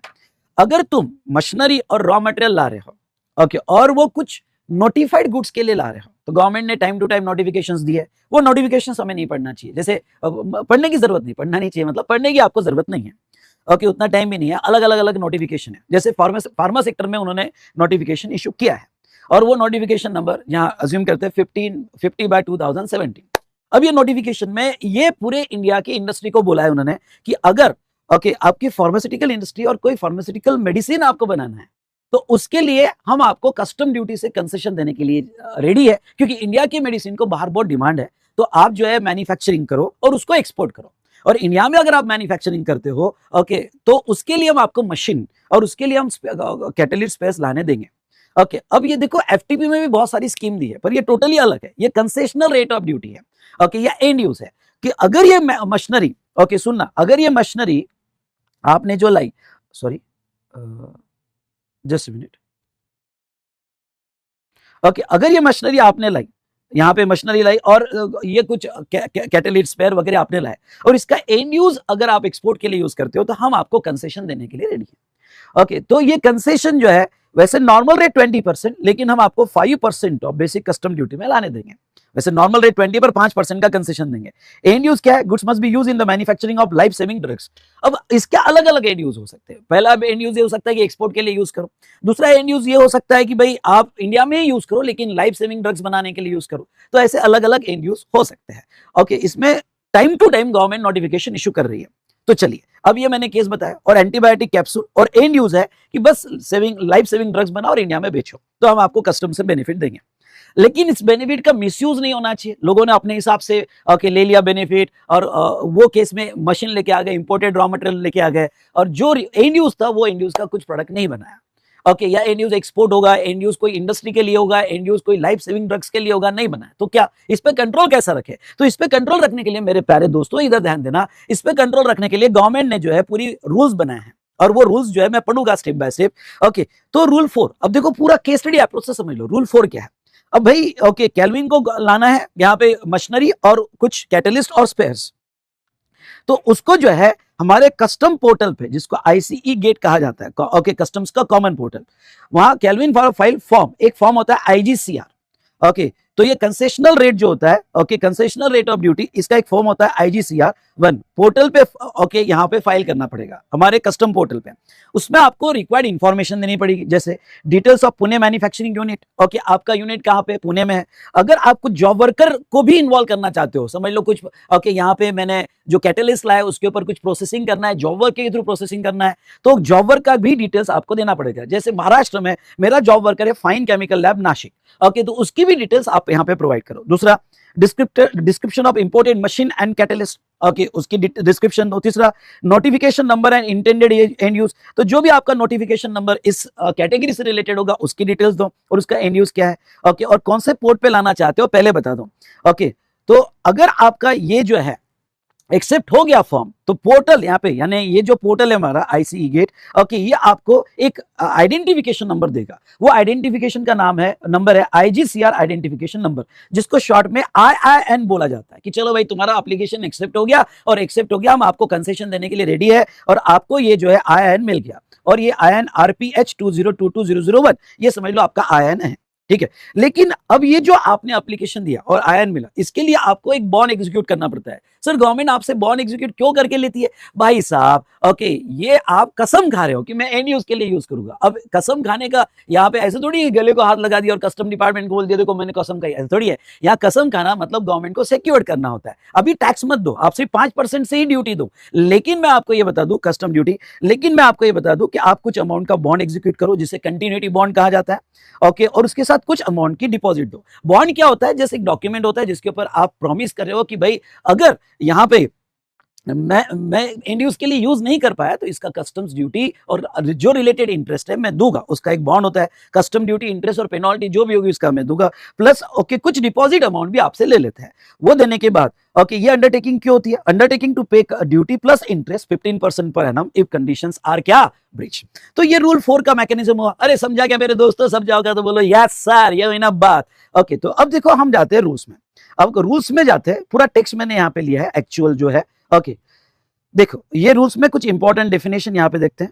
अगर तुम मशीनरी और रॉ मटेरियल ला रहे हो, ओके, और वो कुछ नोटिफाइड गुड्स के लिए ला रहे हो, तो गवर्नमेंट ने टाइम टू टाइम नोटिफिकेशंस दी है, वो नोटिफिकेशंस हमें नहीं पढ़ना चाहिए, जैसे पढ़ने की जरूरत नहीं, पढ़ना नहीं चाहिए, मतलब पढ़ने की आपको जरूरत नहीं है, ओके, उतना टाइम भी नहीं है। अलग अलग नोटिफिकेशन है, जैसे फार्मा सेक्टर में उन्होंने नोटिफिकेशन इशू किया है, और वो नोटिफिकेशन नंबर यहाँ अज्यूम करते हैं 1550/2017। अब ये नोटिफिकेशन में ये पूरे इंडिया की इंडस्ट्री को बोला है उन्होंने कि अगर ओके आपकी फार्मास्यूटिकल इंडस्ट्री और कोई फार्मास्यूटिकल मेडिसिन आपको बनाना है तो उसके लिए हम आपको कस्टम ड्यूटी से कंसेशन देने के लिए रेडी है, क्योंकि इंडिया की मेडिसिन को बाहर बहुत डिमांड है, तो आप जो है मैन्युफैक्चरिंग करो और उसको एक्सपोर्ट करो। और इंडिया में अगर आप मैन्युफैक्चरिंग करते हो, ओके, तो उसके लिए हम आपको मशीन और उसके लिए हम कैटालिस्ट स्पेस लाने देंगे। ओके, अब ये देखो एफटीपी में भी बहुत सारी स्कीम दी है, पर ये टोटली अलग है, ये कंसेशनल रेट ऑफ ड्यूटी है। ओके, या एंड यूज है कि अगर ये मशीनरी, ओके सुनना, अगर ये मशीनरी आपने जो लाई, सॉरी जस्ट मिनट, ओके, अगर ये मशीनरी आपने लाई, यहाँ पे मशीनरी लाई और ये कुछ कैटलिस्ट स्पेयर वगैरह आपने लाए और इसका एंड यूज अगर आप एक्सपोर्ट के लिए यूज करते हो तो हम आपको कंसेशन देने के लिए रेडी है। ओके, तो ये कंसेशन जो है वैसे नॉर्मल रेट 20%, लेकिन हम आपको 5% ऑफ बेसिक कस्टम ड्यूटी में लाने देंगे। वैसे नॉर्मल रेट 20 पर 5% का कंसेशन देंगे। एंड यूज क्या है? Goods must be use in the manufacturing of life saving drugs. अब इसके अलग अलग एंड यूज हो सकते हैं। पहला एंड यूज ये हो सकता है कि एक्सपोर्ट के लिए यूज करो। दूसरा एंड यूज ये हो सकता है कि भाई आप इंडिया में ही यूज करो लेकिन लाइफ सेविंग ड्रग्स बनाने के लिए यूज करो। तो ऐसे अलग अलग एंड यूज हो सकते हैं। ओके, इसमें time to time government notification issue कर रही है। तो चलिए, अब ये मैंने केस बताया और एंटीबायोटिक कैप्सूल और एंड यूज है कि बस लाइफ सेविंग ड्रग्स बनाओ और इंडिया में बेचो, तो हम आपको कस्टम से बेनिफिट देंगे। लेकिन इस बेनिफिट का मिसयूज नहीं होना चाहिए। लोगों ने अपने हिसाब से ओके ले लिया बेनिफिट और वो केस में मशीन लेके आ गए, इंपोर्टेड रॉ मटेरियल लेके आ गए और जो एंड यूज था वो एंड यूज का कुछ प्रोडक्ट नहीं बनाया। ओके, या एंड यूज एक्सपोर्ट होगा, एंड यूज कोई इंडस्ट्री के लिए होगा, एंड यूज कोई लाइफ सेविंग ड्रग्स के लिए होगा, नहीं बनाया। तो क्या इस पे कंट्रोल कैसा रखे? तो इस पे कंट्रोल रखने के लिए मेरे प्यारे दोस्तों इधर ध्यान देना, इस पे कंट्रोल रखने के लिए गवर्नमेंट ने जो है पूरी रूल्स बनाए हैं और वो रूल्स जो है मैं पढ़ूंगा स्टेप बाय स्टेप। ओके, तो रूल 4, अब देखो पूरा केस स्टडी अप्रोच से समझ लो। रूल 4 क्या है? अब भाई ओके, केल्विन को लाना है यहाँ पे मशीनरी और कुछ कैटलिस्ट और स्पेयर्स, तो उसको जो है हमारे कस्टम पोर्टल पे, जिसको आईसीई गेट कहा जाता है, ओके कस्टम्स का कॉमन पोर्टल, वहां केल्विन फाइल फॉर्म, एक फॉर्म होता है आईजीसीआर। ओके, तो ये कंसेशनल रेट जो होता है, okay concessional rate of duty, इसका एक फॉर्म होता है आईजीसीआर 1 पोर्टल पे। ओके, यहाँ पे फाइल करना पड़ेगा हमारे कस्टम पोर्टल पे। उसमें आपको रिक्वायर्ड इंफॉर्मेशन देनी पड़ेगी, जैसे details of Pune manufacturing unit. Okay, आपका यूनिट कहाँ पे? पुणे में है। अगर आप कुछ जॉब वर्कर को भी इन्वॉल्व करना चाहते हो, समझ लो कुछ ओके यहाँ पे मैंने जो कैटलिस्ट लाया उसके ऊपर कुछ प्रोसेसिंग करना है, जॉब वर्क के थ्रू प्रोसेसिंग करना है, तो जॉब वर्क का भी डिटेल्स आपको देना पड़ेगा। जैसे महाराष्ट्र में मेरा जॉब वर्कर है fine chemical lab Nashik, okay, तो उसकी भी डिटेल्स आप यहाँ पे प्रोवाइड करो। दूसरा, description of imported machine and catalyst, okay उसकी डिस्क्रिप्शन दो। तीसरा, notification number and intended and use, तो जो भी आपका नोटिफिकेशन नंबर इस कैटेगरी से रिलेटेड होगा उसकी डिटेल्स दो और उसका एंड यूज क्या है। ओके, और कौन से पोर्ट पे लाना चाहते हो पहले बता दो। ओके, तो अगर आपका ये जो है एक्सेप्ट हो गया फॉर्म, तो पोर्टल यहाँ पे, यानी ये जो पोर्टल है हमारा आईसीई गेट, ओके, ये आपको एक आइडेंटिफिकेशन नंबर देगा। वो आइडेंटिफिकेशन का नाम है, नंबर है आईजीसीआर आइडेंटिफिकेशन नंबर, जिसको शॉर्ट में आईआईएन बोला जाता है कि चलो भाई तुम्हारा एप्लीकेशन एक्सेप्ट हो गया और एक्सेप्ट हो गया, हम आपको कंसेशन देने के लिए रेडी है और आपको ये जो है आईआईएन मिल गया और ये आईआईएन RPH 2022001, ये समझ लो आपका आईआईएन है। ठीक है, लेकिन अब ये जो आपने एप्लीकेशन दिया और आयन मिला, इसके लिए आपको एक बॉन्ड एग्जीक्यूट करना पड़ता है। सर गवर्नमेंट आपसे बॉन्ड एग्जीक्यूट क्यों करके लेती है? भाई साहब ओके, ये आप कसम खा रहे हो कि मैं एंड यूज के लिए यूज करूंगा। अब कसम खाने का यहाँ पे ऐसे थोड़ी गले को हाथ लगा दिया और कस्टम डिपार्टमेंट को बोल दिया देखो मैंने कसम खाई, ऐसे थोड़ी है। यहाँ कसम खाना मतलब गवर्नमेंट को सिक्योर करना होता है। अभी टैक्स मत दो, आप सिर्फ 5% से ही ड्यूटी दो, लेकिन मैं आपको ये बता दूं कस्टम ड्यूटी, लेकिन मैं आपको ये बता दूं कि आप कुछ अमाउंट का बॉन्ड एग्जीक्यूट करो जिसे कंटिन्यूटी बॉन्ड कहा जाता है। ओके, और उसके साथ कुछ अमाउंट की डिपॉजिट दो। बॉन्ड क्या होता है? जैसे एक डॉक्यूमेंट होता है जिसके ऊपर आप प्रॉमिस कर रहे हो कि भाई अगर यहाँ पे मैं एंड यूज के लिए यूज नहीं कर पाया तो इसका कस्टम्स ड्यूटी और जो रिलेटेड इंटरेस्ट है मैं दूंगा, उसका एक बॉन्ड होता है। कस्टम ड्यूटी, इंटरेस्ट और पेनल्टी जो भी होगी उसका मैं दूंगा, प्लस ओके कुछ डिपॉजिट अमाउंट भी आपसे ले लेते हैं। वो देने के बाद ओके, ये अंडरटेकिंग क्यों होती है? Undertaking to pay duty plus interest 15% per annum if conditions are क्या ब्रीच। तो ये रूल 4 का मैकेनिज्म हुआ। अरे समझा क्या मेरे दोस्तों? सब जाओगे तो बोलो यस सर, ये ना बात। ओके, तो अब देखो हम जाते हैं रूल्स में। अब रूल्स में जाते हैं, पूरा टेक्स्ट मैंने यहाँ पे लिया है एक्चुअल जो है। ओके, देखो ये रूल्स में कुछ इंपॉर्टेंट डेफिनेशन यहाँ पे देखते हैं।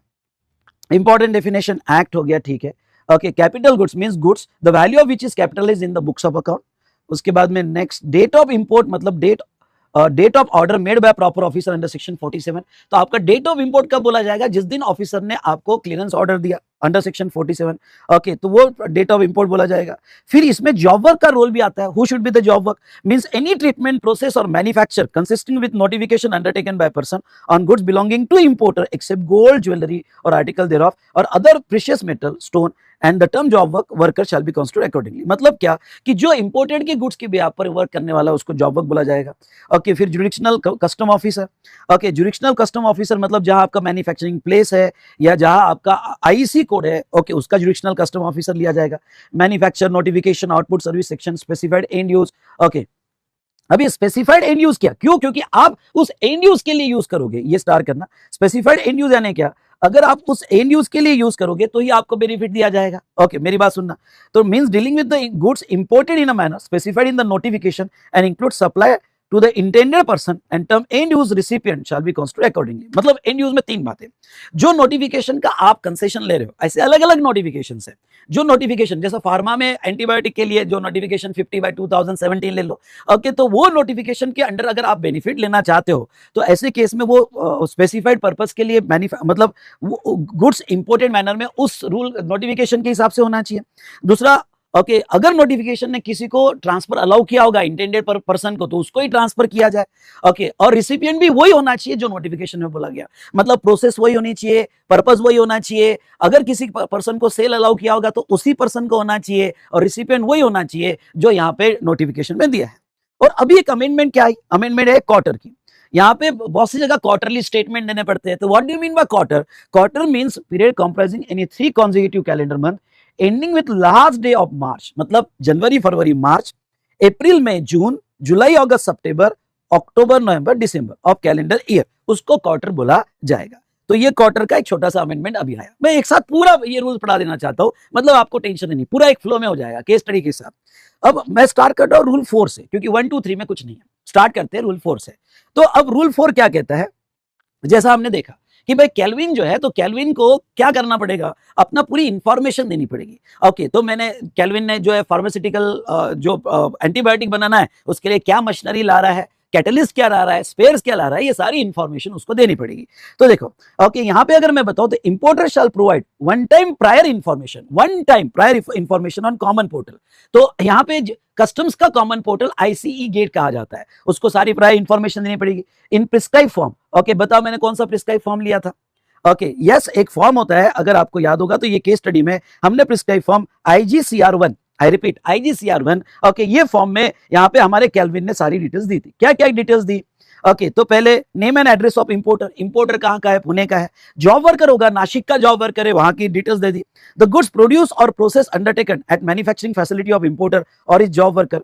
इंपॉर्टेंट डेफिनेशन एक्ट हो गया, ठीक है। Okay, capital goods means goods the value of which is capitalized in the books of account. उसके बाद में नेक्स्ट, डेट ऑफ इंपोर्ट मतलब date of order made by proper officer under section 47। तो आपका डेट ऑफ इंपोर्ट कब बोला जाएगा? जिस दिन ऑफिसर ने आपको क्लियरेंस ऑर्डर दिया अंडर सेक्शन 47। ओके, तो वो डेट ऑफ इंपोर्ट बोला जाएगा। फिर इसमें जॉब वर्क का रोल भी आता है। Who should be the job work? Means any treatment process और manufacture consisting with notification undertaken by person on goods belonging to importer except gold jewellery और आर्टिकल देयरऑफ और other precious metal stone and the term job worker shall be constitute accordingly. मतलब क्या कि जो imported के goods के behalf पर work करने वाला उसको जॉब वर्क बोला जाएगा। ओके, फिर jurisdictional custom officer. Okay, jurisdictional custom officer मतलब जहां आपका मैन्युफैक्चरिंग प्लेस है या जहां आपका आईसी कोड है, ओके, उसका जुरिडिक्शनल कस्टम ऑफिसर लिया जाएगा। Manufacture, notification, output service section, specified end use. Okay, अभी स्पेसिफाइड एंड यूज क्या, क्यों? क्योंकि आप उस एंड यूज के लिए यूज करोगे, ये स्टार करना। स्पेसिफाइड एंड यूज यानी क्या, अगर आप उस एंड यूज के लिए यूज करोगे तो ही आपको बेनिफिट दिया जाएगा। ओके, मेरी बात सुनना। तो means dealing with the goods imported in a manner specified in the notification and include supply to the intended person and term end use recipient shall be constitute accordingly. मतलब end use में तीन बातें, जो notification का आप concession ले रहे हो, ऐसे अलग अलग नोटिफिकेशन है। जो नोटिफिकेशन जैसा फार्मा में एंटीबायोटिक के लिए जो नोटिफिकेशन 50/2017 ले लो, ओके, तो वो नोटिफिकेशन के अंडर अगर आप बेनिफिट लेना चाहते हो तो ऐसे केस में वो स्पेसिफाइड पर्पस के लिए मतलब गुड्स इंपोर्टेड मैनर में उस रूल नोटिफिकेशन के हिसाब से होना चाहिए। दूसरा, ओके, अगर नोटिफिकेशन ने किसी को ट्रांसफर अलाउ किया होगा इंटेंडेड पर्सन को, तो उसको ही ट्रांसफर किया जाए। ओके, और रिसिपिएंट भी वही होना चाहिए जो नोटिफिकेशन में बोला गया, मतलब प्रोसेस वही होनी चाहिए, पर्पस वही होना चाहिए। अगर किसी पर्सन को सेल अलाउ किया होगा तो उसी पर्सन को होना चाहिए, और रिसिपिएंट वही होना चाहिए जो यहाँ पे नोटिफिकेशन में दिया है। और अभी एक अमेंडमेंट क्या है, अमेंडमेंट है क्वार्टर की। यहाँ पे बहुत सी जगह क्वार्टरली स्टेटमेंट देने पड़ते हैं। तो what do you mean by quarter? Quarter means period comprising any 3 consecutive calendar month ending with last day of March. मतलब जनवरी, फरवरी, मार्च, अप्रैल, मई, जून, जुलाई, अगस्त, सितंबर, अक्टूबर, नवंबर, दिसंबर ऑफ कैलेंडर ईयर, उसको क्वार्टर बोला जाएगा। तो ये क्वार्टर का एक छोटा सा अमेंडमेंट अभी आया। मैं एक साथ पूरा ये रूल पढ़ा देना चाहता हूं, मतलब आपको टेंशन नहीं, पूरा एक फ्लो में हो जाएगा केस स्टडी के साथ। अब मैं स्टार्ट कर रहा हूं रूल 4 से, क्योंकि 1 2 3 में कुछ नहीं है। स्टार्ट करते हैं रूल 4 से। तो अब रूल 4 क्या कहता है, जैसा हमने देखा कि भाई केल्विन जो है, तो केल्विन को क्या करना पड़ेगा, अपना पूरी इंफॉर्मेशन देनी पड़ेगी। ओके, तो मैंने केल्विन ने जो है फार्मास्यूटिकल जो एंटीबायोटिक बनाना है उसके लिए क्या मशीनरी ला रहा है, कैटलिस्ट क्या ला रहा है, स्पेयर्स क्या ला रहा है, ये सारी इंफॉर्मेशन उसको देनी पड़ेगी। तो देखो, ओके, यहाँ पे अगर मैं बताऊं तो importer shell provide one time prior information on common portal. तो यहाँ पे कस्टम्स का कॉमन पोर्टल आईसीई गेट कहा जाता है, उसको सारी प्रायर इंफॉर्मेशन देनी पड़ेगी इन प्रिस्क्राइब फॉर्म। ओके, बताओ मैंने कौन सा प्रिस्क्राइब फॉर्म लिया था? ओके, यस, एक फॉर्म होता है, अगर आपको याद होगा तो ये केस स्टडी में हमने prescribe form IGCR1, I repeat IGCR1। Okay, ये फॉर्म में यहाँ पे हमारे केल्विन ने सारी डिटेल्स दी थी। क्या क्या डिटेल्स दी? ओके, तो पहले name and address of importer, importer कहाँ का है, पुणे का है। जॉब वर्कर होगा, नासिक का जॉब वर्कर है, वहां की डिटेल्स दे दी। द गुड्स प्रोड्यूस और process undertaken at manufacturing facility of importer और इस जॉब वर्कर,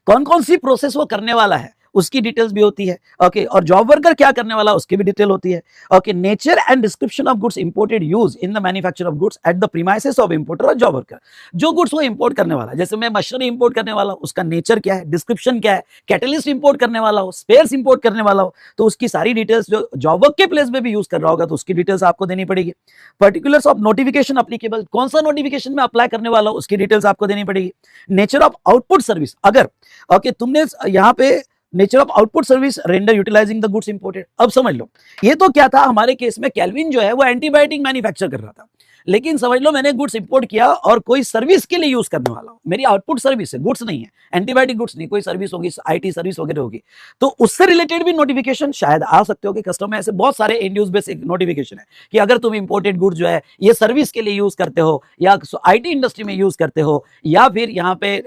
कौन कौन सी प्रोसेस वो करने वाला है उसकी डिटेल्स भी होती है। ओके, और जॉब वर्कर क्या करने वाला उसकी भी डिटेल होती है। Okay, nature and description of goods imported use in the manufacture of goods at the premises of importer और जॉब वर्कर। जो गुड्स वो इंपोर्ट करने वाला है, जैसे मैं मशीनरी इंपोर्ट करने वाला हूं, उसका नेचर क्या है, डिस्क्रिप्शन क्या है, कैटलिस्ट इंपोर्ट करने वाला हो, स्पेयर्स इंपोर्ट करने वाला हो, तो उसकी सारी डिटेल्स, जो जॉब वर्क के प्लेस में भी यूज कर रहा होगा तो उसकी डिटेल्स आपको देनी पड़ेगी। पर्टिकुलर्स ऑफ नोटिफिकेशन अप्लीकेबल, कौन सा नोटिफिकेशन में अप्लाई करने वाला हो उसकी डिटेल्स आपको देनी पड़ेगी। नेचर ऑफ आउटपुट सर्विस, अगर ओके तुमने यहाँ पे nature of output service render utilising the goods imported. अब समझ लो, ये तो क्या था हमारे केस में, केल्विन जो है वो एंटीबायोटिक मैन्युफैक्चर कर रहा था, लेकिन समझ लो मैंने गुड्स इंपोर्ट किया और कोई सर्विस के लिए यूज करने वाला हूं, मेरी आउटपुट सर्विस है, गुड्स नहीं है, एंटीबायोटिक गुड्स नहीं, कोई सर्विस होगी, आईटी सर्विस वगैरह होगी, तो उससे रिलेटेड भी नोटिफिकेशन शायद आ सकते हो कि कस्टमर में ऐसे बहुत सारे इंड यूज बेस्ड नोटिफिकेशन है कि अगर तुम इंपोर्टेड गुड्स जो है ये सर्विस के लिए यूज करते हो या आईटी इंडस्ट्री में यूज करते हो या फिर यहाँ पे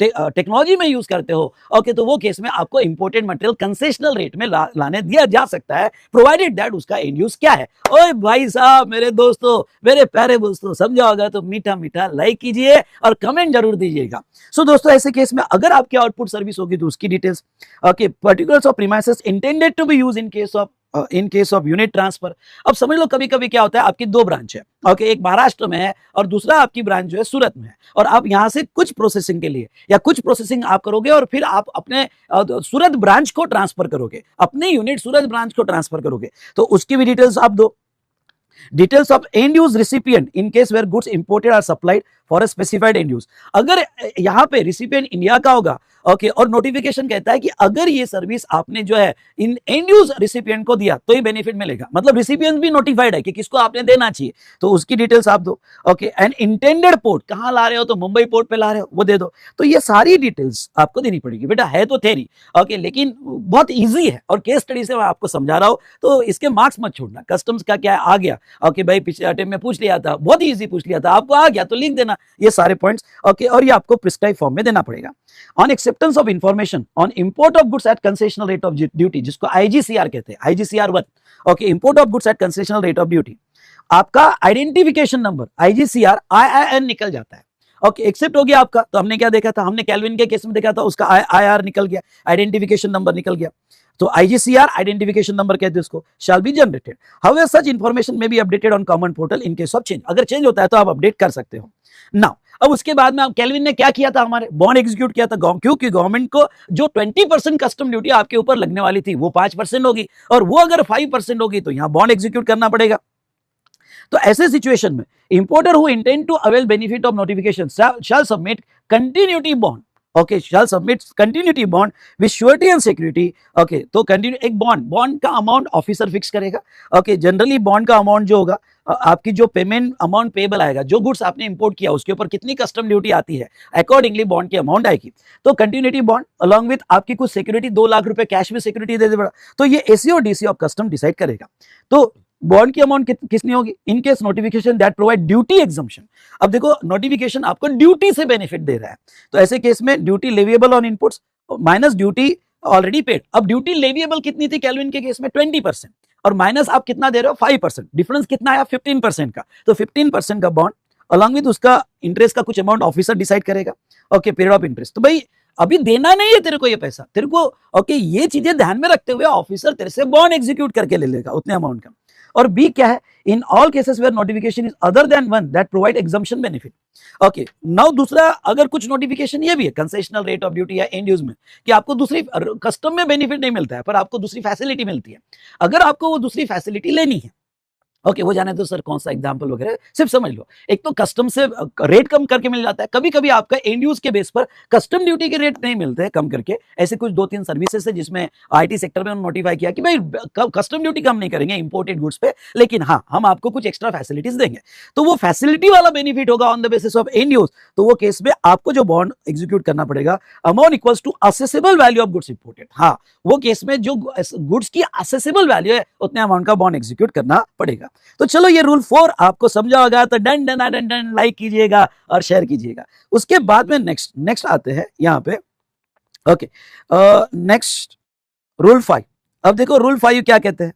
टेक्नोलॉजी में यूज करते हो, ओके, तो वो केस में आपको इंपोर्टेड मटेरियल कंसेशनल रेट में लाने दिया जा सकता है, प्रोवाइडेड दैट उसका एंड यूज क्या है। ओए भाई साहब, मेरे दोस्तों, मेरे प्यारे दोस्तों, समझा होगा तो मीठा मीठा लाइक कीजिए और कमेंट जरूर दीजिएगा। सो दोस्तों, ऐसे केस में अगर आपकी आउटपुट सर्विस होगी तो उसकी details. Okay, particulars of premises intended to be used in case of unit transfer. अब समझ लो कभी कभी क्या होता है, आपकी 2 ब्रांच है, ओके, एक महाराष्ट्र में है और दूसरा आपकी ब्रांच जो है सूरत में है, और आप यहां से कुछ प्रोसेसिंग के लिए या कुछ प्रोसेसिंग आप करोगे और फिर आप अपने सूरत ब्रांच को ट्रांसफर करोगे, अपने यूनिट सूरत ब्रांच को ट्रांसफर करोगे, तो उसकी भी डिटेल्स आप दो। Details of end use recipient in case where goods imported are supplied for a specified end use. अगर यहाँ पे रिसिपिएंट इंडिया का होगा ओके, और नोटिफिकेशन कहता है कि अगर ये सर्विस आपने जो है इन एंड यूज रिसिपिएंट को दिया तो ये बेनिफिट मिलेगा, मतलब रिसिपिएंट भी नोटिफाइड है कि किसको आपने देना चाहिए, तो उसकी डिटेल्स आप दो। ओके, एंड इंटेंडेड पोर्ट कहां ला रहे हो, तो मुंबई पोर्ट पे ला रहे हो, वो दे दो। तो ये सारी डिटेल्स आपको देनी पड़ेगी बेटा, है तो थेरी। ओके, लेकिन बहुत ईजी है और केस स्टडी से मैं आपको समझा रहा हूं, तो इसके मार्क्स मत छोड़ना। कस्टम्स का क्या आ गया, ओके भाई पिछले अटेम्प्ट में पूछ लिया था, बहुत ईजी पूछ लिया था, आपको आ गया तो लिख देना ये सारे पॉइंट्स। ओके, और ये आपको प्रिस्क्राइब फॉर्म में देना पड़ेगा। On acceptance of information on import of goods at concessional rate of duty, जिसको आईजीसीआर कहते हैं, आईजीसीआर 1। Okay, import of goods at concessional rate of duty, आपका आइडेंटिफिकेशन नंबर आईजीसीआर आईआईएन निकल जाता है। ओके, एक्सेप्ट हो गया आपका, तो हमने क्या देखा था, हमने कैल्विन के केस में देखा था, उसका आईआर निकल गया, आइडेंटिफिकेशन नंबर निकल गया। तो आईजीसीआर आइडेंटिफिकेशन नंबर कहते हैं उसको, shall be generated. However such information may be updated on common portal in case of change, अगर चेंज होता है तो आप अपडेट कर सकते हो। नाउ अब उसके बाद में कैल्विन ने क्या किया था, हमारे बॉन्ड एग्जीक्यूट किया था, क्योंकि गवर्नमेंट को जो 20% कस्टम ड्यूटी आपके ऊपर लगने वाली थी वो 5% होगी, और वो अगर 5% होगी तो यहां बॉन्ड एग्जीक्यूट करना पड़ेगा। तो ऐसे सिचुएशन में importer who intend to avail benefit of notification shall submit continuity bond. Okay, shall submit continuity bond with surety and security. Okay, तो कंटिन्यू एक बॉन्ड का अमाउंट ऑफिसर फिक्स करेगा। ओके, जनरली बॉन्ड का amount जो होगा, आपकी जो payment amount payable आएगा, जो गुड्स आपने इंपोर्ट किया उसके ऊपर कितनी कस्टम ड्यूटी आती है, अकॉर्डिंगली बॉन्ड की अमाउंट आएगी। तो कंटिन्यूटी बॉन्ड अलॉन्ग विद आपकी कुछ सिक्योरिटी, 2 लाख रुपए कैश में सिक्योरिटी दे देगा, तो ये एसी और डीसी ऑफ कस्टम डिसाइड करेगा। तो बॉन्ड की अमाउंट कितनी होगी, in case notification that provide duty exemption. अब देखो नोटिफिकेशन आपको ड्यूटी से बेनिफिट दे रहा है, तो ऐसे केस में duty leviable on inputs minus duty already paid. अब ड्यूटी लेविएबल कितनी थी कैल्विन के केस में, 20%, और माइनस आप कितना दे रहे हो, 5%, डिफरेंस कितना आया 15% का। तो 15% का बॉन्ड अलॉन्ग विद उसका इंटरेस्ट का कुछ अमाउंट ऑफिसर डिसाइड करेगा। ओके, पीरियड ऑफ इंटरेस्ट, तो भाई अभी देना नहीं है तेरे को ये पैसा, तेरे को ओके ये चीजें ध्यान में रखते हुए ऑफिसर तेरे से बॉन्ड एग्जीक्यूट करके ले लेगा उतने अमाउंट का। और बी क्या है, in all cases where notification is other than one that provide exemption benefit. Okay, now दूसरा, अगर कुछ नोटिफिकेशन ये भी है कंसेशनल रेट ऑफ ड्यूटी या एंड यूज में कि आपको दूसरी कस्टम में बेनिफिट नहीं मिलता है पर आपको दूसरी फैसिलिटी मिलती है, अगर आपको वो दूसरी फैसिलिटी लेनी है, ओके वो जाने दो सर कौन सा एग्जांपल वगैरह, सिर्फ समझ लो। एक तो कस्टम से रेट कम करके मिल जाता है, कभी कभी आपका एंड यूज के बेस पर कस्टम ड्यूटी के रेट नहीं मिलते हैं कम करके। ऐसे कुछ 2-3 सर्विसेज है जिसमें आईटी सेक्टर में उन्होंने नोटिफाई किया कि भाई कस्टम ड्यूटी कम नहीं करेंगे इंपोर्टेड गुड्स पे, लेकिन हाँ हम आपको कुछ एक्स्ट्रा फैसिलिटीज देंगे। तो वो फैसिलिटी वाला बेनिफिट होगा on the basis of end use, तो वो केस में आपको जो बॉन्ड एग्जीक्यूट करना पड़ेगा amount equals to assessable value of goods imported. हाँ, वो केस में जो गुड्स की असेसेबल वैल्यू है उतने अमाउंट का बॉन्ड एग्जीक्यूट करना पड़ेगा। तो चलो ये रूल 4 आपको समझा होगा, तो done done done done like कीजिएगा और शेयर कीजिएगा। उसके बाद में नेक्स्ट आते हैं यहाँ पे। Okay, next rule 5। अब देखो रूल 5 क्या कहते हैं।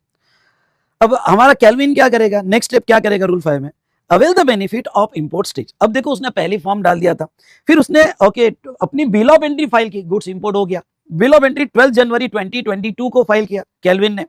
अब हमारा कैल्विन क्या करेगा, नेक्स्ट स्टेप क्या करेगा रूल 5 में, avail the benefit of import stage. अब देखो उसने पहली फॉर्म डाल दिया था, फिर उसने ओके अपनी बिल ऑफ एंट्री फाइल की, गुड्स इंपोर्ट हो गया। बिल ऑफ एंट्री 12 जनवरी 2022 को फाइल किया कैल्विन ने,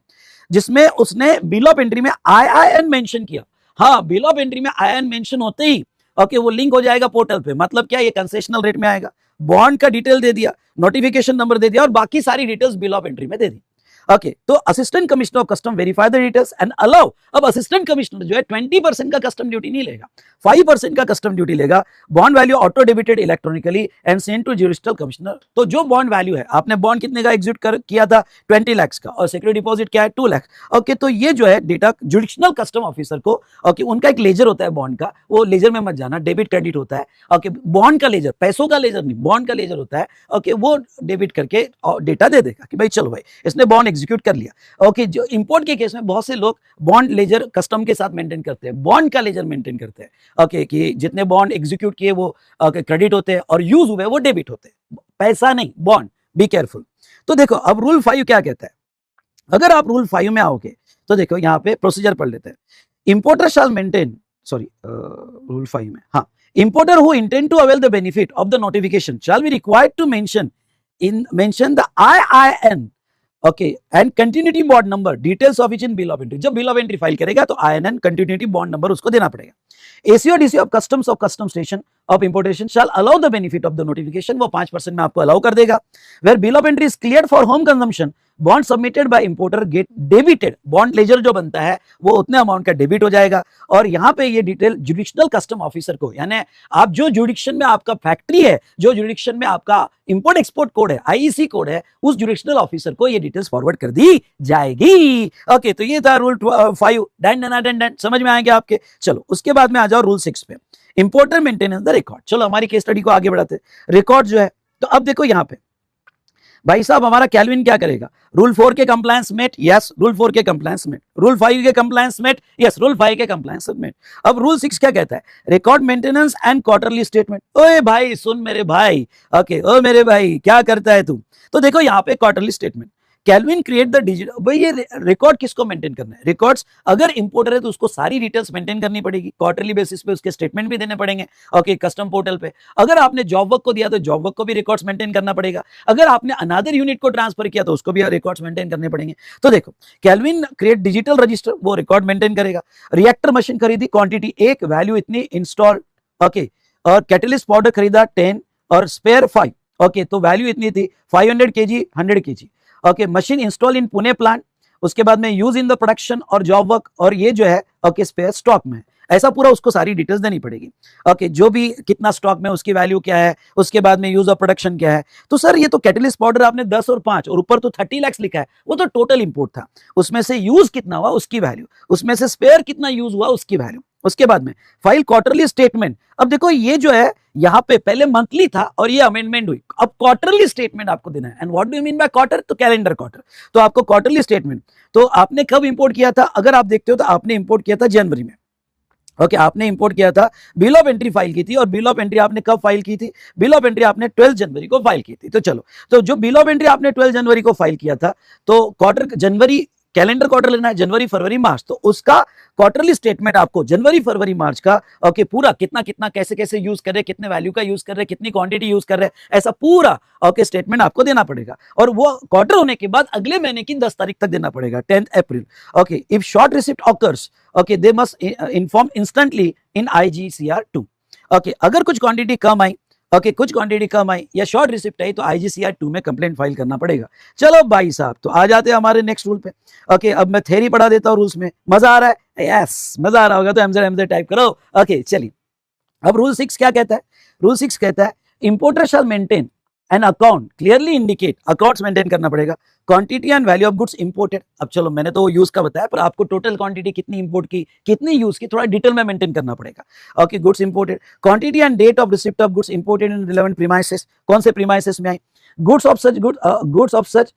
जिसमें उसने बिल ऑफ एंट्री में आईआईएन मेंशन किया। हाँ, बिल ऑफ एंट्री में आईआईएन मेंशन होते ही ओके वो लिंक हो जाएगा पोर्टल पे, मतलब क्या ये कंसेशनल रेट में आएगा, बॉन्ड का डिटेल दे दिया, नोटिफिकेशन नंबर दे दिया और बाकी सारी डिटेल्स बिल ऑफ एंट्री में दे दी। ओके, तो assistant commissioner of custom verify the details and allow. अब असिस्टेंट कमिश्नर जो है 20% का कस्टम ड्यूटी नहीं लेगा, 5% का कस्टम ड्यूटी लेगा। Bond value auto debited electronically and send to judicial commissioner. तो जो बॉन्ड वैल्यू है, आपने बॉन्ड कितने का एग्जीक्यूट किया था 20 लाख का, और सिक्योरिटी डिपॉजिट क्या है 2 लाख। ओके, तो ये जो है डेटा ज्यूडिशियल कस्टम ऑफिसर को, ओके उनका एक लेजर होता है बॉन्ड का, वो लेजर में मत जाना, डेबिट क्रेडिट होता है। ओके, बॉन्ड का लेजर, पैसों का लेजर नहीं, बॉन्ड का लेजर होता है। ओके, वो डेबिट करके डेटा दे देगा कि भाई चलो भाई इसने बॉन्ड एग्जीक्यूट कर लिया। ओके, जो इंपोर्ट के केस में बहुत से लोग बॉन्ड लेजर कस्टम के साथ मेंटेन करते हैं, बॉन्ड का लेजर मेंटेन करते हैं। ओके, कि जितने बॉन्ड एग्जीक्यूट किए वो क्रेडिट होते हैं और यूज हुए वो डेबिट होते हैं, पैसा नहीं बॉन्ड, बी केयरफुल। तो देखो अब रूल 5 क्या कहता है, अगर आप रूल 5 में आओगे तो देखो यहाँ पे प्रोसीजर पढ़ लेते हैं। इंपोर्टर शैल मेंटेन, रूल 5 में, हाँ, importer who intend to avail the benefit of the notification shall be required to mention the IIN okay and continuity bond number details of each in bill of entry. जब bill of entry file करेगा तो INN continuity bond number उसको देना पड़ेगा। ACO DC of customs station of importation shall allow the benefit of the notification, वो 5% में आपको allow कर देगा। Where bill of entry is clear for home consumption, bond submitted by importer get debited, bond ledger जो बनता है वो उतने अमाउंट का डेबिट हो जाएगा। और यहाँ पे ये डिटेल जुडिशनल कस्टम ऑफिसर को, यानी आप जो जुडिक्शन में आपका फैक्ट्री है, जो जुडिक्शन में आपका इंपोर्ट एक्सपोर्ट कोड है, आईईसी कोड है, उस जुडिशनल ऑफिसर को ये डिटेल्स फॉरवर्ड कर दी जाएगी। ओके, तो ये था रूल 5, डन समझ में आएंगे आपके। चलो उसके बाद में आ जाओ रूल 6 पे, इंपोर्टर मेंटेनेंस द रिकॉर्ड। चलो हमारी केस स्टडी को आगे बढ़ाते हैं। रिकॉर्ड जो है, तो अब देखो यहाँ पे भाई साहब हमारा कैल्विन क्या करेगा, रूल 4 के कंप्लायंस मेट, यस रूल 4 के कंप्लायंस मेट, रूल 5 के कंप्लायंस मेट, यस रूल 5 के कंप्लायंस मेट। अब रूल 6 क्या कहता है, record maintenance and quarterly statement. ओए भाई सुन मेरे भाई, ओके ओ मेरे भाई क्या करता है तू, तो देखो यहाँ पे क्वार्टरली स्टेटमेंट, कैल्विन क्रिएट द डिजिटल, भाई ये रिकॉर्ड किसको मेंटेन करना है, रिकॉर्ड्स अगर इंपोर्टर है तो उसको सारी डिटेल्स मेंटेन करनी पड़ेगी, क्वार्टरली बेसिस पे उसके स्टेटमेंट भी देने पड़ेंगे, ओके कस्टम पोर्टल पे। अगर आपने जॉब वर्क को दिया तो जॉब वर्क को भी रिकॉर्ड्स मेंटेन करना पड़ेगा, अगर आपने अनदर यूनिट को ट्रांसफर किया तो उसको भी रिकॉर्ड्स मेंटेन करने पड़ेंगे। तो देखो कैल्विन क्रिएट डिजिटल रजिस्टर, वो रिकॉर्ड मेंटेन करेगा। रिएक्टर मशीन खरीदी, क्वांटिटी 1, वैल्यू इतनी, इंस्टॉल, ओके, और कैटलिस्ट पाउडर खरीदा 10 और स्पेयर 5, ओके तो वैल्यू इतनी थी 500 kg 100 kg, okay machine install इन पुणे प्लांट, उसके बाद में यूज इन द प्रोडक्शन और जॉब वर्क, और ये जो है ओके स्पेयर स्टॉक में, ऐसा पूरा उसको सारी डिटेल्स देनी पड़ेगी। ओके जो भी कितना स्टॉक में, उसकी वैल्यू क्या है, उसके बाद में यूज ऑफ प्रोडक्शन क्या है। तो सर ये तो कैटलिस्ट पाउडर आपने 10 और 5 और ऊपर तो 30 लाख लिखा है, वो तो टोटल इंपोर्ट था, उसमें से यूज कितना हुआ उसकी वैल्यू, उसमें से स्पेयर कितना यूज हुआ उसकी वैल्यू। उसके बाद में फाइल क्वार्टरली स्टेटमेंट। अब देखो ये जो है यहाँ पे पहले मंथली था और ये अमेंडमेंट हुई, अब क्वार्टरली स्टेटमेंट आपको देना है। And what do you mean by quarter, तो कैलेंडर क्वार्टर, तो आपको क्वार्टरली स्टेटमेंट। तो आपने कब इंपोर्ट किया था, अगर आप देखते हो तो आपने इंपोर्ट किया था जनवरी में, ओके आपने इंपोर्ट किया था, बिल ऑफ एंट्री फाइल की थी, और बिल ऑफ एंट्री आपने कब फाइल की थी, बिल ऑफ एंट्री आपने 12 जनवरी को फाइल की थी। तो चलो, तो जो बिल ऑफ एंट्री आपने 12 जनवरी को फाइल किया था, तो क्वार्टर जनवरी, कैलेंडर क्वार्टर लेना है, जनवरी फरवरी मार्च, तो उसका क्वार्टरली स्टेटमेंट आपको जनवरी फरवरी मार्च का, ओके पूरा कितना कितना कैसे कैसे यूज कर रहे, कितने वैल्यू का यूज कर रहे, कितनी क्वांटिटी यूज कर रहे, ऐसा पूरा ओके स्टेटमेंट आपको देना पड़ेगा। और वो क्वार्टर होने के बाद अगले महीने की 10 तारीख तक देना पड़ेगा, 10 अप्रैल। Okay if short receipt occurs, okay they must inform instantly in IGCR2। Okay अगर कुछ क्वांटिटी कम आई, ओके कुछ क्वांटिटी कम आई या शॉर्ट रिसिप्ट आई, तो IGCR2 में कंप्लेंट फाइल करना पड़ेगा। चलो भाई साहब, तो आ जाते हैं हमारे नेक्स्ट रूल पे। ओके अब मैं थ्योरी पढ़ा देता हूँ रूल्स में, मजा आ रहा है, यस मजा आ रहा होगा तो MZ टाइप करो। ओके चलिए, अब रूल 6 क्या कहता है, रूल 6 कहता है importer shall maintain an account clearly indicate, accounts maintain करना पड़ेगा, quantity and value of goods imported. अब चलो मैंने तो यूज का बताया, पर आपको टोटल क्वांटिटी कितनी इंपोर्ट की, कितनी यूज की, थोड़ा डिटेल में मेंटेन करना पड़ेगा। Okay goods imported, quantity and date of receipt of goods imported in relevant premises, कौन से प्रीमाइसेस में आए, goods of such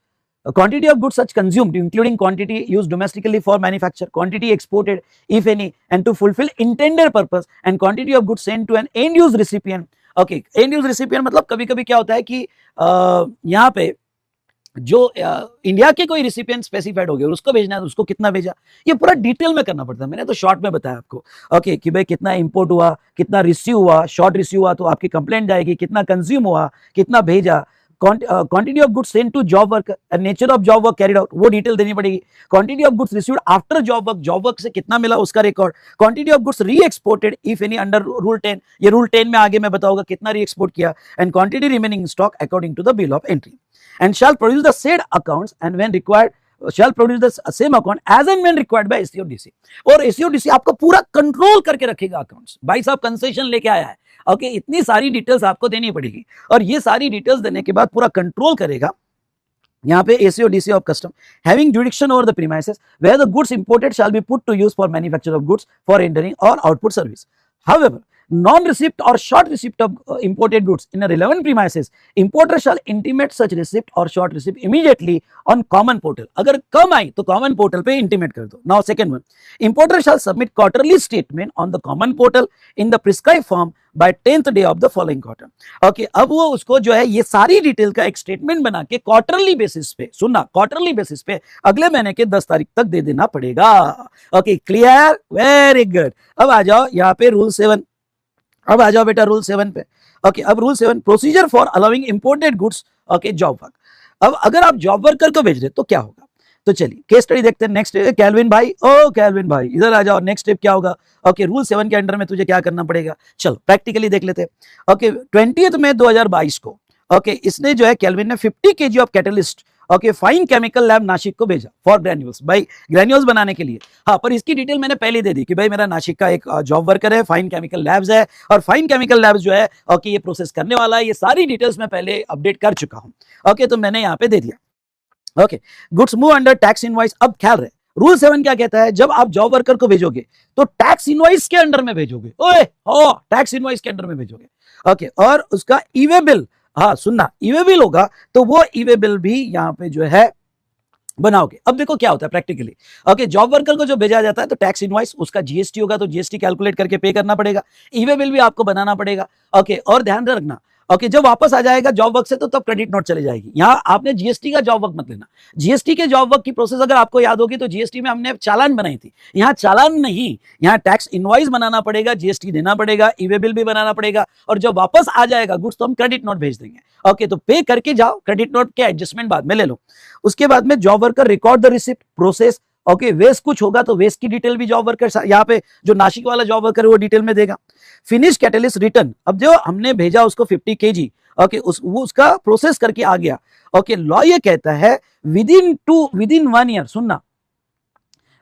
quantity of goods such consumed including quantity used domestically for manufacture, quantity exported if any and to fulfill intended purpose, and quantity of goods sent to an end use recipient। okay end use recipient मतलब कभी कभी क्या होता है कि यहाँ पे जो इंडिया के कोई रिसिपिएंट स्पेसिफाइड हो गया और उसको भेजना है तो उसको कितना भेजा, ये पूरा डिटेल में करना पड़ता है। मैंने तो शॉर्ट में बताया आपको, ओके कि भाई कितना इंपोर्ट हुआ, कितना रिसीव हुआ, शॉर्ट रिसीव हुआ तो आपकी कंप्लेंट जाएगी, कितना कंज्यूम हुआ, कितना भेजा, quantity of goods sent to job work, nature of job work carried out, वो डिटेल देनी पड़ेगी, quantity of goods received after job work से कितना मिला उसका record, quantity of goods re exported if any under rule 10, ये rule 10 में आगे मैं बताऊंगा कितना री एक्सपोर्ट किया, and quantity remaining stock according to the bill of entry, and shall produce the said accounts and when required shall produce the same account as and when required by SCO/DC। और SCO/DC आपको पूरा control करके रखेगा accounts. भाई साहब concession लेके आया है, ओके इतनी सारी डिटेल्स आपको देनी पड़ेगी, और ये सारी डिटेल्स देने के बाद पूरा कंट्रोल करेगा। यहाँ पे SCO/DC of custom having jurisdiction over the premises where the goods imported shall be put to use for manufacture of goods for rendering or output service। However, non-receipt or short receipt of imported goods in a relevant premises, importer shall intimate such receipt or short receipt immediately on common portal। अगर कम आई तो common portal पे intimate कर दो। Now second one, importer shall submit quarterly statement on the common portal in the prescribed form by 10th day of the following quarter। okay, अब वो उसको जो है ये सारी डिटेल का एक स्टेटमेंट बना के क्वार्टरली बेसिस पे, सुनना क्वार्टरली बेसिस पे अगले महीने के 10 तारीख तक दे देना पड़ेगा। Okay clear, very good. अब आ जाओ यहाँ पे रूल 7, अब आ जाओ बेटा रूल 7 पे। ओके अब rule 7, procedure for allowing imported goods, okay job work. अब अगर आप जॉब वर्कर को भेज रहे तो क्या होगा, तो चलिए केस स्टडी देखते हैं। नेक्स्ट कैल्विन भाई, ओ कैल्विन भाई इधर आ जाओ। नेक्स्ट स्टेप क्या होगा? ओके, रूल 7 के अंडर में तुझे क्या करना पड़ेगा? चलो प्रैक्टिकली देख लेते हैं। ओके 20 मई 2022 को ओके इसने जो है कैल्विन ने 50 kg of catalyst okay fine chemical lab Nashik को भेजा फॉर ग्रैन्यूल्स, भाई ग्रैन्यूल्स बनाने के लिए। हाँ, पर इसकी डिटेल मैंने पहले दे दी कि भाई मेरा नासिक का एक जॉब वर्कर है, फाइन केमिकल लैब्स है, और फाइन केमिकल लैब्स जो है ओके ये प्रोसेस करने वाला है। ये सारी डिटेल्स मैं पहले अपडेट कर चुका हूं। ओके तो मैंने यहाँ पे दे दिया। Okay goods move under tax invoice. अब ख्याल रहे रूल 7 क्या कहता है, जब आप जॉब वर्कर को भेजोगे तो टैक्स इनवॉइस के अंडर में भेजोगे। ओए हो, टैक्स इनवॉइस के अंडर में भेजोगे। ओके और उसका ईवे बिल, हाँ सुनना, ईवे बिल होगा तो वो ईवे बिल भी यहाँ पे जो है बनाओगे। अब देखो क्या होता है प्रैक्टिकली। ओके जॉब वर्कर को जो भेजा जाता है तो टैक्स इनवॉइस, उसका जीएसटी होगा तो जीएसटी कैलकुलेट करके पे करना पड़ेगा। ईवे बिल भी आपको बनाना पड़ेगा। ओके और ध्यान रखना ओके जब वापस आ जाएगा जॉब वर्क से तो तब क्रेडिट नोट चली जाएगी। यहां आपने जीएसटी का जॉब वर्क मत लेना। जीएसटी के जॉब वर्क की प्रोसेस अगर आपको याद होगी तो जीएसटी में हमने चालान बनाई थी। यहां चालान नहीं, यहां टैक्स इनवॉइस बनाना पड़ेगा, जीएसटी देना पड़ेगा, ईवे बिल भी बनाना पड़ेगा, और जब वापस आ जाएगा गुड्स तो हम क्रेडिट नोट भेज देंगे। ओके तो पे करके जाओ, क्रेडिट नोट के एडजस्टमेंट बाद में ले लो। उसके बाद में job worker record the receipt process. Okay waste कुछ होगा तो वेस्ट की डिटेल भी जॉब वर्कर यहाँ पे जो नासिक वाला जॉब वर्कर है वो डिटेल में देगा। फिनिश कैटलिस्ट रिटर्न, अब जो हमने भेजा उसको 50 kg ओके वो उसका प्रोसेस करके आ गया। ओके लॉ ये कहता है विदिन 1 ईयर, सुनना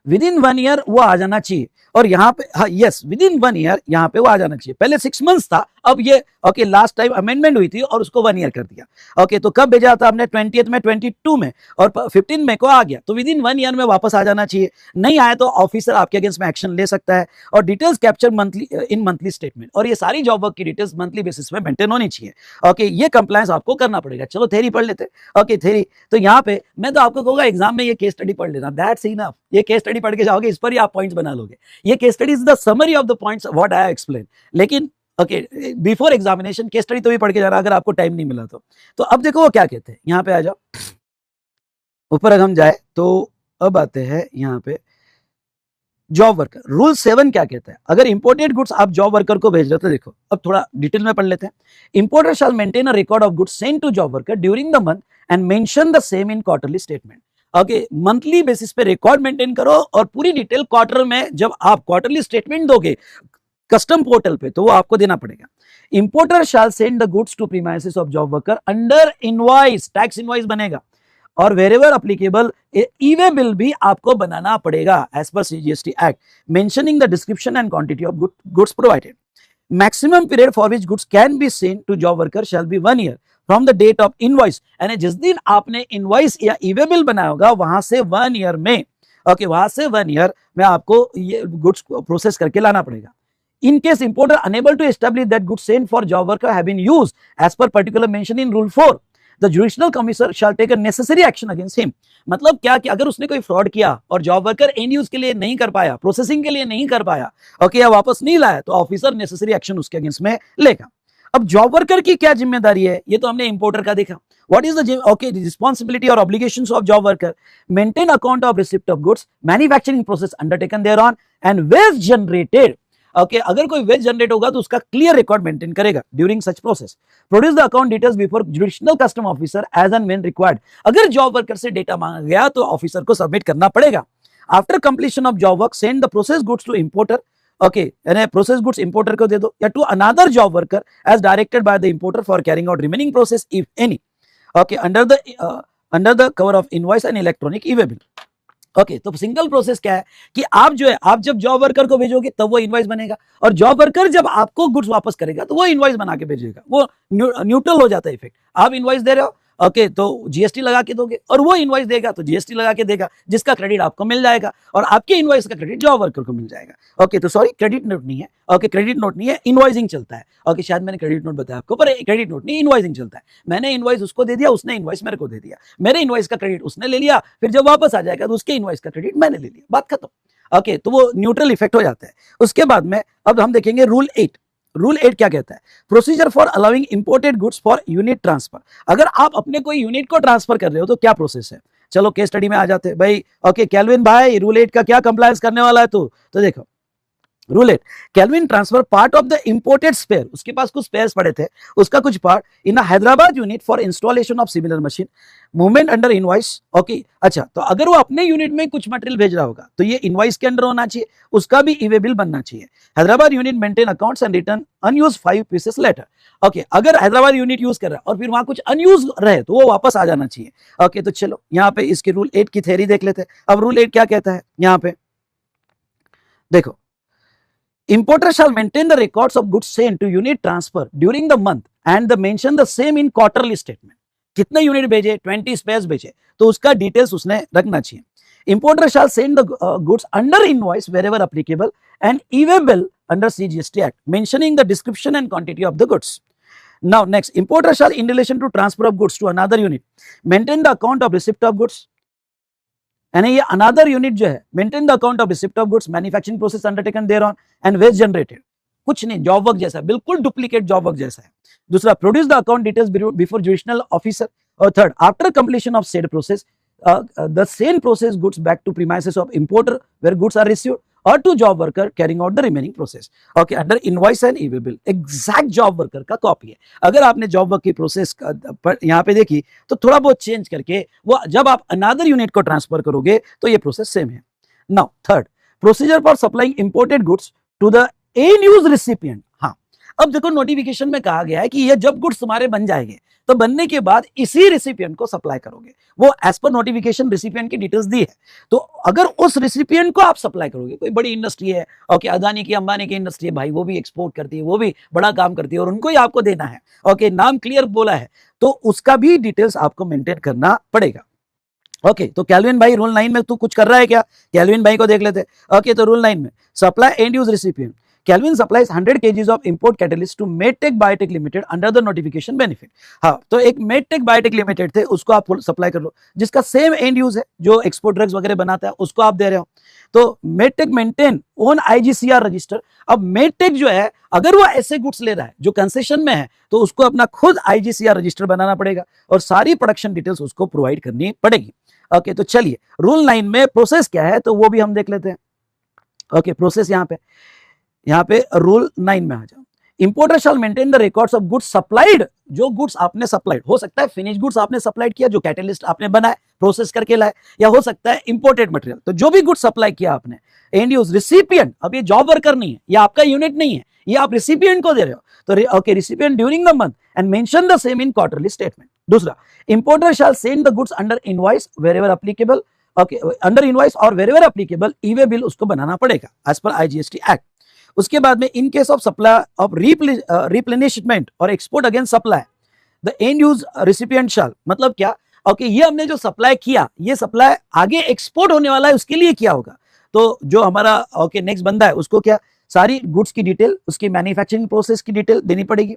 विदिन 1 ईयर वो आ जाना चाहिए। और यहाँ पे हाँ यस विदिन 1 ईयर यहाँ पे वो आ जाना चाहिए। पहले 6 मंथ्स था, अब ये ओके लास्ट टाइम अमेंडमेंट हुई थी और उसको 1 ईयर कर दिया। ओके तो कब भेजा था हमने? 20 में 22 में और 15 मई को आ गया, तो विदिन 1 ईयर में वापस आ जाना चाहिए। नहीं आया तो ऑफिसर आपके अगेंस्ट में एक्शन ले सकता है। और details capture monthly in monthly statement, और ये सारी जॉब वर्क की डिटेल्स मंथली बेसिस में मेंटेन होनी चाहिए। ओके ये कंप्लायंस आपको करना पड़ेगा। चलो थ्योरी पढ़ लेते हैं। ओके थ्योरी तो यहाँ पे मैं तो आपको कहूंगा एग्जाम में ये केस स्टडी पढ़ लेना, दैट्स इनफ। ये केस स्टडी पढ़ के जाओगे, इस पर ही आप पॉइंट्स बना लोगे। ये case study is the summary of the points what I explain. लेकिन okay before examination case study तो भी पढ़ के जाना अगर आपको टाइम नहीं मिला तो अब देखो वो क्या कहते हैं। यहाँ पे आ जाओ, ऊपर अगर हम जाए तो अब आते हैं यहाँ पे जॉब वर्कर। रूल 7 क्या कहता है, अगर इंपोर्टेड गुड्स आप जॉब वर्कर को भेज रहे हो तो देखो अब थोड़ा डिटेल में पढ़ लेते हैं। Importer shall maintain a record of goods send to job worker during the month and mention the same in quarterly statement. Okay monthly basis पे रिकॉर्ड मेंटेन करो और पूरी डिटेल क्वार्टर में जब आप क्वार्टरली स्टेटमेंट दोगे कस्टम पोर्टल पे तो वो आपको देना पड़ेगा। Importer shall send the goods to premises of job worker under invoice, tax invoice बनेगा, और वेरेवर एप्लीकेबल ईवे बिल भी आपको बनाना पड़ेगा एज पर GST act, mentioning the description and quantity of goods provided. Maximum period for which goods can be send to job worker shall be 1 year from the date of invoice. यानी जिस दिन आपने invoice या e-way bill बनाया होगा वहां से 1 year में ओके वहां से 1 ईयर में आपको ये गुड्स प्रोसेस करके लाना पड़ेगा। In case importer unable to establish that goods sent for job worker have been used as per particular mention in rule 4, the jurisdictional commissioner shall take a necessary action against him। मतलब क्या कि अगर उसने कोई fraud किया और job worker and use के लिए नहीं कर पाया, प्रोसेसिंग के लिए नहीं कर पाया ओके या वापस नहीं लाया तो ऑफिसर नेसेसरी एक्शन उसके अगेंस्ट में लेगा। अब जॉब वर्कर की क्या जिम्मेदारी है, ये तो हमने इंपोर्टर का देखा। What is the okay responsibility और obligations of job worker? Maintain account of receipt of goods, manufacturing process undertaken there on and waste generated. Okay अगर कोई वेस्ट जनरेट होगा तो उसका क्लियर रिकॉर्ड मेंटेन करेगा during such process. Produce the account details before judicial custom officer as and when required. अगर job worker से data मांगा गया तो ऑफिसर को सबमिट करना पड़ेगा। After completion of job work send the process goods to importer. Okay यानी process goods importer को दे दो या to another job worker as directed by the importer for carrying out remaining process if any. Okay under the cover of invoice and electronic e way bill. Okay तो single process क्या है कि आप जो है आप जब जॉब वर्कर को भेजोगे तब वो इनवॉइस बनेगा, और जॉब वर्कर जब आपको गुड्स वापस करेगा तो वो इनवॉइस बना के भेजेगा। वो न्यूट्रल हो जाता है इफेक्ट। आप इनवॉइस दे रहे हो ओके तो जीएसटी लगा के दोगे और वो इनवॉइस देगा तो जीएसटी लगा के देगा, जिसका क्रेडिट आपको मिल जाएगा और आपके इनवॉइस का क्रेडिट जॉब वर्कर को मिल जाएगा। ओके तो सॉरी क्रेडिट नोट नहीं है, ओके क्रेडिट नोट नहीं है, इनवॉइसिंग चलता है। ओके शायद मैंने क्रेडिट नोट बताया आपको पर क्रेडिट नोट नहीं, इनवॉइसिंग चलता है। मैंने इनवॉइस उसको दे दिया, उसने इनवॉइस मेरे को दे दिया, मेरे इनवॉइस का क्रेडिट उसने ले लिया, फिर जब वापस आ जाएगा तो उसके इनवॉइस का क्रेडिट मैंने ले लिया, बात खत्म। ओके तो वो न्यूट्रल इफेक्ट हो जाता है। उसके बाद में अब हम देखेंगे रूल 8। रूल 8 क्या कहता है? Procedure for allowing imported goods for unit transfer. अगर आप अपने कोई यूनिट को ट्रांसफर कर रहे हो तो क्या प्रोसेस है? चलो केस स्टडी में आ जाते हैं भाई। ओके कैल्विन भाई रूल 8 का क्या कंप्लायंस करने वाला है तो देखो rule 8, Calvin transfer part of the imported spare, उसके पास कुछ स्पेयर्स पड़े थे, उसका कुछ part in Hyderabad unit for installation of similar machine, movement under invoice. Okay, अच्छा, तो अगर वो अपने यूनिट में कुछ मटेरियल भेज रहा होगा तो ये इनवॉइस के अंडर होना चाहिए, उसका भी ई वे बिल बनना चाहिए। Hyderabad unit maintain accounts and return unused 5 pieces later. Okay, अगर हैदराबाद यूनिट यूज कर रहा है और फिर वहां कुछ अनयूज रहे तो वो वापस आ जाना चाहिए। ओके, तो चलो यहाँ पे इसके रूल 8 की थ्योरी देख लेते हैं। अब रूल 8 क्या कहता है, यहाँ पे देखो, importer shall maintain the records of goods sent to unit transfer during the month and the mention the same in quarterly statement। कितने यूनिट भेजे, 20 स्पेयर्स भेजे, तो उसका डिटेल्स उसने रखना चाहिए। importer shall send the goods under invoice wherever applicable and e-way under CGST Act mentioning the description and quantity of the goods। Now next, importer shall in relation to transfer of goods to another unit maintain the account of receipt of goods, यानी ये another unit जो है maintain the account of receipt of goods, manufacturing process undertaken there on and waste generated, कुछ नहीं, job work जैसा, बिल्कुल duplicate job work जैसा है। दूसरा, produce the account details before judicial officer. और third, after completion of said process the same process goods back to premises of importer where goods are received और to job worker carrying out the remaining process. Okay, under invoice and e-way bill, exact job worker का copy है। अगर आपने job work की process यहाँ पे देखी तो थोड़ा बहुत चेंज करके वो जब आप अनदर यूनिट को ट्रांसफर करोगे तो ये प्रोसेस सेम है। Now third, procedure for supplying imported goods to the end use recipient. हाँ, अब देखो नोटिफिकेशन में कहा गया है कि ये जब गुड्स तुम्हारे बन जाएंगे तो बनने के बाद इसी रिसिपिएंट को सप्लाई करोगे, वो एज पर नोटिफिकेशन रिसिपिएंट की डिटेल्स दी है। तो अगर उस रिसिपिएंट को आप सप्लाई करोगे, कोई बड़ी इंडस्ट्री है, ओके, अदानी की अंबानी की इंडस्ट्री है भाई, वो भी एक्सपोर्ट करती है, वो भी बड़ा काम करती है और उनको ही आपको देना है, ओके, नाम क्लियर बोला है, तो उसका भी डिटेल्स आपको मेंटेन करना पड़ेगा। ओके, तो कैल्विन भाई रूल 9 में तू कुछ कर रहा है क्या, कैल्विन भाई को देख लेते। ओके, तो रूल 9 में supply and use recipient, Kelvin supplies 100 kgs of import catalyst to Medtech Biotech Limited under the notification benefit। हाँ, तो एक Medtech Biotech Limited थे, उसको आप सप्लाई कर लो, जिसका सेम एंड यूज है, जो एक्सपोर्ट ड्रग्स वगैरह बनाता है, उसको आप दे रहे हो। तो Medtech maintain own IGCR register. अब Medtech जो है, अगर वो ऐसे गुड्स ले रहा है जो कंसेशन में है, तो उसको अपना खुद IGCR रजिस्टर बनाना पड़ेगा और सारी प्रोडक्शन डिटेल्स उसको प्रोवाइड करनी पड़ेगी। ओके, तो चलिए रूल 9 में प्रोसेस क्या है तो वो भी हम देख लेते हैं। ओके, प्रोसेस यहाँ पे रूल 9 में आ जाओ। Importer shall maintain the records of goods supplied, जो गुड्स आपने सप्लाइड, हो सकता है फिनिश गुड्स आपने सप्लाइड किया, जो कैटलिस्ट आपने बनाए, प्रोसेस करके लाए, या हो सकता है इंपोर्टेड मटेरियल, तो जो भी गुड्स सप्लाई किया आपने। एंड यूज रिसिपिएंट, अब ये जॉब वर्कर नहीं है, ये आपका यूनिट नहीं है, ये आप रिसिपिएंट को दे रहे हो, तो okay, recipient during the month and mention the same in quarterly statement. दूसरा, importer shall send the goods under invoice wherever applicable, okay, under invoice और वेरेवर एप्लीकेबल ई-वे बिल उसको बनाना पड़ेगा एज पर IGST एक्ट। उसके बाद में in case of supply of replenishment और export against supply, the end use recipient shall, मतलब क्या, ओके, ये हमने जो सप्लाई किया, ये सप्लाई आगे एक्सपोर्ट होने वाला है, उसके लिए किया होगा, तो जो हमारा ओके नेक्स्ट बंदा है उसको क्या, सारी गुड्स की डिटेल, उसकी मैन्युफैक्चरिंग प्रोसेस की डिटेल देनी पड़ेगी।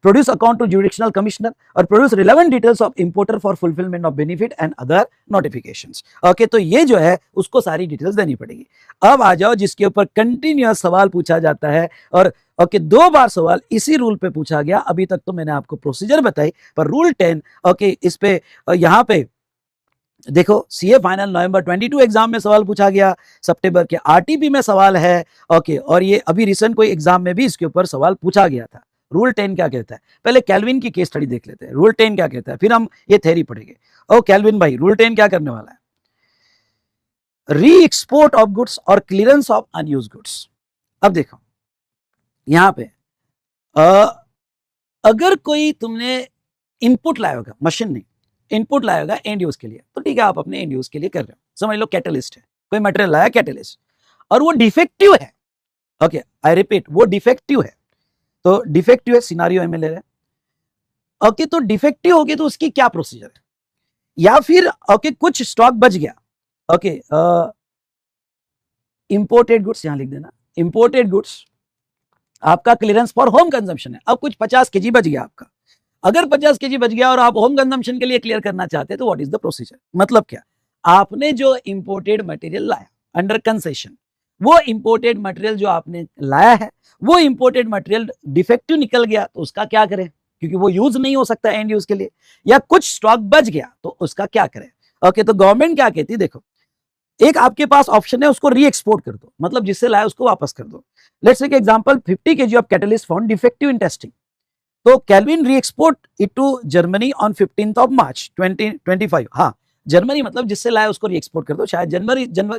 Produce account to judicial commissioner और produce relevant details of importer for fulfilment of benefit and other notifications. Okay, तो ये जो है उसको सारी डिटेल्स देनी पड़ेगी। अब आ जाओ जिसके ऊपर कंटिन्यूअस सवाल पूछा जाता है, और ओके 2 बार सवाल इसी रूल पे पूछा गया। अभी तक तो मैंने आपको प्रोसीजर बताई, पर रूल 10 ओके, इस पे यहाँ पे देखो, सीए फाइनल नवंबर 22 एग्जाम में सवाल पूछा गया, सितंबर के आरटीपी में सवाल है, ओके, और ये अभी रिसेंट कोई एग्जाम में भी इसके ऊपर सवाल पूछा गया था। रूल 10 क्या कहता है, पहले कैल्विन की केस स्टडी देख लेते हैं, रूल 10 क्या कहता है, फिर हम ये थ्योरी पढ़ेंगे। ओ कैल्विन भाई, रूल 10 क्या करने वाला है, री एक्सपोर्ट ऑफ गुड्स और क्लियरेंस ऑफ अनयूज्ड गुड्स। अब देखो यहां पे अगर कोई तुमने इनपुट लाया होगा, मशीन नहीं, इनपुट लाया होगा एंड यूज के लिए, तो ठीक है, आप अपने एंड यूज के लिए कर रहे हो, समझ लो कैटलिस्ट है, कोई मटेरियल लाया कैटलिस्ट और वो डिफेक्टिव है, ओके, आई रिपीट, वो डिफेक्टिव है, तो डिफेक्टिव है, सिनारियो में ले रहे हैं, ओके, तो डिफेक्टिव हो गया तो उसकी क्या प्रोसीजर है, या फिर ओके कुछ स्टॉक बच गया, ओके, इंपोर्टेड गुड्स यहां लिख देना, इंपोर्टेड गुड्स आपका क्लियरेंस फॉर होम कंजम्पशन है, अब कुछ 50 केजी बच गया आपका, अगर 50 केजी बच गया और आप होम कंजम्पशन के लिए क्लियर करना चाहते हैं तो व्हाट इज द प्रोसीजर, मतलब क्या, आपने जो इंपोर्टेड मटेरियल लाया अंडर कंसेशन, वो इंपोर्टेड मटेरियल जो आपने लाया है, वो इंपोर्टेड मटेरियल डिफेक्टिव निकल गया तो उसका क्या करें, क्योंकि वो यूज नहीं हो सकता एंड यूज के लिए, या कुछ स्टॉक बच गया तो उसका क्या करें। ओके, तो गवर्नमेंट क्या कहती है, देखो एक आपके पास ऑप्शन है उसको री एक्सपोर्ट कर दो, मतलब जिससे लाया उसको वापस कर दो। Let's take example 50 kg of catalyst found defective in testing, तो Calvin re export it to Germany on 15th of March 2025। हाँ, जर्मनी मतलब जिससे लाया उसको री एक्सपोर्ट कर दो, शायद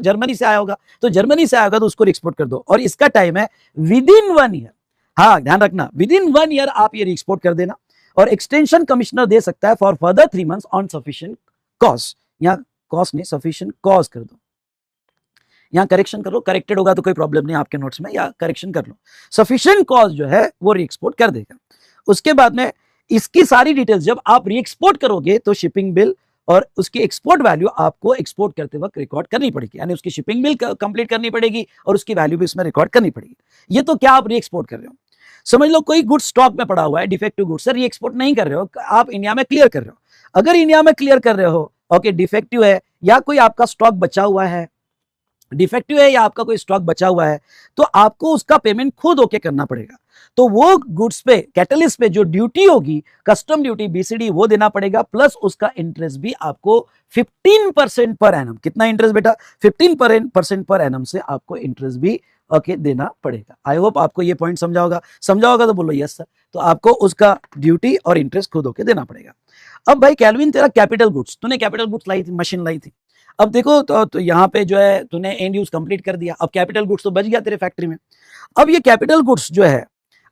जर्मनी से आया होगा, तो जर्मनी से आया होगा तो उसको री एक्सपोर्ट कर दो, और इसका टाइम है विद इन 1 ईयर। हाँ, ध्यान रखना, विद इन 1 ईयर आप ये री एक्सपोर्ट कर देना, और एक्सटेंशन कमिश्नर दे सकता है for further 3 months on sufficient cause. यहाँ कॉज नहीं, सफिशिएंट कॉज कर दो, यहाँ करेक्शन कर लो, करेक्टेड होगा तो कोई प्रॉब्लम नहीं आपके नोट्स में, या करेक्शन कर लो, सफिशिएंट कॉज जो है वो री एक्सपोर्ट कर देगा। उसके बाद में इसकी सारी डिटेल्स जब आप री एक्सपोर्ट करोगे तो शिपिंग बिल और उसकी एक्सपोर्ट वैल्यू आपको एक्सपोर्ट करते वक्त रिकॉर्ड करनी पड़ेगी, यानी उसकी शिपिंग बिल कंप्लीट करनी पड़ेगी और उसकी वैल्यू भी इसमें रिकॉर्ड करनी पड़ेगी। ये तो क्या आप री एक्सपोर्ट कर रहे हो, समझ लो कोई गुड स्टॉक में पड़ा हुआ है, डिफेक्टिव गुड से री एक्सपोर्ट नहीं कर रहे हो, आप इंडिया में क्लियर कर रहे हो। अगर इंडिया में क्लियर कर रहे हो, ओके, डिफेक्टिव है या कोई आपका स्टॉक बचा हुआ है, डिफेक्टिव है या आपका कोई स्टॉक बचा हुआ है, तो आपको उसका पेमेंट खुद होके करना पड़ेगा। तो वो गुड्स पे, कैटलिस्ट पे जो ड्यूटी होगी, कस्टम ड्यूटी, बीसीडी, वो देना पड़ेगा, प्लस उसका इंटरेस्ट भी आपको 15% पर एनम। कितना इंटरेस्ट बेटा? 15% पर एनम से आपको इंटरेस्ट भी ओके देना पड़ेगा। आई होप आपको ये पॉइंट समझा होगा तो बोलो यस सर। तो आपको उसका ड्यूटी और इंटरेस्ट खुद होके देना पड़ेगा। अब भाई कैल्विन तेरा कैपिटल गुड्स, तूने कैपिटल गुड्स लाई थी, मशीन लाई थी, अब देखो तो यहाँ पे जो है तूने एंड यूज कंप्लीट कर दिया, अब कैपिटल गुड्स तो बच गया तेरे फैक्ट्री में। अब ये कैपिटल गुड्स जो है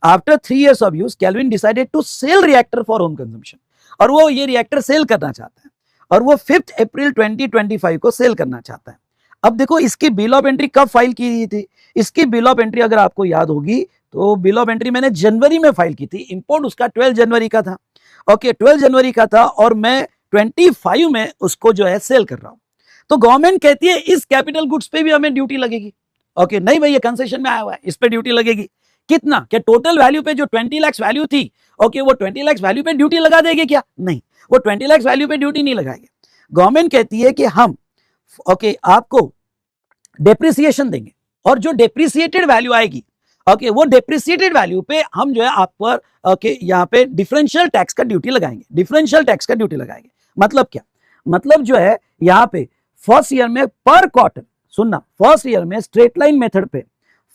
after 3 years of use Calvin decided to sell reactor for home consumption, और वो ये रिएक्टर सेल करना चाहता है, और वो 5 अप्रैल 2025 को सेल करना चाहता है। अब देखो इसकी बिल ऑफ एंट्री कब फाइल की थी? इसकी बिल ऑफ एंट्री अगर आपको याद होगी तो बिल ऑफ एंट्री मैंने जनवरी में फाइल की थी, इंपोर्ट उसका 12 जनवरी का था, ओके 12 जनवरी का था, और मैं 25 में उसको जो है सेल कर रहा हूं। तो गवर्नमेंट कहती है इस कैपिटल गुड्स पे भी हमें ड्यूटी लगेगी। ओके नहीं भाई, ये कंसेशन में आया हुआ है, इस पे ड्यूटी लगेगी। कितना? क्या टोटल वैल्यू पे जो 20 लाख वैल्यू थी, ओके वो 20 लाख वैल्यू पे ड्यूटी लगा देगी क्या? नहीं, वो 20 लाख वैल्यू पे ड्यूटी नहीं लगाएगी। गवर्नमेंट कहती है कि हम ओके आपको डेप्रिसिएशन देंगे, और जो डेप्रिसिएटेड वैल्यू आएगी, ओके वो डेप्रिसिएटेड वैल्यू पे हम जो है आप पर ओके यहाँ पे डिफरेंशियल टैक्स का ड्यूटी लगाएंगे, डिफरेंशियल टैक्स का ड्यूटी लगाएंगे। मतलब क्या? मतलब जो है यहाँ पे फर्स्ट ईयर में पर क्वार्टर, सुनना, फर्स्ट ईयर में स्ट्रेट लाइन मेथड पे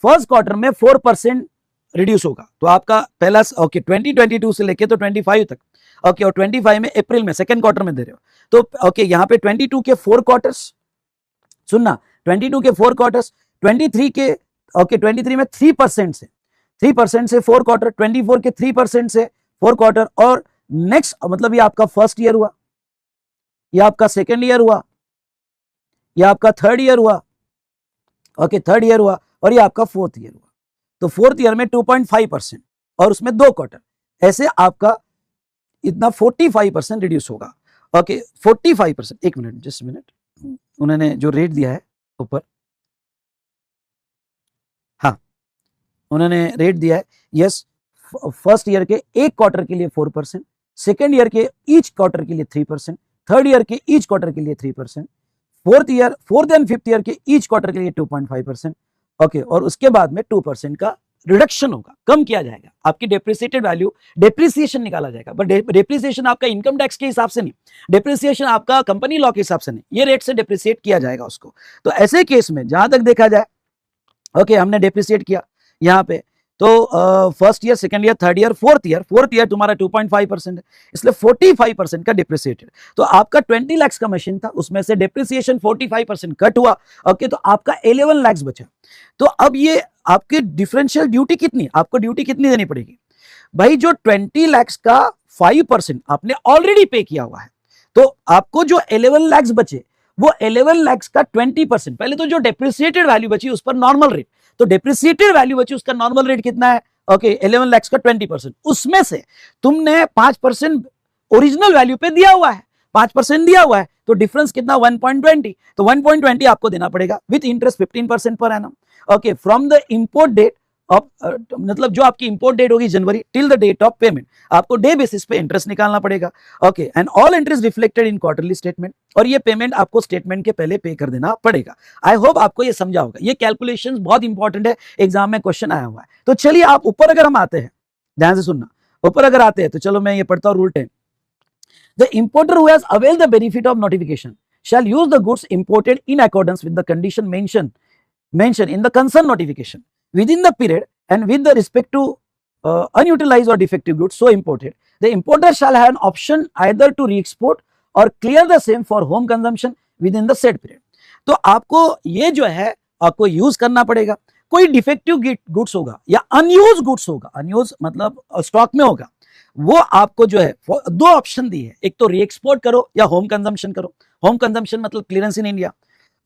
फर्स्ट क्वार्टर में 4% रिड्यूस होगा। तो आपका पहला ओके 2022 से लेके तो 25 तक, ओके, और 25 में अप्रैल में सेकंड क्वार्टर में दे रहे हो, तो ओके यहाँ पे 22 के 4 क्वार्टर्स, सुनना, 22 के 4 क्वार्टर्स, 23 के ओके 23 में 3% से 4 क्वार्टर, 24 के 3% से 4 क्वार्टर, और नेक्स्ट मतलब ये आपका फर्स्ट ईयर हुआ, ये आपका सेकेंड ईयर हुआ, ये आपका थर्ड ईयर हुआ, ओके थर्ड ईयर हुआ, और ये आपका फोर्थ ईयर हुआ। तो फोर्थ ईयर में 2.5% और उसमें 2 क्वार्टर, ऐसे आपका इतना 45% रिड्यूस होगा। ओके 45%, एक मिनट, जस्ट मिनट, उन्होंने जो रेट दिया है ऊपर, हाँ उन्होंने रेट दिया है, यस, फर्स्ट ईयर के एक क्वार्टर के लिए 4%, सेकेंड ईयर के ईच क्वार्टर के लिए 3%, थर्ड ईयर के ईच क्वार्टर के लिए 3%, फोर्थ एंड फिफ्थ ईयर के ईच क्वार्टर के लिए 2.5%, ओके, और उसके बाद में 2% का रिडक्शन होगा, कम किया जाएगा, आपकी डेप्रिसिएटेड वैल्यू, डेप्रिसिएशन निकाला जाएगा, बट डेप्रिसिएशन आपका इनकम टैक्स के हिसाब से नहीं, डेप्रिसिएशन आपका कंपनी लॉ के हिसाब से नहीं, ये रेट से डेप्रिसिएट किया जाएगा उसको। तो ऐसे केस में जहां तक देखा जाए, ओके हमने डेप्रिसिएट किया यहाँ पे, तो first year, second year, third year, fourth year तुम्हारा 2.5% है, इसलिए 45% का डिप्रिसिएटेड। तो आपका 20 लाख का मशीन था, उसमें से डिप्रिसिएशन 45% कट हुआ, ओके, तो आपका 11 लाख बचा। तो अब ये आपके डिफरेंशियल ड्यूटी कितनी, आपको ड्यूटी कितनी देनी पड़ेगी भाई? जो 20 लाख का 5% आपने ऑलरेडी पे किया हुआ है, तो आपको जो 11 लाख बचे, वो 11 लाख का 20%, पहले तो जो डेप्रिसिएटेड वैल्यू बची उस पर नॉर्मल रेट, तो डेप्रिसिएटेड वैल्यू बची उसका नॉर्मल रेट कितना है? ओके 11 लाख का 20%, उसमें से तुमने 5% ओरिजिनल वैल्यू पे दिया हुआ है, 5% दिया हुआ है, तो डिफरेंस कितना? 1.20, तो 1.20 आपको देना पड़ेगा with interest 15% per annum, okay, from the import date of, मतलब जो आपकी इंपोर्ट डेट होगी जनवरी till the date of payment, आपको डे बेसिस पे इंटरेस्ट निकालना पड़ेगा, okay, and all interest reflected in quarterly statement, और ये पेमेंट आपको स्टेटमेंट के पहले पे कर देना पड़ेगा। आई होप आपको ये समझा होगा, ये कैलकुलेशंस बहुत इंपॉर्टेंट है, एग्जाम में क्वेश्चन आया हुआ है। तो चलिए आप ऊपर अगर हम आते हैं, ध्यान से सुनना, ऊपर अगर आते हैं तो चलो मैं ये पढ़ता हूं rule 10। The importer who has availed the benefit of notification shall use the goods imported in accordance with the condition mentioned in the concerned notification within the period and with the respect to unutilized or defective goods so imported. The importer shall have an option either to re-export or clear the same for home consumption within the said period. तो आपको ये जो है आपको use करना पड़ेगा. कोई defective goods होगा या अनयूज गुड्स होगा, अनयूज मतलब स्टॉक में होगा, वो आपको जो है दो ऑप्शन दी है, एक तो रीएक्सपोर्ट करो या होम कंजम्पशन करो. होम कंजम्पशन मतलब क्लियरेंस इन इंडिया.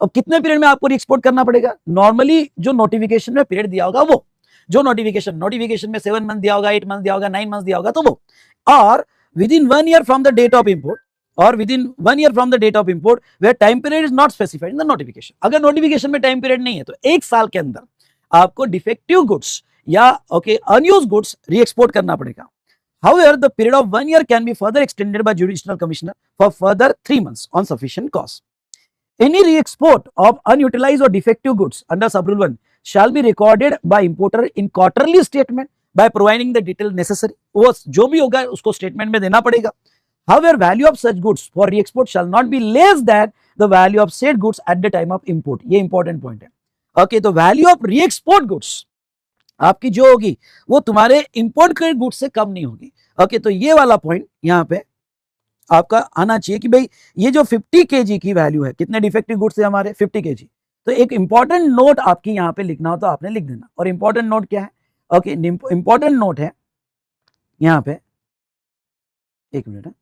अब कितने पीरियड में आपको रीएक्सपोर्ट करना पड़ेगा? नॉर्मली जो नोटिफिकेशन में पीरियड दिया होगा वो, जो नोटिफिकेशन में 7 मंथ दिया होगा, 8 मंथ दिया होगा, 9 मंथ दिया होगा तो वो, और within 1 year from the date of import, और within 1 year from the date of import where time period is not specified in the notification. अगर नोटिफिकेशन में टाइम पीरियड नहीं है तो 1 साल के अंदर आपको डिफेक्टिव गुड्स या अनयूज गुड्स रीएक्सपोर्ट करना पड़ेगा. However, the period of 1 year can be further extended by Judicial Commissioner for further 3 months on sufficient cost. Any re-export of unutilized or defective goods under Sub-Rule 1 shall be recorded by importer in quarterly statement by providing the detail necessary. वो जो भी होगा उसको statement में देना पड़ेगा. However, value of such goods for re-export shall not be less than the value of said goods at the time of import. ये important point है. Okay, तो value of re-export goods आपकी जो होगी वो तुम्हारे इंपोर्ट के गुड्स से कम नहीं होगी. ओके, तो ये वाला पॉइंट यहाँ पे आपका आना चाहिए कि भाई ये जो 50 kg की वैल्यू है, कितने डिफेक्टिव गुड्स है हमारे 50 kg. तो एक इंपॉर्टेंट नोट आपकी यहाँ पे लिखना हो तो आपने लिख देना. और इंपॉर्टेंट नोट क्या है? ओके, इंपॉर्टेंट नोट है यहाँ पे, एक मिनट है,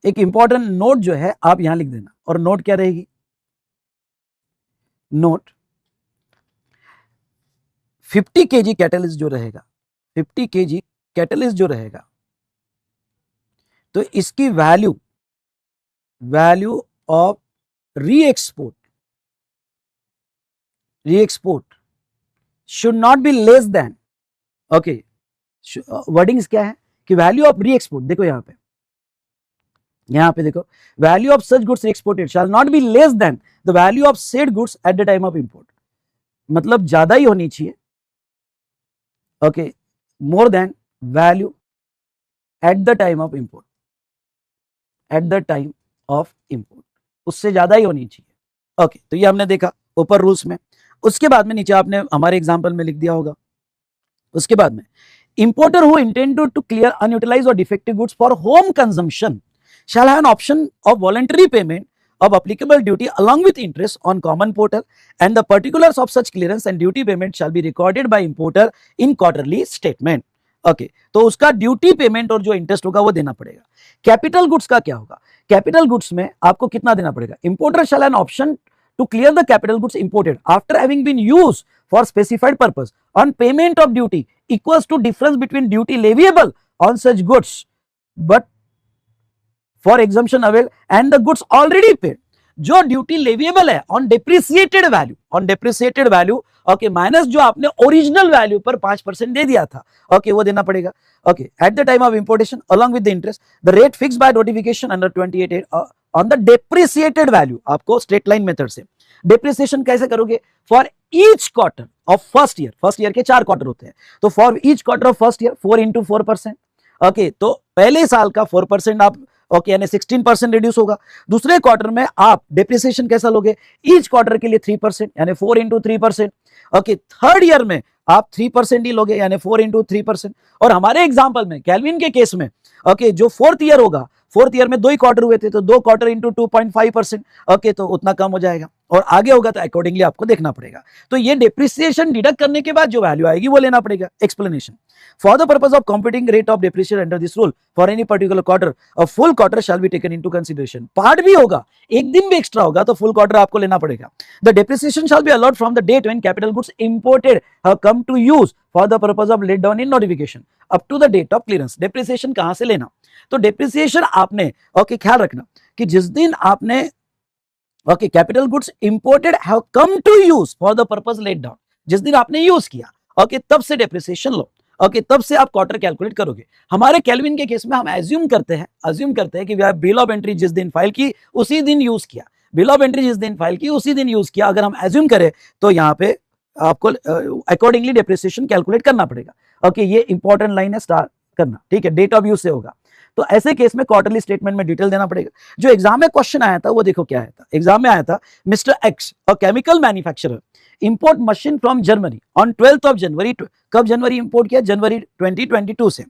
एक इंपॉर्टेंट नोट जो है आप यहां लिख देना. और नोट क्या रहेगी? नोट 50 kg कैटलिस्ट जो रहेगा, 50 kg कैटलिस्ट जो रहेगा, तो इसकी value of re-export should not be less than. Okay, wordings क्या है कि वैल्यू ऑफ रीएक्सपोर्ट, देखो यहां पे देखो, value of such goods exported shell not be less then the value of said goods at the time of import. मतलब ज्यादा ही होनी चाहिए. Okay, more than value at the time of import, at the time of import, उससे ज्यादा ही होनी चाहिए. Okay, तो ये हमने देखा ऊपर रूल्स में. उसके बाद में नीचे आपने हमारे एग्जाम्पल में लिख दिया होगा. उसके बाद में importer who intended to clear unutilized और defective goods for home consumption shall have an option of voluntary payment of applicable duty along with interest on common portal, and the particulars of such clearance and duty payment shall be recorded by importer in quarterly statement. Okay, तो उसका duty payment और जो interest होगा वो देना पड़ेगा. Capital goods का क्या होगा? कैपिटल गुड्स में आपको कितना देना पड़ेगा? Importer shall have an option to clear the capital goods imported after having been used for specified purpose on payment of duty equals to difference between duty leviable on such goods but for exemption availed and the goods already paid. जो duty leviable है on depreciated value, okay, minus जो आपने original value पर 5% दे दिया था, okay, वो देना पड़ेगा. Okay, at the time of importation along with the interest the rate fix by notification under 28 on the depreciated value. आपको स्ट्रेट लाइन मेथड से डेप्रिसिएशन कैसे करोगे? For each quarter of first year के 4 quarter होते हैं, तो for each quarter of first year 4 into 4%. Okay, तो पहले साल का 4% आप, ओके, यानी 16% रिड्यूस होगा. दूसरे क्वार्टर में आप डेप्रिसिएशन कैसा लोगे? ईच क्वार्टर के लिए 3%, यानी 4 into 3%. ओके, थर्ड ईयर में आप 3% ही लोगे, यानी 4 into 3%. और हमारे एग्जांपल में कैल्विन के केस में, ओके, जो फोर्थ ईयर होगा, फोर्थ ईयर में 2 ही क्वार्टर हुए थे, तो 2 क्वार्टर इंटू 2.5%. ओके, तो उतना कम हो जाएगा. और आगे होगा तो अकॉर्डिंगली आपको देखना पड़ेगा. तो ये डेप्रिसिएशन डिडक्ट करने के बाद जो वैल्यू आएगी वो लेना पड़ेगा. Explanation for the purpose of computing rate of depreciation under this rule for any particular quarter a full quarter shall be taken into consideration. Part भी होगा, एक दिन भी एक्स्ट्रा होगा तो फुल क्वार्टर आपको लेना पड़ेगा. The depreciation shall be allot from the date when capital goods imported have come to use for the purpose of let down in notification up to the date of clearance. Depreciation कहां से लेना? तो depreciation आपने, okay, ख्याल रखना कि जिस दिन आपने, okay, capital goods imported have come to use for the purpose let down, जिस दिन आपने यूज किया, ओके, तब से डेप्रिसिएशन लो. ओके, तब से आप क्वार्टर कैलकुलेट करोगे। हमारे केल्विन के केस में हम एज्यूम करते हैं कि बिल ऑफ एंट्री जिस दिन फाइल की उसी दिन यूज किया, बिल ऑफ एंट्री जिस दिन फाइल की उसी दिन यूज किया। अगर हम एज्यूम करें तो यहाँ पे आपको अकॉर्डिंगली डेप्रिसिएशन कैलकुलेट करना पड़ेगा। ओके, ये इंपॉर्टेंट लाइन है स्टार्ट करना, ठीक है, डेट ऑफ यूज से होगा। तो ऐसे केस में क्वार्टरली स्टेटमेंट में डिटेल देना पड़ेगा। जो एग्जाम में क्वेश्चन आया था वो देखो क्या आया था। एग्जाम में आया था, mister x a chemical manufacturer import machine from Germany on 12th of January. कब जनवरी इंपोर्ट किया? जनवरी 2022 से।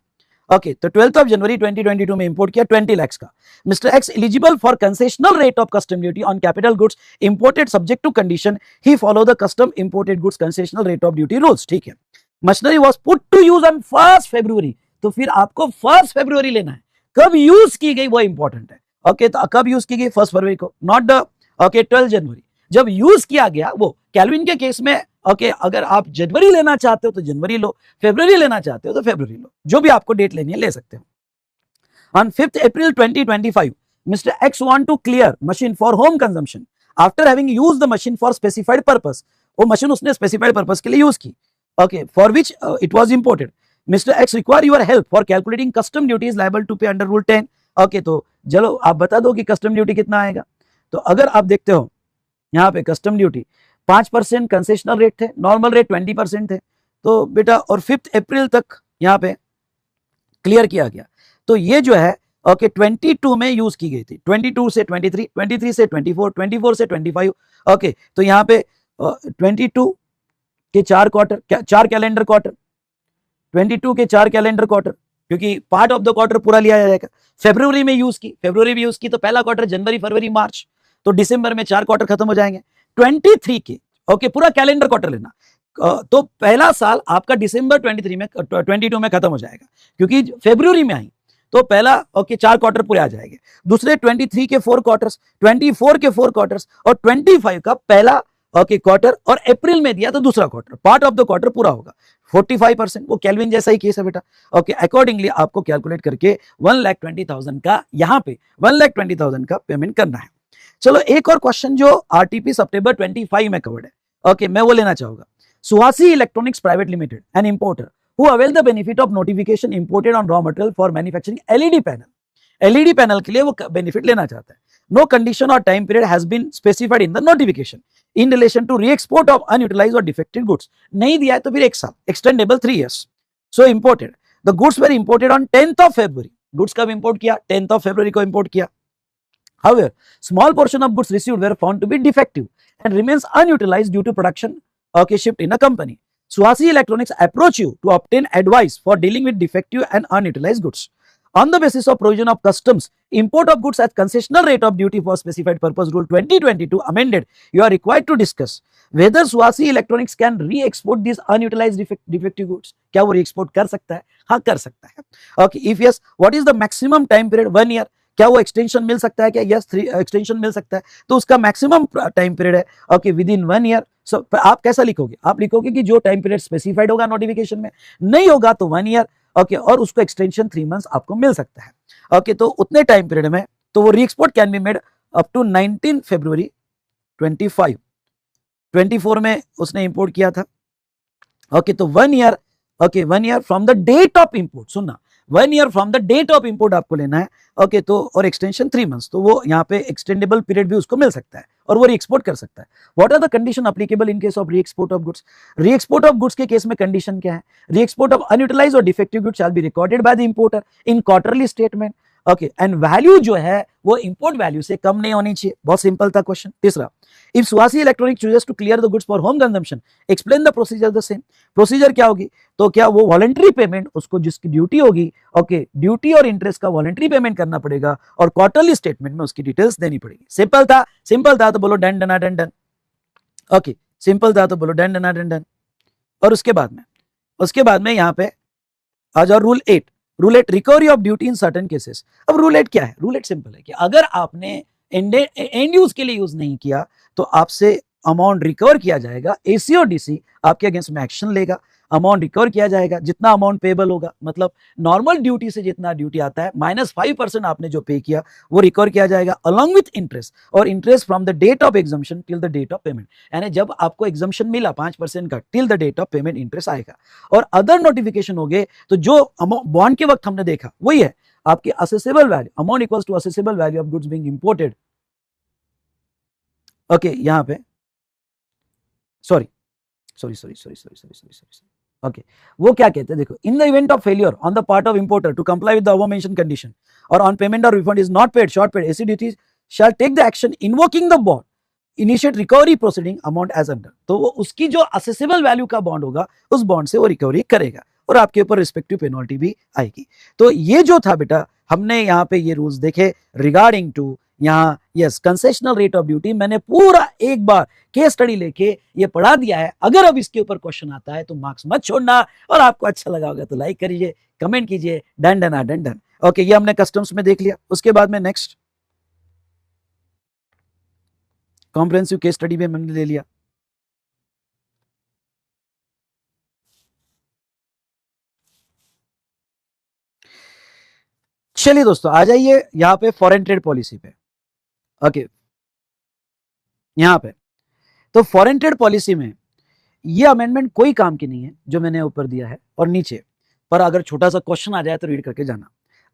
ओके, तो 12th ऑफ जनवरी 2022 में इंपोर्ट किया 20 लाख का। Mister X eligible for concessional rate of custom duty on capital goods imported subject to condition he follow the custom imported goods concessional rate of duty rules, ठीक है। Machinery was put to use on 1 February, तो फिर आपको 1 फरवरी लेना है। कब use की गई वो इंपॉर्टेंट है। ओके, तो कब यूज की गई? 1 फरवरी को, नॉट द 12 जनवरी। जब यूज किया गया वो केल्विन के केस में, ओके, अगर आप जनवरी लेना चाहते हो तो जनवरी लो, फरवरी लेना चाहते हो तो फरवरी लो, जो भी आपको डेट लेनी है ले सकते हो। On 5th April 2025 mister X want to clear machine for home consumption after having used the machine for specified purpose. वो मशीन उसने स्पेसिफाइड पर्पस के लिए यूज की, okay, for which it was imported. Mister X require your help for calculating custom duty is liable to pay under rule 10। Okay, तो चलो आप बता दो कि कस्टम ड्यूटी कितना आएगा। तो अगर आप देखते हो यहाँ पे कस्टम ड्यूटी 5% कंसेशनल रेट थे, नॉर्मल रेट 20% थे, तो बेटा और 5th अप्रैल तक यहाँ पे क्लियर किया गया। तो ये जो है ओके 22 में यूज की गई थी, 22 से 23, 23 से 24, 24 से 25। ओके, तो यहाँ पे 22 के 4 क्वार्टर, 4 कैलेंडर क्वार्टर, 22 के 4 कैलेंडर क्वार्टर, क्योंकि पार्ट ऑफ द क्वार्टर पूरा लिया जाएगा। फरवरी में यूज की, फरवरी में यूज की तो पहला क्वार्टर जनवरी, फरवरी, मार्च, तो दिसंबर में 4 क्वार्टर खत्म हो जाएंगे। 23 के ओके पूरा कैलेंडर क्वार्टर लेना, तो पहला साल आपका दिसंबर 22 में खत्म हो जाएगा, क्योंकि फरवरी में आई तो पहला ओके 4 क्वार्टर पूरे आ जाएंगे। दूसरे 23 के 4 क्वार्टर्स, 24 के 4 क्वार्टर्स और 25 का पहला ओके क्वार्टर, और अप्रैल में दिया तो दूसरा quarter, part of the quarter पूरा होगा। 45% वो केल्विन जैसा ही केस है बेटा। ओके, अकॉर्डिंगली आपको कैलकुलेट करके 1,20,000 का यहाँ पे 1,20,000 का पेमेंट करना है। चलो एक और क्वेश्चन जो आरटीपी सितंबर 25 में कवर्ड है, ओके, मैं वो लेना चाहूंगा। Suhasi electronics private limited an importer who avail the benefit of notification imported on raw material for manufacturing LED panel, LED panel के लिए वो बेनिफिट लेना चाहता है। नो कंडीशन और time period has been specified in the notification in relation to re export of unutilised और defected goods. नहीं दिया है तो फिर 1 साल, extendable 3 years। So imported the goods were imported on 10th of February। Goods कब import किया? 10th of February को इंपोर्ट किया। However, small portion of goods received were found to be defective and remains unutilized due to production shift in a company. Suhasi Electronics approach you to obtain advice for dealing with defective and unutilized goods. On the basis of provision of customs, import of goods at concessional rate of duty for specified purpose rule 2022 amended, you are required to discuss whether Suhasi Electronics can re-export these unutilized defective goods. क्या वो re-export कर सकता है? हाँ, कर सकता है। Okay, if yes, what is the maximum time period? 1 year। क्या वो एक्सटेंशन मिल सकता है क्या? यस, 3 एक्सटेंशन मिल सकता है, तो उसका मैक्सिमम टाइम पीरियड है ओके विद इन 1 year। सो आप कैसा लिखोगे? आप लिखोगे कि जो टाइम पीरियड स्पेसिफाइड होगा नोटिफिकेशन में, नहीं होगा तो 1 year, ओके, और उसको एक्सटेंशन 3 months आपको मिल सकता है। ओके, तो उतने टाइम पीरियड में तो वो re-export can be made up to 19 फरवरी 25। 24 में उसने इंपोर्ट किया था। ओके, तो 1 year, okay 1 year from the date of import, सुनना 1 year from the date of import आपको लेना है। ओके, तो और एक्सटेंशन 3 months, तो वो यहाँ पे एक्सटेंडेबल पीरियड भी उसको मिल सकता है और वो रीएक्सपोर्ट कर सकता है। What are the condition applicable in case of reexport of goods? Reexport of goods के केस में कंडीशन क्या है? रीएक्सपोर्ट ऑफ अनयूटिलाइज्ड और defective goods shall be recorded by the importer in quarterly statement. Okay, and value जो है वो import value से कम नहीं होनी चाहिए। बहुत सिंपल था क्वेश्चन। तीसरा, if Suhasi electronic chooses to clear the goods for home consumption, explain the procedure the same. Procedure क्या होगी? तो क्या वो वॉलंटरी पेमेंट, उसको जिसकी ड्यूटी होगी, ओके, ड्यूटी और इंटरेस्ट का वॉलंटरी पेमेंट करना पड़ेगा और क्वार्टरली स्टेटमेंट में उसकी डिटेल्स देनी पड़ेगी। सिंपल था, सिंपल था तो बोलो done done done done. Okay, simple था तो बोलो डन डन डन डन। और उसके बाद में यहाँ पे आ जाओ rule 8। Rule 8 recovery of duty in certain cases. अब रूल 8 क्या है? रूल 8 सिंपल है कि अगर आपने एंड यूज के लिए यूज नहीं किया तो आपसे अमाउंट रिकवर किया जाएगा, एसी और डीसी आपके अगेंस्ट में एक्शन लेगा। अमाउंट रिकवर किया जाएगा, जितना अमाउंट पेबल होगा, मतलब नॉर्मल ड्यूटी से जितना ड्यूटी आता है -5% आपने जो पे किया वो रिकवर किया जाएगा अलॉन्ग विथ इंटरेस्ट, और interest from the date of exemption till the date of payment, यानी जब आपको एग्जम्पशन मिला 5% का till the date of payment interest आएगा। और अदर नोटिफिकेशन हो गए तो जो बॉन्ड के वक्त हमने देखा वही है आपकी assessable value, amount equals to assessable value of goods being imported. Okay, यहां पे सॉरी ओके, वो क्या कहते हैं देखो, in the event of failure on the part of importer to comply with the above mention condition और on payment और refund is not paid, short paid, ACDT shall take the action invoking the bond, initiate recovery proceeding amount as under. तो वो उसकी जो accessible value का bond होगा उस bond से वो रिकवरी करेगा और आपके ऊपर रिस्पेक्टिव पेनल्टी भी आएगी। तो ये जो था बेटा, हमने यहाँ पे ये रूल्स देखे रिगार्डिंग टू यहाँ yes concessional rate of duty. मैंने पूरा एक बार केस स्टडी लेके ये पढ़ा दिया है। अगर अब इसके ऊपर क्वेश्चन आता है तो मार्क्स मत छोड़ना, और आपको अच्छा लगा होगा तो लाइक करिए, कमेंट कीजिए, done done done done. Okay, ये हमने कस्टम्स में देख लिया। उसके बाद में नेक्स्ट कॉम्प्रिहेंसिव केस स्टडी भी हमने ले लिया। चलिए दोस्तों, आ जाइए यहाँ पे फॉरेन ट्रेड पॉलिसी पे। ओके, यहाँ पे तो फॉरेन ट्रेड पॉलिसी में ये अमेंडमेंट कोई काम की नहीं है जो मैंने ऊपर दिया है और नीचे, पर अगर छोटा सा क्वेश्चन आ जाए तो रीड करके जाना।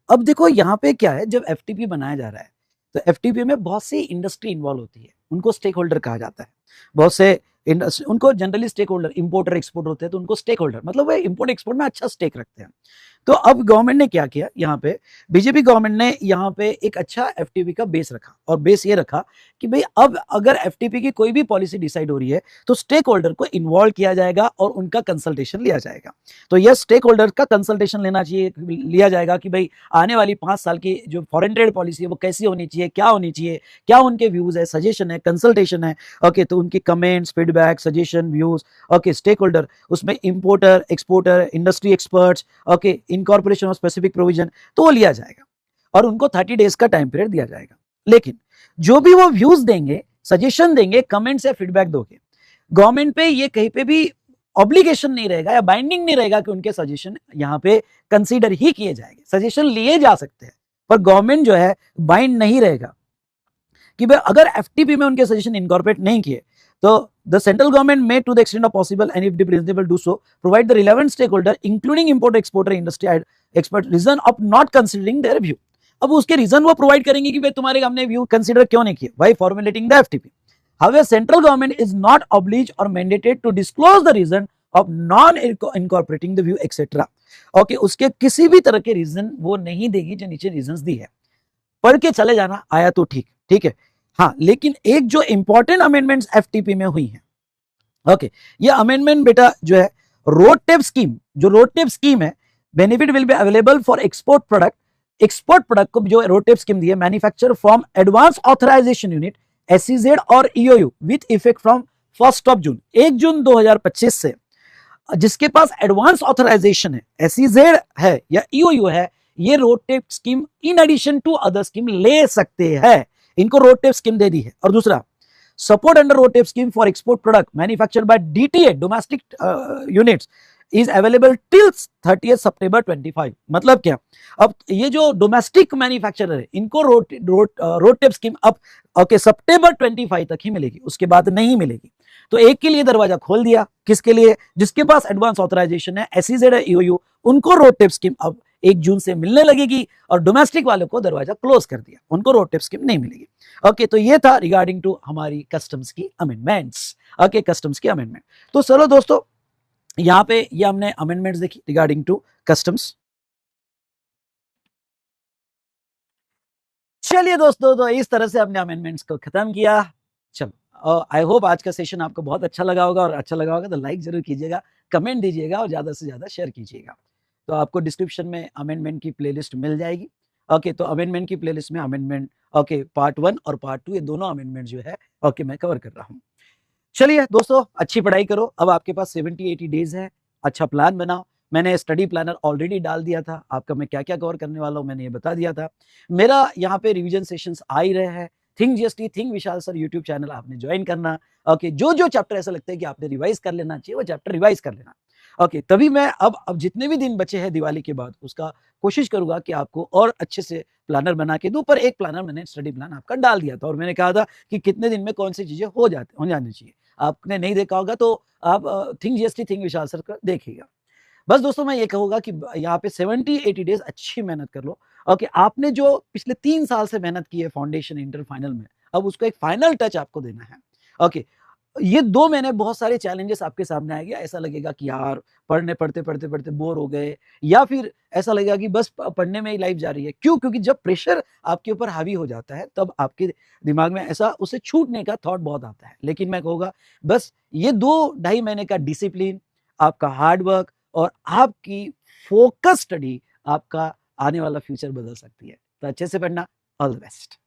अब देखो यहाँ पे क्या है, जब एफटीपी बनाया जा रहा है तो एफटीपी में बहुत सी इंडस्ट्री इन्वॉल्व होती है, उनको स्टेक होल्डर कहा जाता है। बहुत से उनको generally stakeholder, importer exporter होते हैं तो उनको स्टेक होल्डर मतलब वो इंपोर्ट एक्सपोर्ट में अच्छा स्टेक रखते हैं। तो अब गवर्नमेंट ने क्या किया, यहाँ पे बीजेपी गवर्नमेंट ने यहाँ पे एक अच्छा एफटीपी का बेस रखा, और बेस ये रखा कि भाई अब अगर एफटीपी की कोई भी पॉलिसी डिसाइड हो रही है तो स्टेक होल्डर को इन्वॉल्व किया जाएगा और उनका कंसल्टेशन लिया जाएगा। तो यह स्टेक होल्डर का कंसल्टेशन लेना चाहिए, लिया जाएगा कि भाई आने वाली 5 साल की जो फॉरेन ट्रेड पॉलिसी है वो कैसी होनी चाहिए, क्या होनी चाहिए, क्या उनके व्यूज है, सजेशन है, कंसल्टेशन है। ओके, तो उनकी comments, feedback, suggestion, views. Okay, stakeholder उसमें importer, exporter, industry experts, okay, incorporation of specific provision, तो वो लिया जाएगा और उनको 30 डेज का टाइम पीरियड दिया जाएगा। लेकिन जो भी वो व्यूज देंगे, सजेशन देंगे, कमेंट्स या फीडबैक दोगे, गवर्नमेंट पे ये कहीं पे भी ऑब्लिगेशन नहीं रहेगा या बाइंडिंग नहीं रहेगा कि उनके सजेशन यहाँ पे कंसीडर ही किए जाएंगे। सजेशन लिए जा सकते हैं पर गवर्नमेंट जो है बाइंड नहीं रहेगा कि भाई अगर एफटीपी में उनके सजेशन इनकॉर्पोरेट नहीं किए तो the central government may to the extent of possible and if deemed reasonable do so provide the relevant stakeholder including importer, exporter, industry expert reason of not considering their view। अब उसके reason वो provide करेंगे कि भाई तुम्हारे हमने view consider क्यों नहीं किए, why formulating the FTP. However, central government is not obliged or mandated to disclose the reason of non incorporating the view etc। Okay, उसके किसी भी तरह के रीजन वो नहीं देगी जो नीचे रीजंस दी है। पढ़ के चले जाना, आया तो ठीक, ठीक है। हाँ, लेकिन एक जो इंपॉर्टेंट अमेंडमेंट्स एफटीपी में हुई हैं, ओके, ये अमेंडमेंट बेटा जो है रोड टेप स्कीम, जो रोड टेप स्कीम है, benefit will be available for export product, export product को जो रोड टेप स्कीम दी है, manufacture from advance authorization unit SEZ और EOU with effect from 1 June 1 June 2025 से। जिसके पास एडवांस ऑथराइजेशन है, एसईजेड है या ईओयू है, ये RoDTEP scheme in addition to other scheme ले सकते हैं। इनको रोड टेप स्कीम दे दी है। और दूसरा, support under road tape scheme for export product manufactured by DTA domestic units is available till 30 सितंबर 25। मतलब क्या, अब ये जो डोमेस्टिक मैन्युफैक्चरर है इनको रोड टेप स्कीम अब ओके सितंबर 25 तक ही मिलेगी, उसके बाद नहीं मिलेगी। तो एक के लिए दरवाजा खोल दिया, किसके लिए, जिसके पास एडवांस ऑथराइजेशन है, एसईजेड है, ईओयू, उनको रोड टेप स्कीम अब 1 जून से मिलने लगेगी, और डोमेस्टिक वालों को दरवाजा क्लोज कर दिया, उनको रोड टेप स्कीम नहीं मिलेगी। ओके, तो ये था रिगार्डिंग टू हमारी कस्टम्स की अमेंडमेंट्स। ओके, कस्टम्स की अमेंडमेंट। तो चलो दोस्तों, यहां पे ये हमने अमेंडमेंट्स देखी रिगार्डिंग टू कस्टम्स। चलिए दोस्तों, तो इस तरह से हमने अमेंडमेंट्स को खत्म किया। चलो, आई होप आज का सेशन आपको बहुत अच्छा लगा होगा, और अच्छा लगा होगा तो लाइक जरूर कीजिएगा, कमेंट दीजिएगा और ज्यादा से ज्यादा शेयर कीजिएगा। तो आपको डिस्क्रिप्शन में अमेंडमेंट की प्लेलिस्ट मिल जाएगी। ओके, तो अमेंडमेंट की प्लेलिस्ट में अमेंडमेंट ओके पार्ट 1 और पार्ट 2 ये दोनों अमेंडमेंट जो है ओके मैं कवर कर रहा हूँ। चलिए दोस्तों, अच्छी पढ़ाई करो। अब आपके पास 70-80 डेज है, अच्छा प्लान बनाओ। मैंने स्टडी प्लानर ऑलरेडी डाल दिया था आपका, मैं क्या क्या कवर करने वाला हूँ मैंने ये बता दिया था। मेरा यहाँ पे रिवीजन सेशंस आ ही रहे हैं। थिंक जीएसटी, थिंक विशाल सर यूट्यूब चैनल आपने ज्वाइन करना। ओके, जो जो चैप्टर ऐसा लगता है कि आपने रिवाइज कर लेना चाहिए वो चैप्टर रिवाइज कर लेना। ओके, तभी मैं अब जितने भी दिन बचे हैं दिवाली के बाद उसका कोशिश करूँगा कि आपको और अच्छे से प्लानर बना के दूँ। पर एक प्लानर मैंने स्टडी प्लान आपका डाल दिया था और मैंने कहा था कि कितने दिन में कौन-सी चीज़ें हो जानी चाहिए। आपने नहीं देखा होगा तो आप थिंक जीएसटी थिंक विशाल सर का देखिएगा। बस दोस्तों मैं ये कहूँगा कि यहाँ पे 70-80 डेज़ अच्छी मेहनत कर लो। ओके, आपने जो पिछले 3 साल से मेहनत की है फाउंडेशन, इंटर, फाइनल में, अब उसको एक फाइनल टच आपको देना है। ओके, ये 2 महीने बहुत सारे चैलेंजेस आपके सामने आएँगे। ऐसा लगेगा कि यार पढ़ते-पढ़ते बोर हो गए या फिर ऐसा लगेगा कि बस पढ़ने में ही लाइफ़ जा रही है। क्यों? क्योंकि जब प्रेशर आपके ऊपर हावी हो जाता है तब आपके दिमाग में ऐसा उसे छूटने का थॉट बहुत आता है। लेकिन मैं कहूँगा बस ये 2 ढाई महीने का डिसिप्लिन, आपका हार्ड वर्क और आपकी फ़ोकस स्टडी आपका आने वाला फ्यूचर बदल सकती है। तो अच्छे से पढ़ना। All the best.